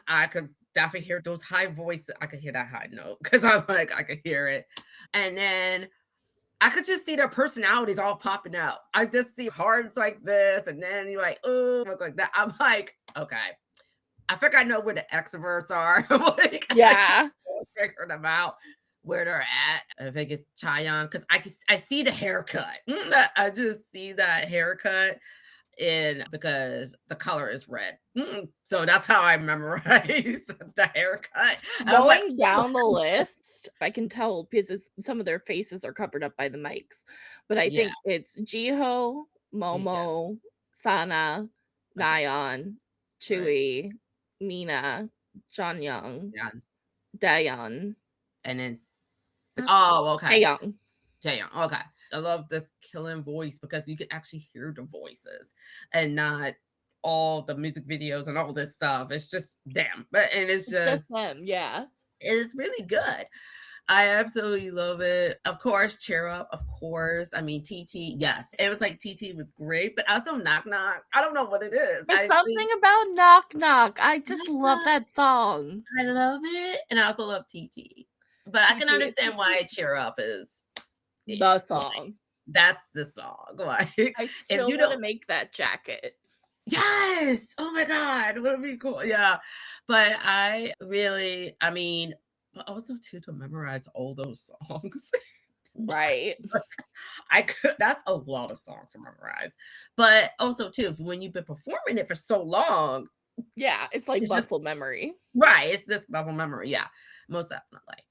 Speaker 2: I could definitely hear those high voices. I could hear that high note because I'm like, I could hear it. And then I could just see their personalities all popping out. I just see hearts like this, and then you're like, oh, look like that. I'm like, okay. I think I know where the extroverts are. Like,
Speaker 1: Yeah.
Speaker 2: I figure them out where they're at. I think it's Chaeyoung because I see the haircut. I just see that haircut because the color is red. So that's how I memorize the haircut.
Speaker 1: Going down the list, I can tell because some of their faces are covered up by the mics. But I think it's Jihyo, Momo, Sana, Nayeon, Chewy, Mina, Jeongyeon, Dahyun,
Speaker 2: and it's okay.
Speaker 1: Chaeyoung.
Speaker 2: Okay. I love this killing voice because you can actually hear the voices and not all the music videos and all this stuff. It's just them. And it's just
Speaker 1: them, yeah.
Speaker 2: It's really good. I absolutely love it. Of course, Cheer Up, of course. I mean, TT, yes. It was like TT was great, but also Knock Knock. I don't know what it is.
Speaker 1: There's something about Knock Knock. I just love that song.
Speaker 2: I love it. And I also love TT. But I can understand why Cheer Up is
Speaker 1: The song.
Speaker 2: That's the song. Like,
Speaker 1: I still
Speaker 2: you
Speaker 1: want to
Speaker 2: don't-
Speaker 1: make that jacket.
Speaker 2: Yes. Oh my God. Would be cool. Yeah. But but also too, to memorize all those songs.
Speaker 1: Right.
Speaker 2: That's a lot of songs to memorize. But also too, when you've been performing it for so long.
Speaker 1: Yeah, it's like
Speaker 2: It's just-
Speaker 1: muscle memory.
Speaker 2: Right. It's just muscle memory. Yeah. Most definitely.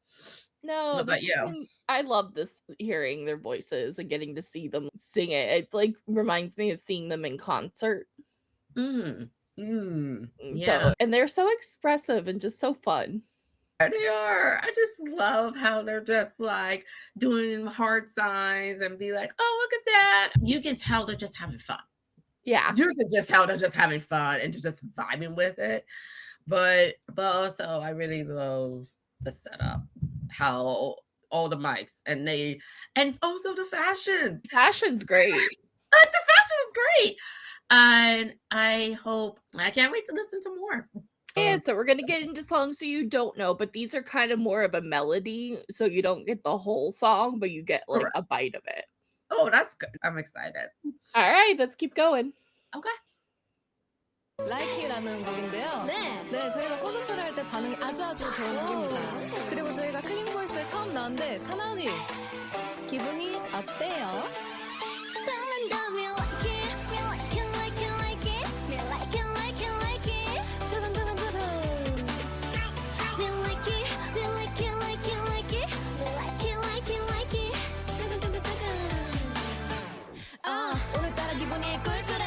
Speaker 1: No,
Speaker 2: But
Speaker 1: this has
Speaker 2: yeah.
Speaker 1: been- I love this, hearing their voices and getting to see them sing it. It like reminds me of seeing them in concert.
Speaker 2: Yeah.
Speaker 1: So, and they're so expressive and just so fun.
Speaker 2: They are. I just love how they're just like doing heart signs and be like, oh, look at that. You can tell they're just having fun.
Speaker 1: Yeah.
Speaker 2: You can just tell they're just having fun and just vibing with it. But also I really love the setup, how all the mics and also the fashion.
Speaker 1: Fashion's great.
Speaker 2: Like, the fashion is great. And I can't wait to listen to more.
Speaker 1: Yeah, so we're gonna get into songs so you don't know, but these are kind of more of a melody, so you don't get the whole song, but you get like
Speaker 2: Correct.
Speaker 1: a bite of it.
Speaker 2: Oh, that's good. I'm excited.
Speaker 1: All right, let's keep going.
Speaker 2: Okay.
Speaker 10: Like이라는 곡인데요.
Speaker 9: 네.
Speaker 10: 저희가 콘서트를 할 때 반응이 아주 좋은 곡입니다. 그리고 저희가 클린보이스에 처음 나왔는데 사나 언니 기분이 어때요?
Speaker 7: 설렌다 me like it, me like it, like it, like it, me like it, like it, like it. 두근두근두근. Me like it, me like it, like it, like it, me like it, like it, like it. 두근두근두근.
Speaker 9: 오늘따라 기분이 꿀꿀해.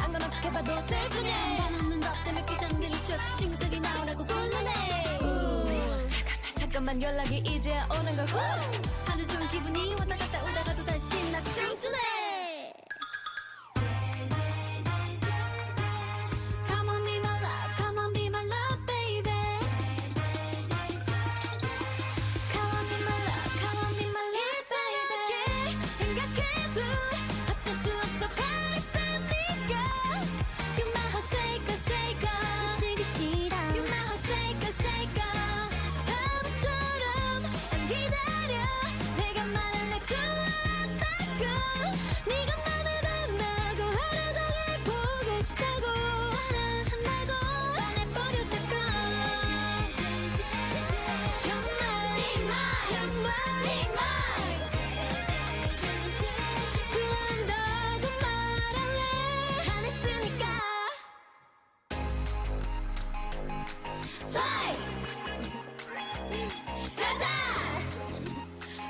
Speaker 9: 안 건 어떻게 봐도 슬프네. 반없는 너 때문에 삐졌는 일주 친구들이 나오라고 불러내. 잠깐만 연락이 이제 오는 걸. 하루 종일 기분이 왔다 갔다 오다가도 다시 나서 춤추네. Come on be my love, come on be my love, baby. Come on be my love, come on be my love, baby. 생각해도 어쩔 수 없어 바랬으니까. You're my heart shaker, shaker.
Speaker 7: 지기 싫어.
Speaker 9: You're my heart shaker, shaker. 바보처럼 안 기다려. 내가 말을 해줬다고. 네가 맘에 든다고 하루 종일 보고 싶다고. 사랑한다고 말해버렸다고. You're mine, you're mine, you're mine. 좋아한다고 말할래. 안 했으니까. Twice. 가자.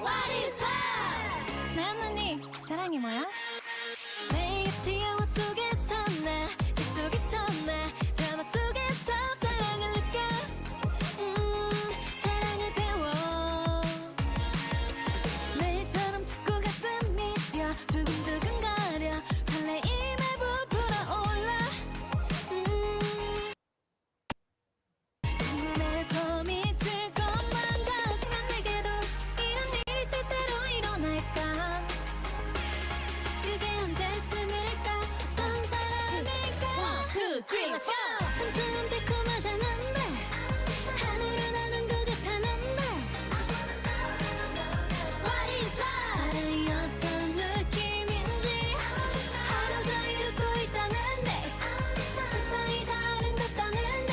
Speaker 9: What is love?
Speaker 10: 나연 언니 사랑이 뭐야?
Speaker 9: 매일같이 영화 속에서 나, 책 속에서 나, 드라마 속에서 사랑을 느껴. 사랑을 배워. 매일처럼 자꾸 가슴이 뛰어 두근두근 거려. 설레임에 부풀어 올라. 궁금해서 미칠 것만 같아. 내게도 이런 일이 실제로 일어날까? 그게 언제쯤일까? 어떤 사람일까? 1, 2, 3, 4. 한참 달콤하다는 말, 하늘을 나는 것 같다는 말. What is love? 사랑이 어떤 느낌인지 하루 종일 웃고 있다는데 세상이 다른 것 같다는데.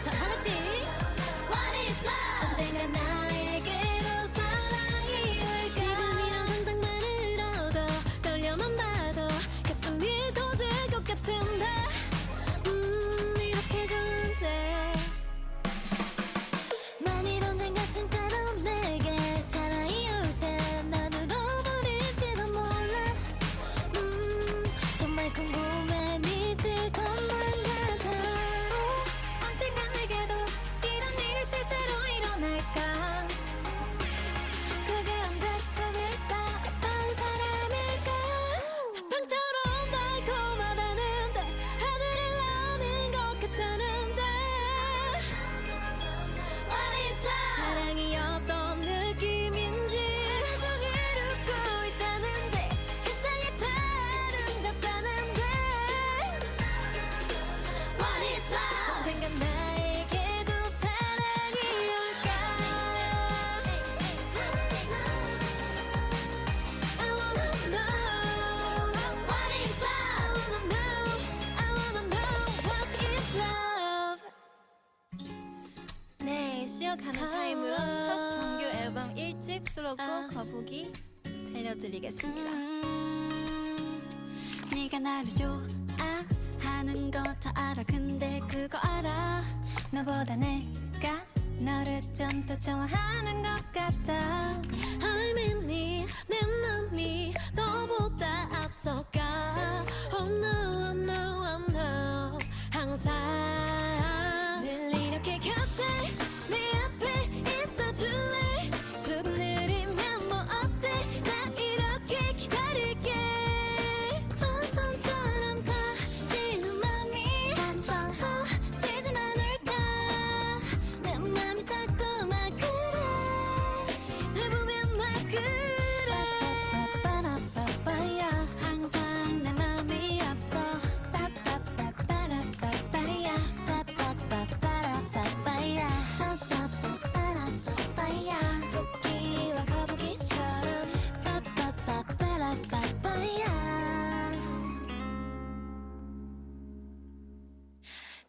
Speaker 9: 자, 다같이 What is love? 언젠가 나에게도 사랑이 올까? 지금 이런 상상만을 얻어 떨려만 봐도
Speaker 10: 보기 들려드리겠습니다.
Speaker 7: 네가 나를 좋아하는 거 다 알아. 근데 그거 알아? 너보다 내가 너를 좀 더 좋아하는 것 같아.
Speaker 10: I'm in need, 내 맘이 너보다 앞서가. Oh no, oh no, oh no. 항상
Speaker 7: 늘 이렇게 곁에 내 앞에 있어줄래. 조금 느리면 뭐 어때? 나 이렇게 기다릴게.
Speaker 10: 풍선처럼 커지는 맘이 커지진 않을까.
Speaker 7: 내 맘이 자꾸만 그래. 널 보면 막 그래. 빠라빠빠야. 항상 내 맘이 앞서. 빠빠빠빠라빠빠야.
Speaker 10: 빠빠빠빠라빠빠야. 빠빠빠빠라빠빠야.
Speaker 7: 토끼와 거북이처럼.
Speaker 10: 빠빠빠빠라빠빠야.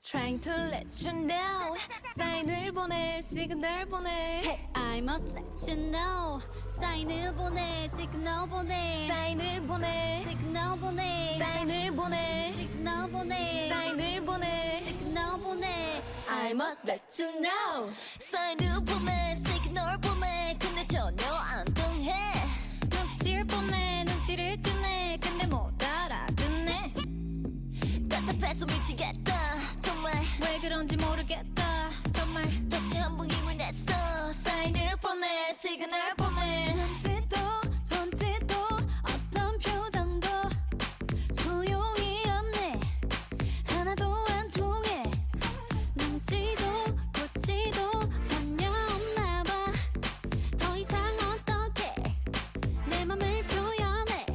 Speaker 7: Trying to let you know. 사인을 보내, 시그널 보내. Hey, I must let you know. 사인을 보내, 시그널 보내. 사인을 보내, 시그널 보내. 사인을 보내, 시그널 보내. 사인을 보내, 시그널 보내. I must let you know.
Speaker 10: 사인을 보내, 시그널 보내. 근데 전혀 안 통해.
Speaker 7: 눈빛을 보내, 눈치를 주네. 근데 못 알아듣네.
Speaker 10: 답답해서 미치겠다. 정말
Speaker 7: 왜 그런지 모르겠다. 정말
Speaker 10: 다시 한번 힘을 냈어. 사인을 보내, 시그널 보내.
Speaker 7: 눈치도 손짓도 어떤 표정도 소용이 없네. 하나도 안 통해. 눈치도 고치도 전혀 없나 봐. 더 이상 어떻게 내 맘을 표현해.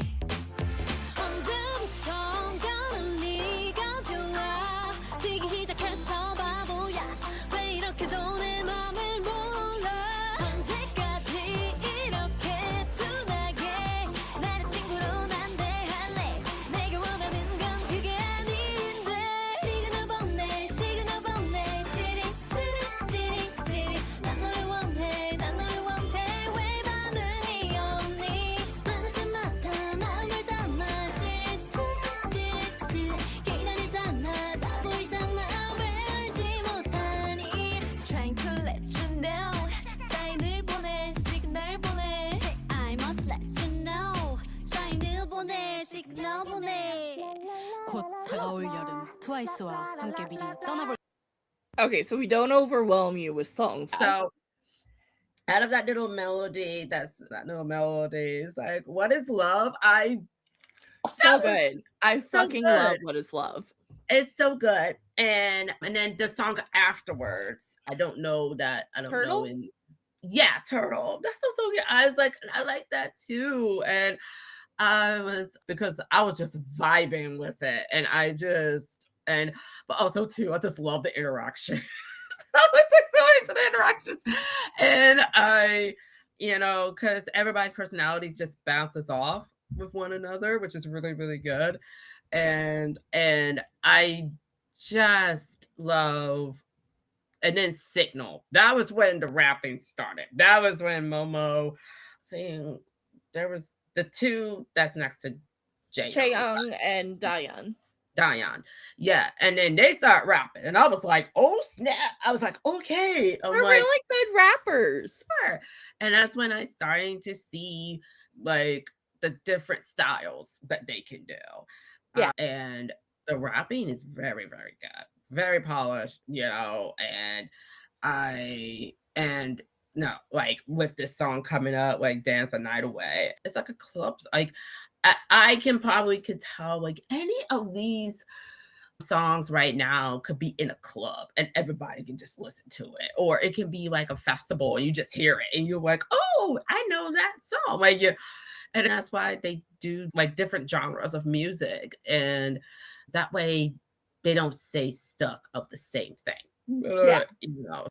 Speaker 10: 언제부턴가는 네가 좋아. 지기 시작했어 바보야. 왜 이렇게도 내 맘을 몰라.
Speaker 7: 언제까지 이렇게 둔하게 나를 친구로만 대할래. 내가 원하는 건 그게 아닌데.
Speaker 10: 시그널 보내, 시그널 보내. 찌릿찌릿찌릿찌릿. 난 너를 원해, 난 너를 원해. 왜 반응이 없니? 많을 때마다 마음을 담아. 찌릿찌릿찌릿찌릿. 기다리잖아, 다 보이잖아. 왜 알지 못하니?
Speaker 7: Trying to let you know. 사인을 보내, 시그널 보내. Hey, I must let you know. 사인을 보내, 시그널 보내.
Speaker 11: 곧 다가올 여름 트와이스와 함께 미리 떠나볼
Speaker 1: Okay, so we don't overwhelm you with songs.
Speaker 2: So out of that little melody, it's like, what is love?
Speaker 1: So
Speaker 2: that was
Speaker 1: good. I
Speaker 2: so
Speaker 1: fucking love
Speaker 2: good.
Speaker 1: What Is Love.
Speaker 2: It's so good. And then the song afterwards, I don't know.
Speaker 1: Turtle?
Speaker 2: Yeah, Turtle. That's so good. I was like, I like that too. And because I was just vibing with it. But also too, I just love the interaction. I was like so into the interactions. And because everybody's personality just bounces off with one another, which is really, really good. And I just love. And then Signal. That was when the rapping started. That was when Momo, there was the two that's next to
Speaker 1: Chaeyoung and Dahyun.
Speaker 2: Yeah. And then they start rapping. And I was like, oh snap. I was like, okay. I'm
Speaker 1: They're
Speaker 2: like,
Speaker 1: really good rappers.
Speaker 2: sure. And that's when I started to see like the different styles that they can do.
Speaker 1: Yeah.
Speaker 2: And the rapping is very, very good. Very polished, and like with this song coming up, like Dance the Night Away, it's like a club. Like I could tell like any of these songs right now could be in a club and everybody can just listen to it, or it can be like a festival and you just hear it and you're like, oh, I know that song. Like and that's why they do like different genres of music, and that way they don't stay stuck of the same thing.
Speaker 1: Yeah.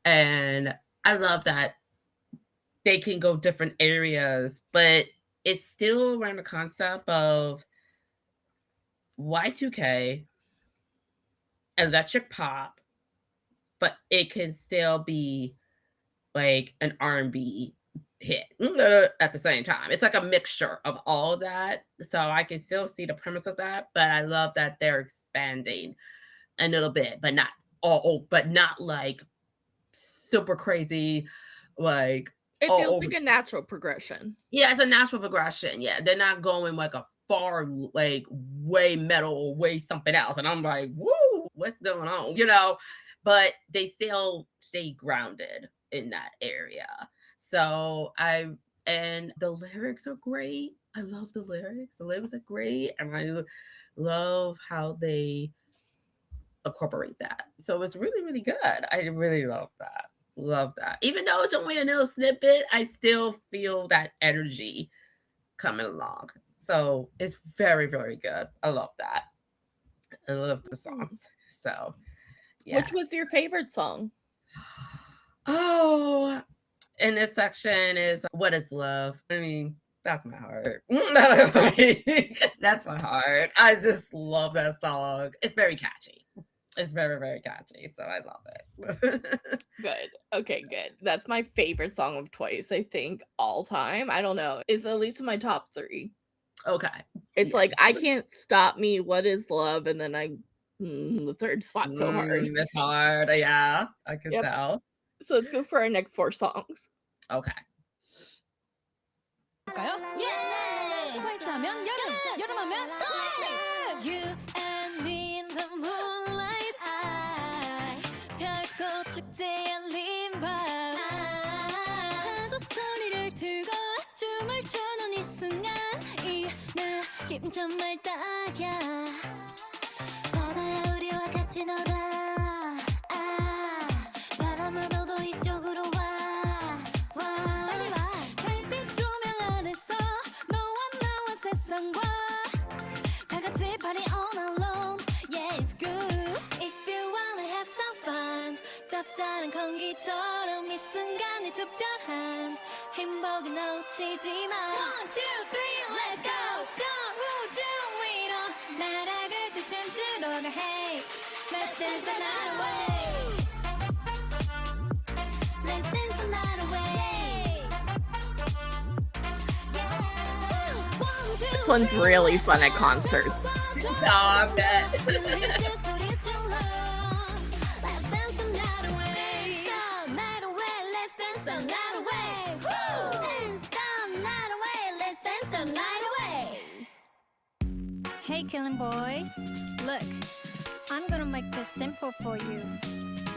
Speaker 2: And I love that they can go different areas, but it's still around the concept of Y2K, electric pop, but it can still be like an R&B hit at the same time. It's like a mixture of all of that. So I can still see the premise of that, but I love that they're expanding a little bit, but not like super crazy, like
Speaker 1: It
Speaker 2: all
Speaker 1: feels
Speaker 2: over.
Speaker 1: like a natural progression.
Speaker 2: Yeah, it's a natural progression. Yeah, they're not going like a far, like way metal or way something else. And I'm like, woo, what's going on? You know, but they still stay grounded in that area. So and the lyrics are great. I love the lyrics. The lyrics are great. And I love how they incorporate that. So it's really, really good. I really love that. Love that. Even though it's only a little snippet, I still feel that energy coming along. So it's very, very good. I love that. I love the songs. So yeah.
Speaker 1: Which was your favorite song?
Speaker 2: Oh, in this section is What is Love? I mean, that's my heart. That's my heart. I just love that song. It's very catchy. It's very, very catchy. So I love it.
Speaker 1: Good. Okay, good. That's my favorite song of Twice, I think, all time. I don't know. It's at least in my top 3.
Speaker 2: Okay.
Speaker 1: It's like I Can't Stop Me, What is Love, and then the third spot so hard.
Speaker 2: It's hard. Yeah, I can tell.
Speaker 1: So let's go for our next 4 songs.
Speaker 2: Okay.
Speaker 11: 볼까요? 트와이스 하면 여름, 여름 하면 트와이스.
Speaker 10: You and me in the moonlight 별꽃 축제에 열린 밤 파도 소리를 들고 춤을 추는 이 순간 이 느낌 정말 딱이야 바다야 우리와 같이 놀아 바람아 너도 이쪽으로 와 빨리 와 달빛 조명 아래서 너와 나와 세상과 다 같이 party all alone yeah it's good if you wanna have some fun 짭짤한 공기처럼 이 순간이 특별한 행복을 놓치지 마 1, 2, 3 let's go 저 우주 위로 날아갈 때 춤추러 가 hey let's dance the night away let's dance the night away
Speaker 1: This one's really fun at concerts.
Speaker 2: I bet.
Speaker 6: Hey, Killing Boys. Look, I'm gonna make this simple for you.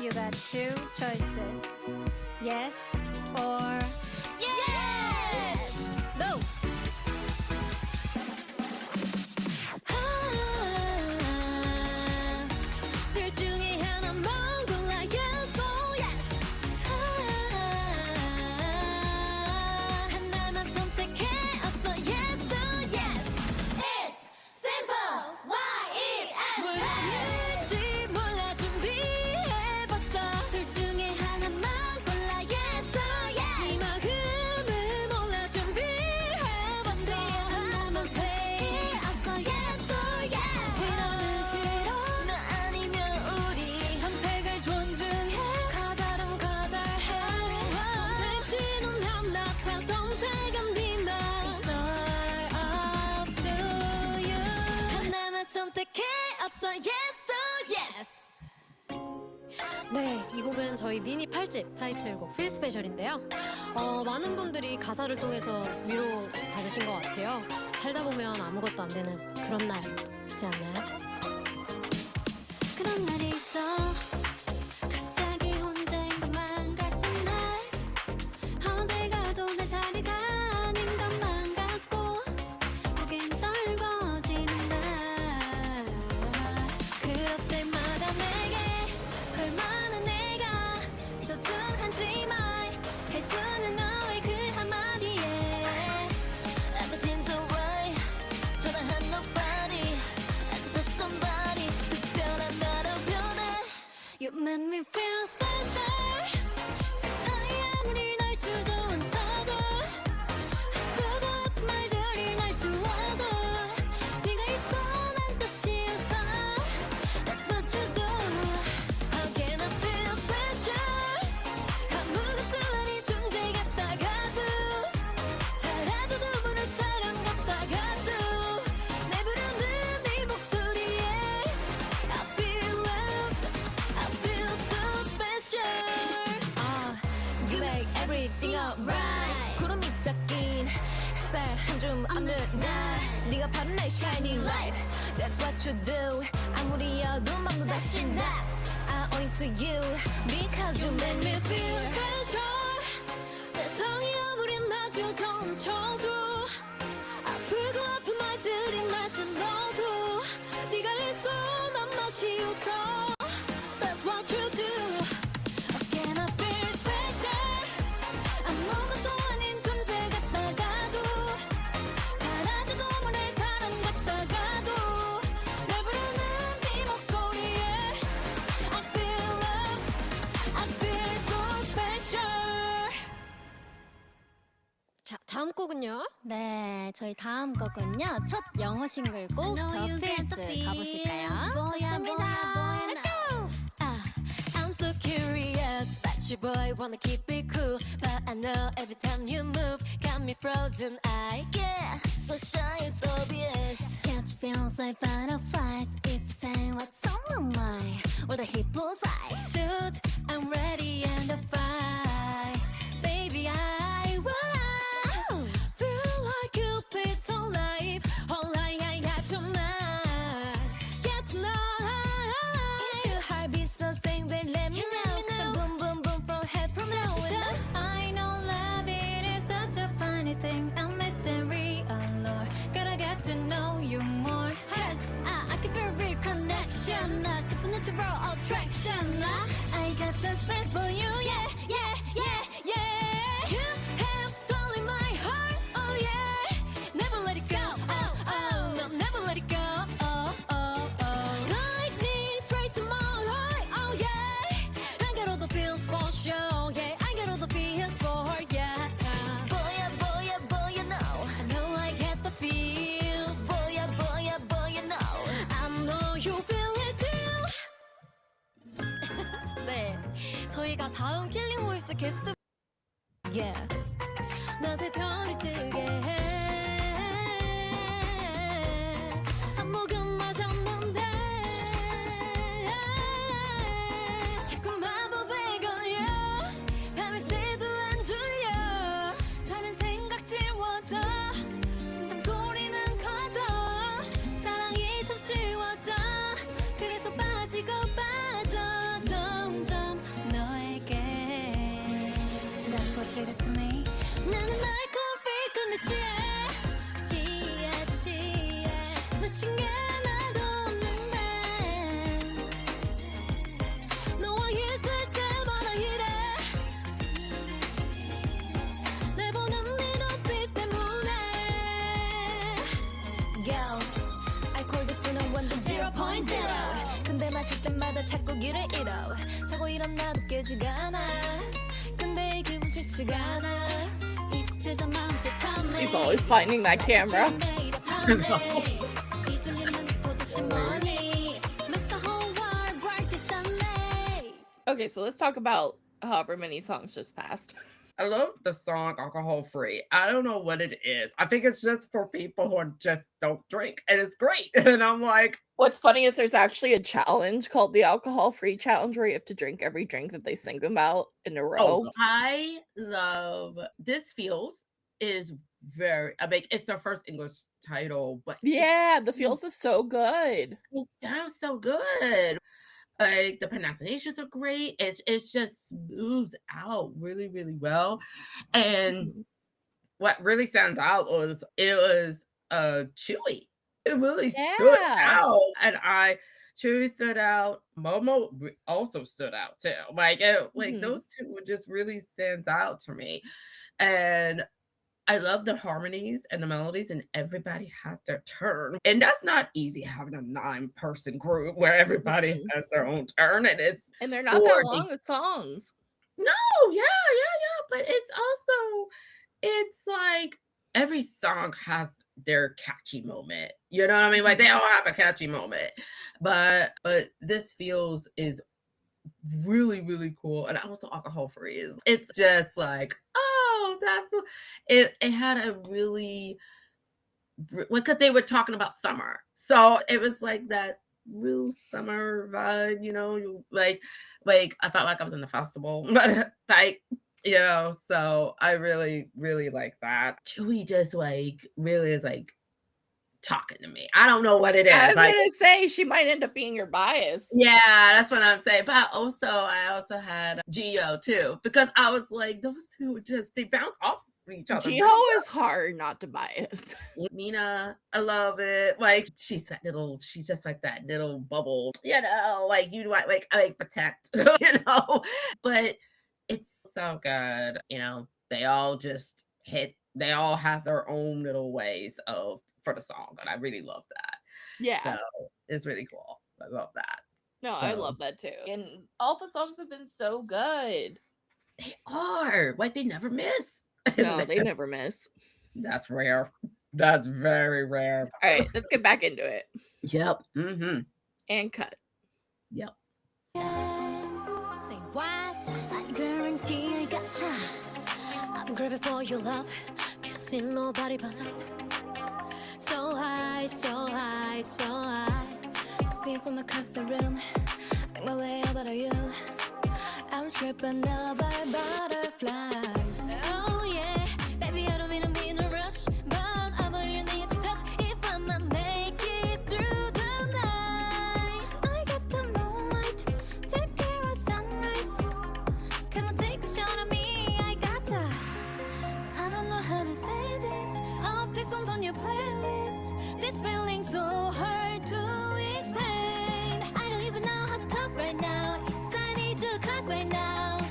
Speaker 6: You got 2 choices. Yes or
Speaker 10: yes! No! 둘 중에 하나만 골라 yes or yes 하나만 선택해 어서 yes or yes It's simple Y-E-S 뭘 할지 몰라 준비해봤어 둘 중에 하나만 골라 yes or yes 네 마음을 몰라 준비해봤어 하나만 say 어서 yes or yes 싫어는 싫어 나 아니면 우리 선택을 존중해 거절은 거절해 선택지는 한나차 선택은 네나 It's all up to you 하나만 선택해 어서 yes or yes
Speaker 9: 네, 이 곡은 저희 미니 8집 타이틀곡 필 스페셜인데요. 많은 분들이 가사를 통해서 위로 받으신 것 같아요. 살다 보면 아무것도 안 되는 그런 날 있지 않나요?
Speaker 10: 그런 날이 있어 갑자기 혼자인 것만 같은 날 어딜 가도 내 자리가 아닌 것만 같고 목엔 떨궈지는 날 그럴 때마다 내게 얼마나 내가 소중한지 말해주는 너의 그 한마디에 Everything's alright 초라한 nobody as the somebody 특별한 나로 변해 You make me feel special 세상이 아무리 날 주저앉혀도 아프고 아픈 말들이 날 주워도 네가 있어 난 다시 웃어 That's what you do How can I feel special 아무것도 아닌 존재 같다가도 춤 없는 날 네가 바로 내 shining light That's what you do 아무리 어두운 밤도 다시 나 I owe it to you Because you make me feel special 세상이 아무리 나주 전쳐도 아프고 아픈 말들이 맞은 너도 네가 있어 난 맛이 웃어 That's what you do Again I feel special 아무것도 아닌 존재 같다가도 사라져도 모를 사람 같다가도 날 부르는 네 목소리에 I feel love I feel so special
Speaker 9: 자, 다음 곡은요? 네, 저희 다음 곡은요. 첫 영어 싱글곡 The Feels 가보실까요? 좋습니다. Let's go!
Speaker 10: I'm so curious but you boy wanna keep it cool But I know every time you move got me frozen I get so shy it's obvious
Speaker 6: Catch feels like butterflies if you say what's on my mind or the hit bullseye
Speaker 10: Shoot I'm ready and the fight Baby I want Feel like Cupid's alive All I have tonight Yeah tonight If your heart beats the same way let me know Cause boom boom boom from head to toe
Speaker 6: I know love it is such a funny thing a mystery allure gotta get to know you more
Speaker 10: Cause I can feel real connection supernatural attraction
Speaker 6: I got the space for you yeah yeah yeah yeah
Speaker 10: You have stolen my heart, oh yeah Never let it go, oh oh No, never let it go, oh oh oh Lightning straight to my heart, oh yeah I got all the feels for sure, yeah I got all the feels for, yeah Boy, you know I know I get the feels Boy, you know I know you feel it too 네, 저희가 다음 킬링 보이스 게스트 Yeah. 나한테 별이 뜨게 해. 한 모금 마셨는데 자꾸 마법에 걸려 밤을 새도 안 졸려 다른 생각 지워져 심장 소리는 커져 사랑이 참 쉬워져 그래서 빠지고 빠져 점점 너에게
Speaker 6: That's what you do to me
Speaker 10: 나는 알코올 근데 취해 마신 게 하나도 없는데 너와 있을 때마다 이래 날 보는 네 눈빛 때문에 Yo 알코올 도수는 완전 0.0 근데 마실 때마다 자꾸 길을 잃어 자고 일어나도 깨지가 않아 근데 이 기분 싫지가 않아
Speaker 1: She's always finding that camera. Okay, so let's talk about however many songs just passed.
Speaker 2: I love the song Alcohol Free. I don't know what it is. I think it's just for people who just don't drink, and it's great. And I'm like,
Speaker 1: What's funny is there's actually a challenge called the Alcohol Free Challenge where you have to drink every drink that they sing about in a row.
Speaker 2: oh, I love This Feels is very, I mean, it's their first English title, but
Speaker 1: Yeah, the feels is so good.
Speaker 2: it sounds so good. Like the pronunciations are great. It's just moves out really, really well. And what really stands out was it was chewy. It really stood
Speaker 1: Yeah.
Speaker 2: out. And Chewy stood out. Momo also stood out too. Like
Speaker 1: Mhm.
Speaker 2: those two would just really stands out to me. And I love the harmonies and the melodies, and everybody had their turn. And that's not easy having a 9-person group where everybody
Speaker 1: Mhm.
Speaker 2: has their own turn, and it's
Speaker 1: And they're not that
Speaker 2: or they
Speaker 1: long of songs.
Speaker 2: no, yeah, but it's like every song has their catchy moment. You know what I mean? Like they all have a catchy moment. But This Feels is really, really cool. And also Alcohol Free is it's just like, oh, it had a really because they were talking about summer. So it was like that real summer vibe, like I felt like I was in the festival, but like You know, so I really, really like that. Chewy just like really is like talking to me. I don't know what it is.
Speaker 1: I was
Speaker 2: Like,
Speaker 1: gonna say she might end up being your bias.
Speaker 2: yeah, that's what I'm saying. But also, I also had Jihyo too, because I was like, those two just they bounce off each other.
Speaker 1: Jihyo is hard not to bias.
Speaker 2: Mina, I love it. Like she's just like that little bubble, you know, like you like I like protect, you know. But it's so good, you know. They all just hit. They all have their own little ways for the song, and I really love that.
Speaker 1: Yeah.
Speaker 2: So it's really cool. I love that.
Speaker 1: No, I love that too. And all the songs have been so good.
Speaker 2: They are. Like they never miss.
Speaker 1: No, they never miss.
Speaker 2: That's rare. That's very rare.
Speaker 1: All right, let's get back into it.
Speaker 2: Yep. Mm-hmm.
Speaker 1: And cut.
Speaker 2: Yep.
Speaker 9: Say what? I guarantee I got time. I've been craving for your love. Can't see nobody but us. So high, so high, so high. See from across the room. Make my way over to you. I'm tripping up by butterflies. Oh yeah, baby I don't mean to be in a rush, but I really need to touch if I'ma make it through the night. I got the moonlight, take care of sunrise. Come on, take a shot of me, I gotcha. I don't know how to say this. I'll pick songs on your playlist. This feeling's so hard to explain. I don't even know how to talk right now. It's I need to crack right now.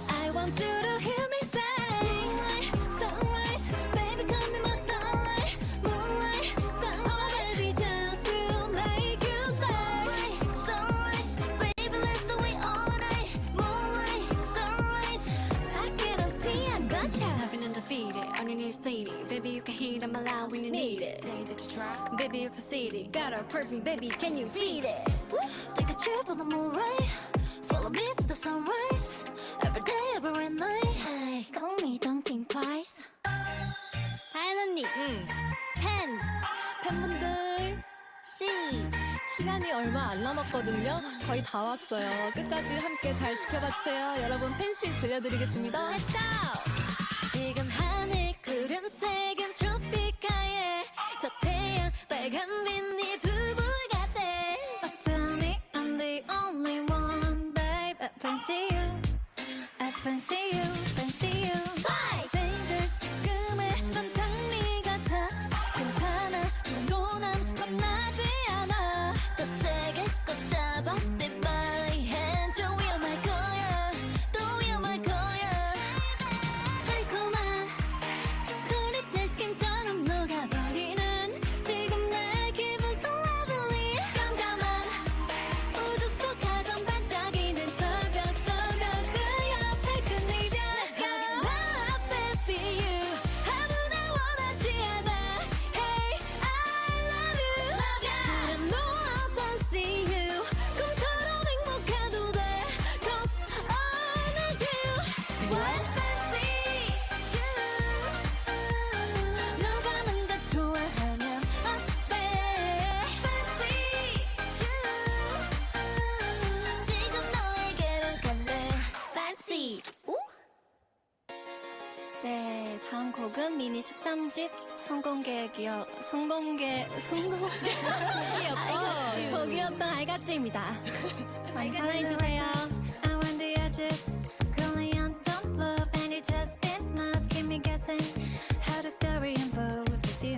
Speaker 9: I want you to hear me say moonlight, sunrise, baby come be my starlight. Moonlight, sunrise, baby just to make you stay. Sunrise, baby let's do it all night. Moonlight, sunrise, I guarantee I gotcha. I've been undefeated, underneath lady. Baby you can heat I'm allowed when you need it. Say that you try, baby you succeeded. Got a perfume, baby can you feed it? Take a trip on the moonlight. Follow me to the sunrise. Every day, every night. Hey, call me, don't think twice. 다현 언니, 팬분들, 시간이 얼마 안 남았거든요. 거의 다 왔어요. 끝까지 함께 잘 지켜봐주세요. 여러분 팬심 들려드리겠습니다. Let's go! 지금 하늘 구름 색은 트로피카에 저 태양 빨간 빛이 두불 같대. But tell me I'm the only one, babe. I fancy you, I fancy you, fancy you. Strangers 꿈에 넌 장미 같아. 괜찮아 정도 난 겁나지 않아. 더 세게 꽉 잡아 내 my hand. 좀 위험할 거야, 또 위험할 거야. 달콤한 초콜릿 아이스크림처럼 녹아버리는 지금 내 기분 so lovely. 깜깜한 우주 속 가장 반짝이는 절벽 그 옆에 큰 이별. Let's go. I fancy you. 아무나 원하지 않아. Hey, I love you. 그래 no I fancy you. 꿈처럼 행복해도 돼. Cause I need you. What's fancy you? 누가 먼저 좋아하면 어때? Fancy you. 지금 너에게로 갈래. Fancy. 네, 다음 곡은 미니 13집 곡이었던 알가쭈입니다. 많이 사랑해주세요. I want the edges, curling on top love, and it's just enough. Keep me guessing how the story unfolds with you.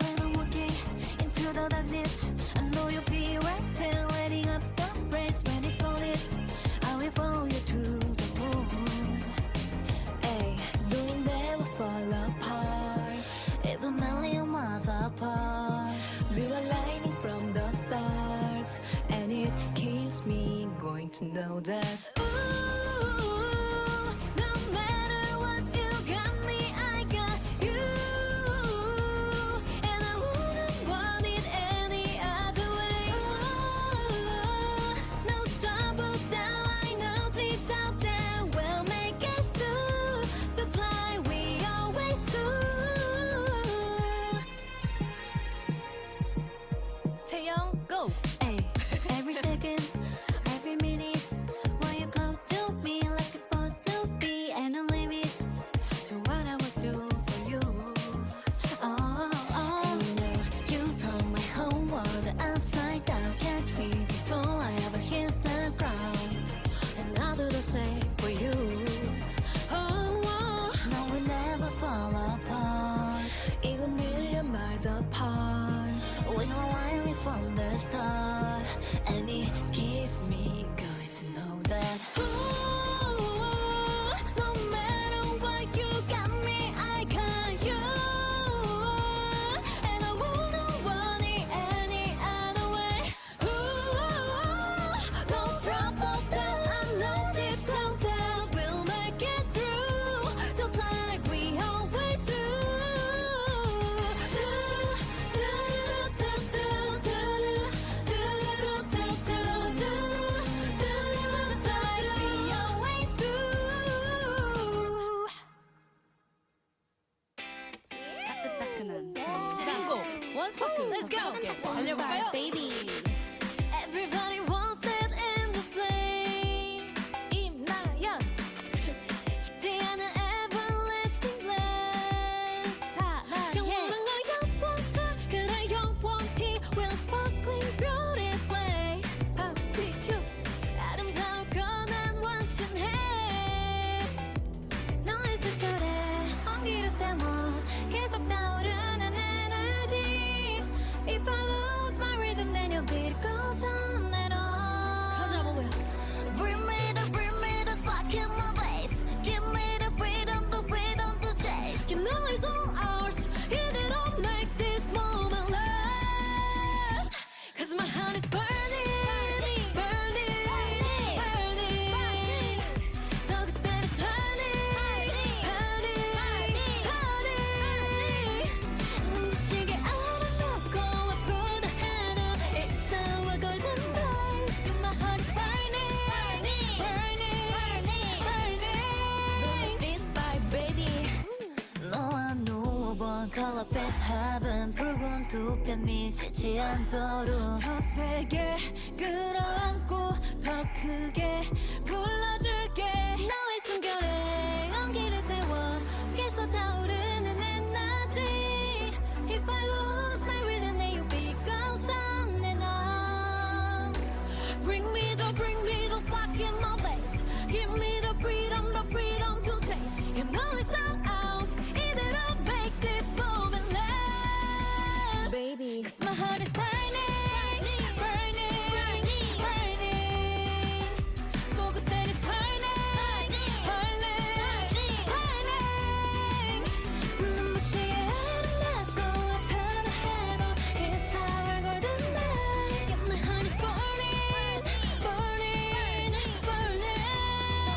Speaker 9: When I'm walking into the darkness, I know you'll be right there, waiting up the race. When it's lit, I will follow you to the moon. Ay, we never fall apart, even million miles apart. We were lightning from the start, and it keeps me going to know that. Ooh, no matter what, you got me, I got you, and I wouldn't want it any other way. Ooh, no trouble down, I know deep down there we'll make it through, just like we always do. Chaeyoung, go! Ay, every second, every minute, while
Speaker 7: years apart. We were lively from the start, and it keeps me going to know that. No matter what, you got me, I got you, and I wouldn't want it any other way. No trouble that I know deep down that we'll make it through, just like we always do.
Speaker 11: 따끈따끈한 저희 신곡 원스파크
Speaker 9: Let's go.
Speaker 11: 함께 달려볼까요?
Speaker 7: Baby, everybody wants that in the flame. 임나연, 식지 않은 everlasting bliss. 영원한 걸 영원해, 그래 영원히 will sparkling beautifully. Party 아름다운 건난 완전해. 너의 색깔에 온기를 때문 계속 타오르는 에너지. If I lose my rhythm, then your beat goes on and on. 가자, 뭐야? Bring me the spark in my face. Give me the freedom to chase. You know it's all ours. It don't make this moment last. 'Cause my heart is burning, burning, burning. So that it's burning, burning, burning. 눈부시게 아름답고 아프다 하루. It's our golden days. My heart is burning, burning, burning, burning. Don't this by baby. 너와 누워본 colorful heaven. 붉은 두 편 미치지 않도록
Speaker 11: 더 세게 끌어안고 더 크게 불러줄게.
Speaker 7: 너의 숨결에 온기를 태워 계속 타오르는 에너지. If I lose my rhythm, then you beat goes on and on. Bring me the spark in my face. Give me the freedom to chase. You know it's all ours. 이대로 make this moment last.
Speaker 11: Baby,
Speaker 7: 'Cause my heart is burning, burning, burning. So good that it's burning, burning, burning. 눈부시게 아름답고 아프다 해도 it's our golden night. Yes, my heart is burning, burning, burning.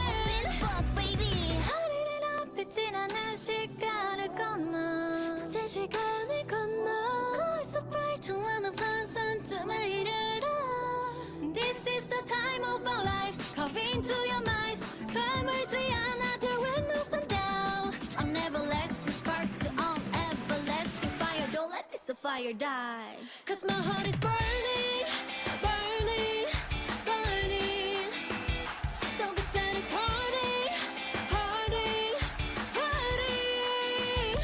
Speaker 7: What's this fuck, baby? 하늘이라 빛이 나는 시간을 건너, 제 시간을 건너. It's so bright, 찬란한 환상쯤에 이르러. This is the time of our lives. Carve into your minds. 되물지 않아, there will no sundown. An everlasting spark to an everlasting fire. Don't let this fire die. 'Cause my heart is burning, burning, burning. So good that it's hurting, hurting, hurting.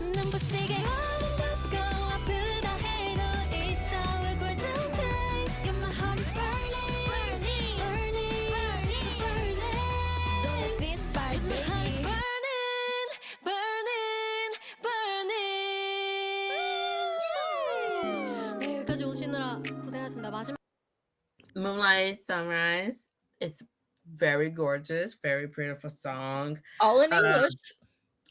Speaker 7: 눈부시게 아름답고 아프다 해도 it's our golden days. Yeah, my heart is burning, burning, burning, burning. Don't let this spark, 'cause my heart is burning, burning, burning. 네, 여기까지 오시느라 고생하셨습니다. 마지막
Speaker 2: Moonlight Sunrise. It's very gorgeous, very beautiful song.
Speaker 1: All in
Speaker 2: Um,
Speaker 1: English.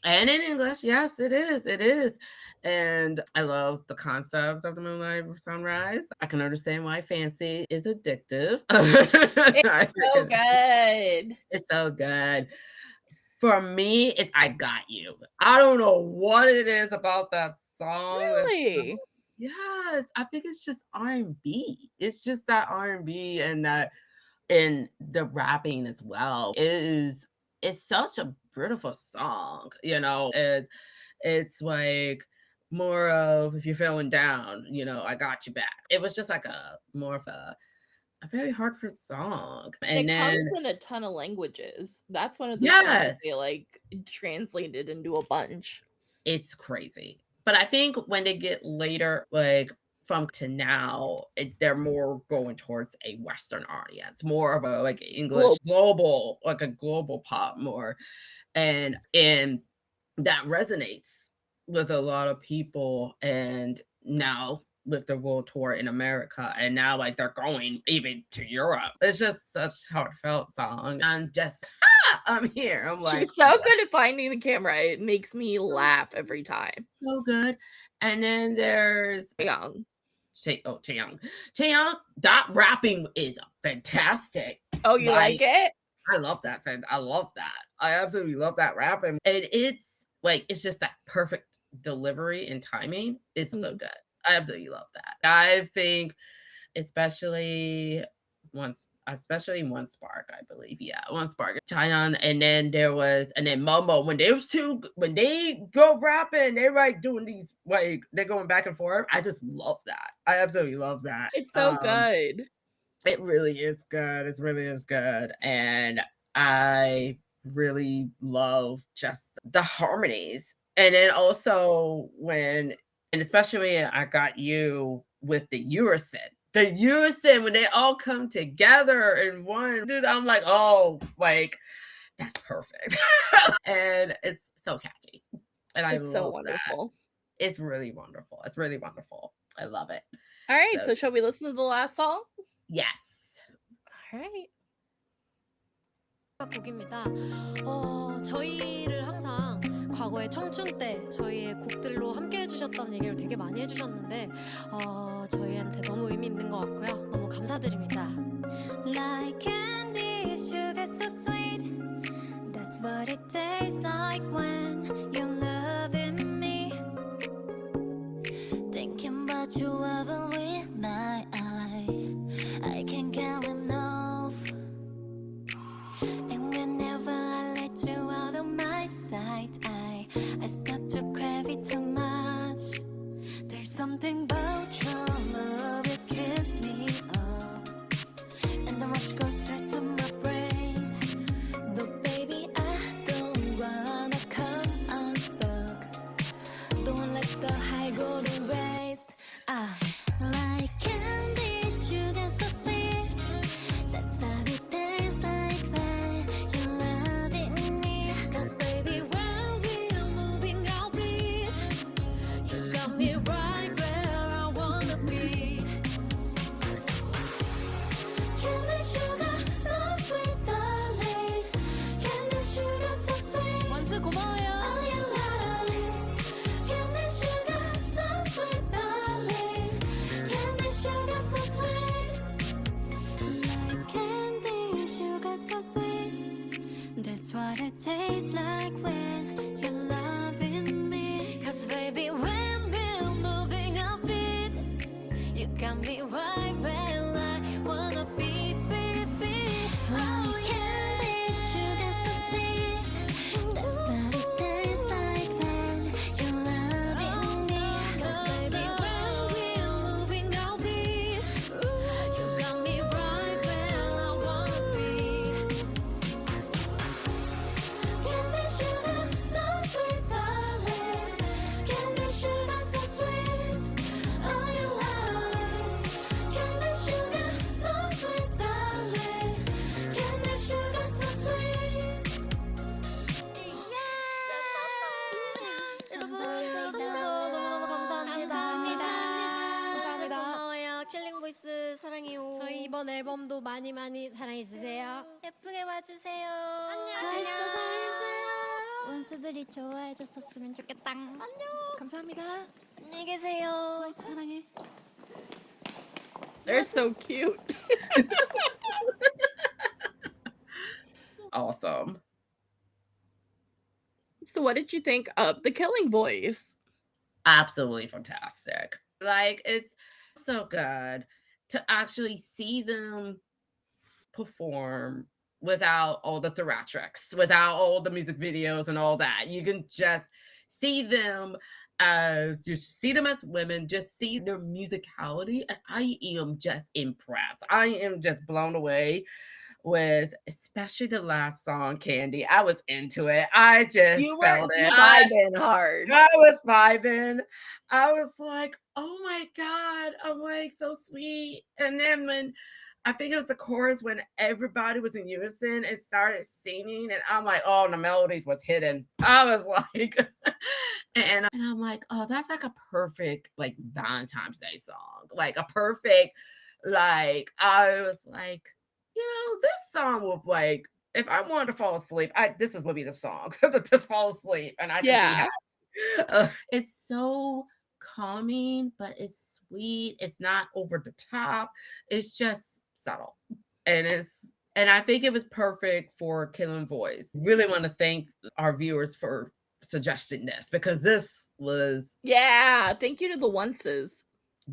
Speaker 2: And in English, yes, it is. It is. And I love the concept of the Moonlight Sunrise. I can understand why fancy is addictive.
Speaker 1: It's so good.
Speaker 2: It's so good. For me, it's I Got You. I don't know what it is about that song. It's so-
Speaker 1: Really?
Speaker 2: yes, I think it's just R&B. It's just that R&B and that and the rapping as well. It's such a beautiful song, you know. It's like more of if you're feeling down, you know, I got you back. It was just like a more of a very heartfelt song.
Speaker 1: It
Speaker 2: And then
Speaker 1: comes in a ton of languages. That's one of the songs
Speaker 2: yes,
Speaker 1: they like translated into a bunch.
Speaker 2: it's crazy. But I think when they get later, like from to now, they're more going towards a Western audience, more of a like English global, like a global pop more, and that resonates with a lot of people, and now with the world tour in America, and now like they're going even to Europe. It's just such a heartfelt song. I'm just I'm here. I'm like,
Speaker 1: She's so good at finding the camera. It makes me laugh every time.
Speaker 2: so good. And then there's
Speaker 1: Young.
Speaker 2: Chaeyoung. That rapping is fantastic.
Speaker 1: Oh, you like it?
Speaker 2: I love that. I love that. I absolutely love that rapping. And it's like, it's just that perfect delivery and timing. It's so good. I absolutely love that. I think especially One Spark, I believe. Yeah, One Spark. Chaeyoung, and then Momo. When they go rapping, they're like doing these, like they're going back and forth. I just love that. I absolutely love that.
Speaker 1: It's so good.
Speaker 2: It really is good. It really is good. And I really love just the harmonies. And then also especially I got you with the unison. The unison, when they all come together in one, dude, I'm like, oh, like, that's perfect. And it's so catchy. And I love
Speaker 1: so wonderful.
Speaker 2: That. It's really wonderful. It's really wonderful. I love it.
Speaker 1: All right, so shall we listen to the last song?
Speaker 2: Yes.
Speaker 1: All right.
Speaker 9: 곡입니다. 저희를 항상 과거에 청춘 때 저희의 곡들로 함께 해주셨다는 얘기를 되게 많이 해주셨는데 저희한테 너무 의미 있는 것 같고요. 너무 감사드립니다.
Speaker 6: Like candy, sugar so sweet. That's what it tastes like when you're loving me.
Speaker 7: Thinking about you every night, I can't get enough.
Speaker 6: And whenever I let you out of my sight, I start to crave it too much. There's something about your love, it kills me up, and the rush goes straight to my brain.
Speaker 7: No, baby, I don't wanna come unstuck. Don't let the high go to waste. Like candy, sugar so sweet. That's what it tastes like when you're loving me. 'Cause baby, when we're moving our feet, you got me right where I wanna be. Candy, sugar so sweet, darling. Candy, sugar so sweet.
Speaker 11: 원스 고마워요.
Speaker 7: Oh, you love. Candy, sugar so sweet, darling. Candy, sugar so sweet.
Speaker 6: Like candy, sugar so sweet. That's what it tastes like when you're loving me.
Speaker 7: 'Cause baby, when we're moving our feet, you got me right where I wanna be, Oh, candy, sugar so sweet. That's what it tastes like when you're loving me. 'Cause baby, when we're moving our feet, you got me right where I wanna be. Candy, sugar so sweet, darling. Candy, sugar so sweet. Oh, you love. Candy, sugar so sweet, darling. Candy, sugar so sweet.
Speaker 9: 여러분 들어주셔서 너무너무 감사합니다. 감사합니다. 고마워요. 킬링 보이스 사랑해요. 저희 이번 앨범도 많이 많이 사랑해 주세요.
Speaker 6: 예쁘게 봐주세요.
Speaker 9: 트와이스도 사랑해주세요.
Speaker 7: 원수들이 좋아해줬었으면 좋겠다. 안녕.
Speaker 11: 감사합니다.
Speaker 6: 안녕히 계세요.
Speaker 11: 트와이스 사랑해.
Speaker 1: They're so cute.
Speaker 2: Awesome.
Speaker 1: So what did you think of the Killing Voice?
Speaker 2: Absolutely fantastic. Like, it's so good to actually see them perform without all the theatrics, without all the music videos and all that. You can just see them as women, just see their musicality, and I am just impressed. I am just blown away with especially the last song, Candy. I was into it. I just felt it.
Speaker 1: Vibing hard.
Speaker 2: I was vibing. I was like, oh my God. I'm like, so sweet. And then when I think it was the chorus when everybody was in unison and started singing, and I'm like, oh, the melodies was hidden. I was like, and I'm like, oh, that's like a perfect like Valentine's Day song, like a perfect, like I was like, this song would like if I wanted to fall asleep, this would be the song to just fall asleep and I could be
Speaker 1: Yeah.
Speaker 2: happy. It's so calming, but it's sweet. It's not over the top. It's just subtle. And I think it was perfect for Killing Voice. Really want to thank our viewers for suggesting this because this was
Speaker 1: Yeah. Thank you to the onces.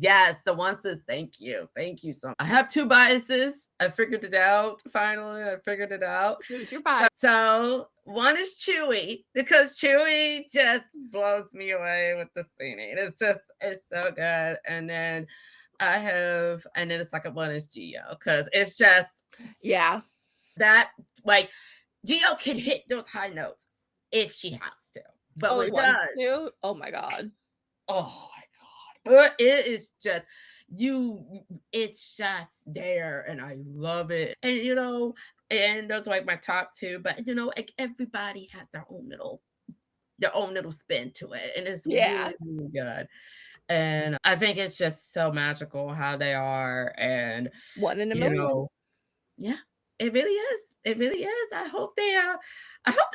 Speaker 2: yes, the onces. Thank you. Thank you so much. I have two biases. I figured it out. Finally, I figured it out.
Speaker 1: Who's your bias?
Speaker 2: So one is Chewy because Chewy just blows me away with the singing. It's so good. And then the second one is Jihyo because it's just that like Jihyo can hit those high notes if she has to. But
Speaker 1: Oh,
Speaker 2: what it
Speaker 1: wants
Speaker 2: does,
Speaker 1: to? Oh my god.
Speaker 2: oh my god, but it is just it's just there, and I love it. And those are like my top two. But like everybody has their own little spin to it, and it's really, really good. And I think it's just so magical how they are, and
Speaker 1: One in a million.
Speaker 2: yeah, it really is. It really is. I hope they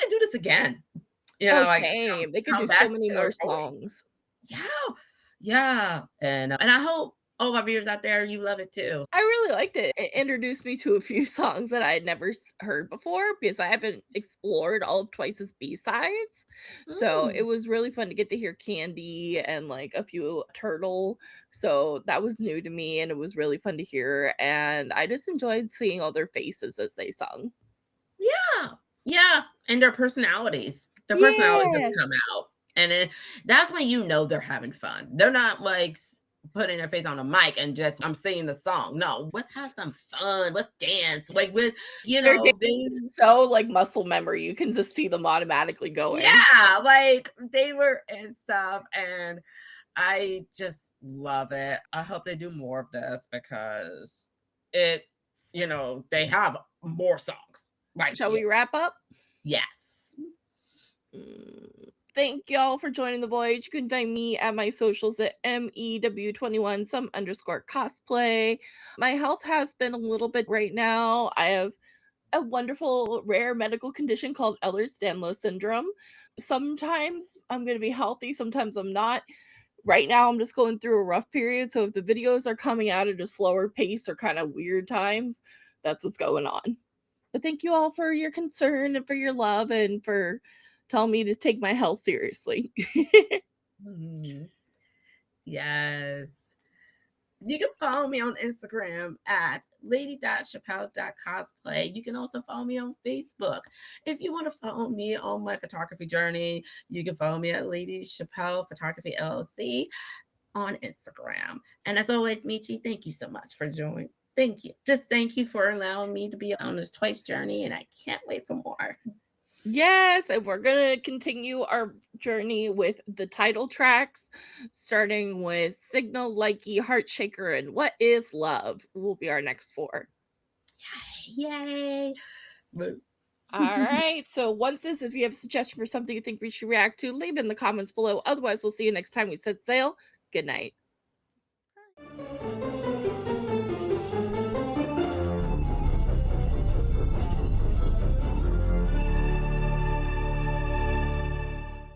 Speaker 2: do this again.
Speaker 1: Same. They could
Speaker 2: come
Speaker 1: do
Speaker 2: back
Speaker 1: so
Speaker 2: to
Speaker 1: many
Speaker 2: their
Speaker 1: more
Speaker 2: original.
Speaker 1: songs.
Speaker 2: Yeah. And I hope all our viewers out there, you love it too.
Speaker 1: I really liked it. It introduced me to a few songs that I had never heard before because I haven't explored all of Twice's B-sides. So it was really fun to get to hear Candy and like a few Turtle. So that was new to me and it was really fun to hear. And I just enjoyed seeing all their faces as they sung.
Speaker 2: Yeah. And their personalities. Their personalities just come out. And that's when they're having fun. They're not like putting their face on a mic and just I'm singing the song. No, let's have some fun. Let's dance. Like with
Speaker 1: Their dance is so like muscle memory. You can just see them automatically going.
Speaker 2: Yeah, like they were and stuff, and I just love it. I hope they do more of this because they have more songs. Right.
Speaker 1: Shall we wrap up?
Speaker 2: Yes.
Speaker 1: Thank y'all for joining the Voyage. You can find me at my socials at MEW21 _cosplay. My health has been a little bit right now. I have a wonderful rare medical condition called Ehlers-Danlos syndrome. Sometimes I'm going to be healthy, sometimes I'm not. Right now I'm just going through a rough period, so if the videos are coming out at a slower pace or kind of weird times, that's what's going on. But thank you all for your concern and for your love and for telling me to take my health seriously.
Speaker 2: Yes. You can follow me on Instagram at lady.chapell.cosplay. You can also follow me on Facebook. If you want to follow me on my photography journey, you can follow me at Lady Chapell Photography LLC on Instagram. And as always, Michi, thank you so much for joining. Thank you. Just thank you for allowing me to be on this Twice journey, and I can't wait for more.
Speaker 1: Yes, and we're going to continue our journey with the title tracks, starting with Signal, Likey, Heartshaker, and What Is Love will be our next 4.
Speaker 2: Yay!
Speaker 1: All right, so if you have a suggestion for something you think we should react to, leave it in the comments below. Otherwise, we'll see you next time we set sail. Good night.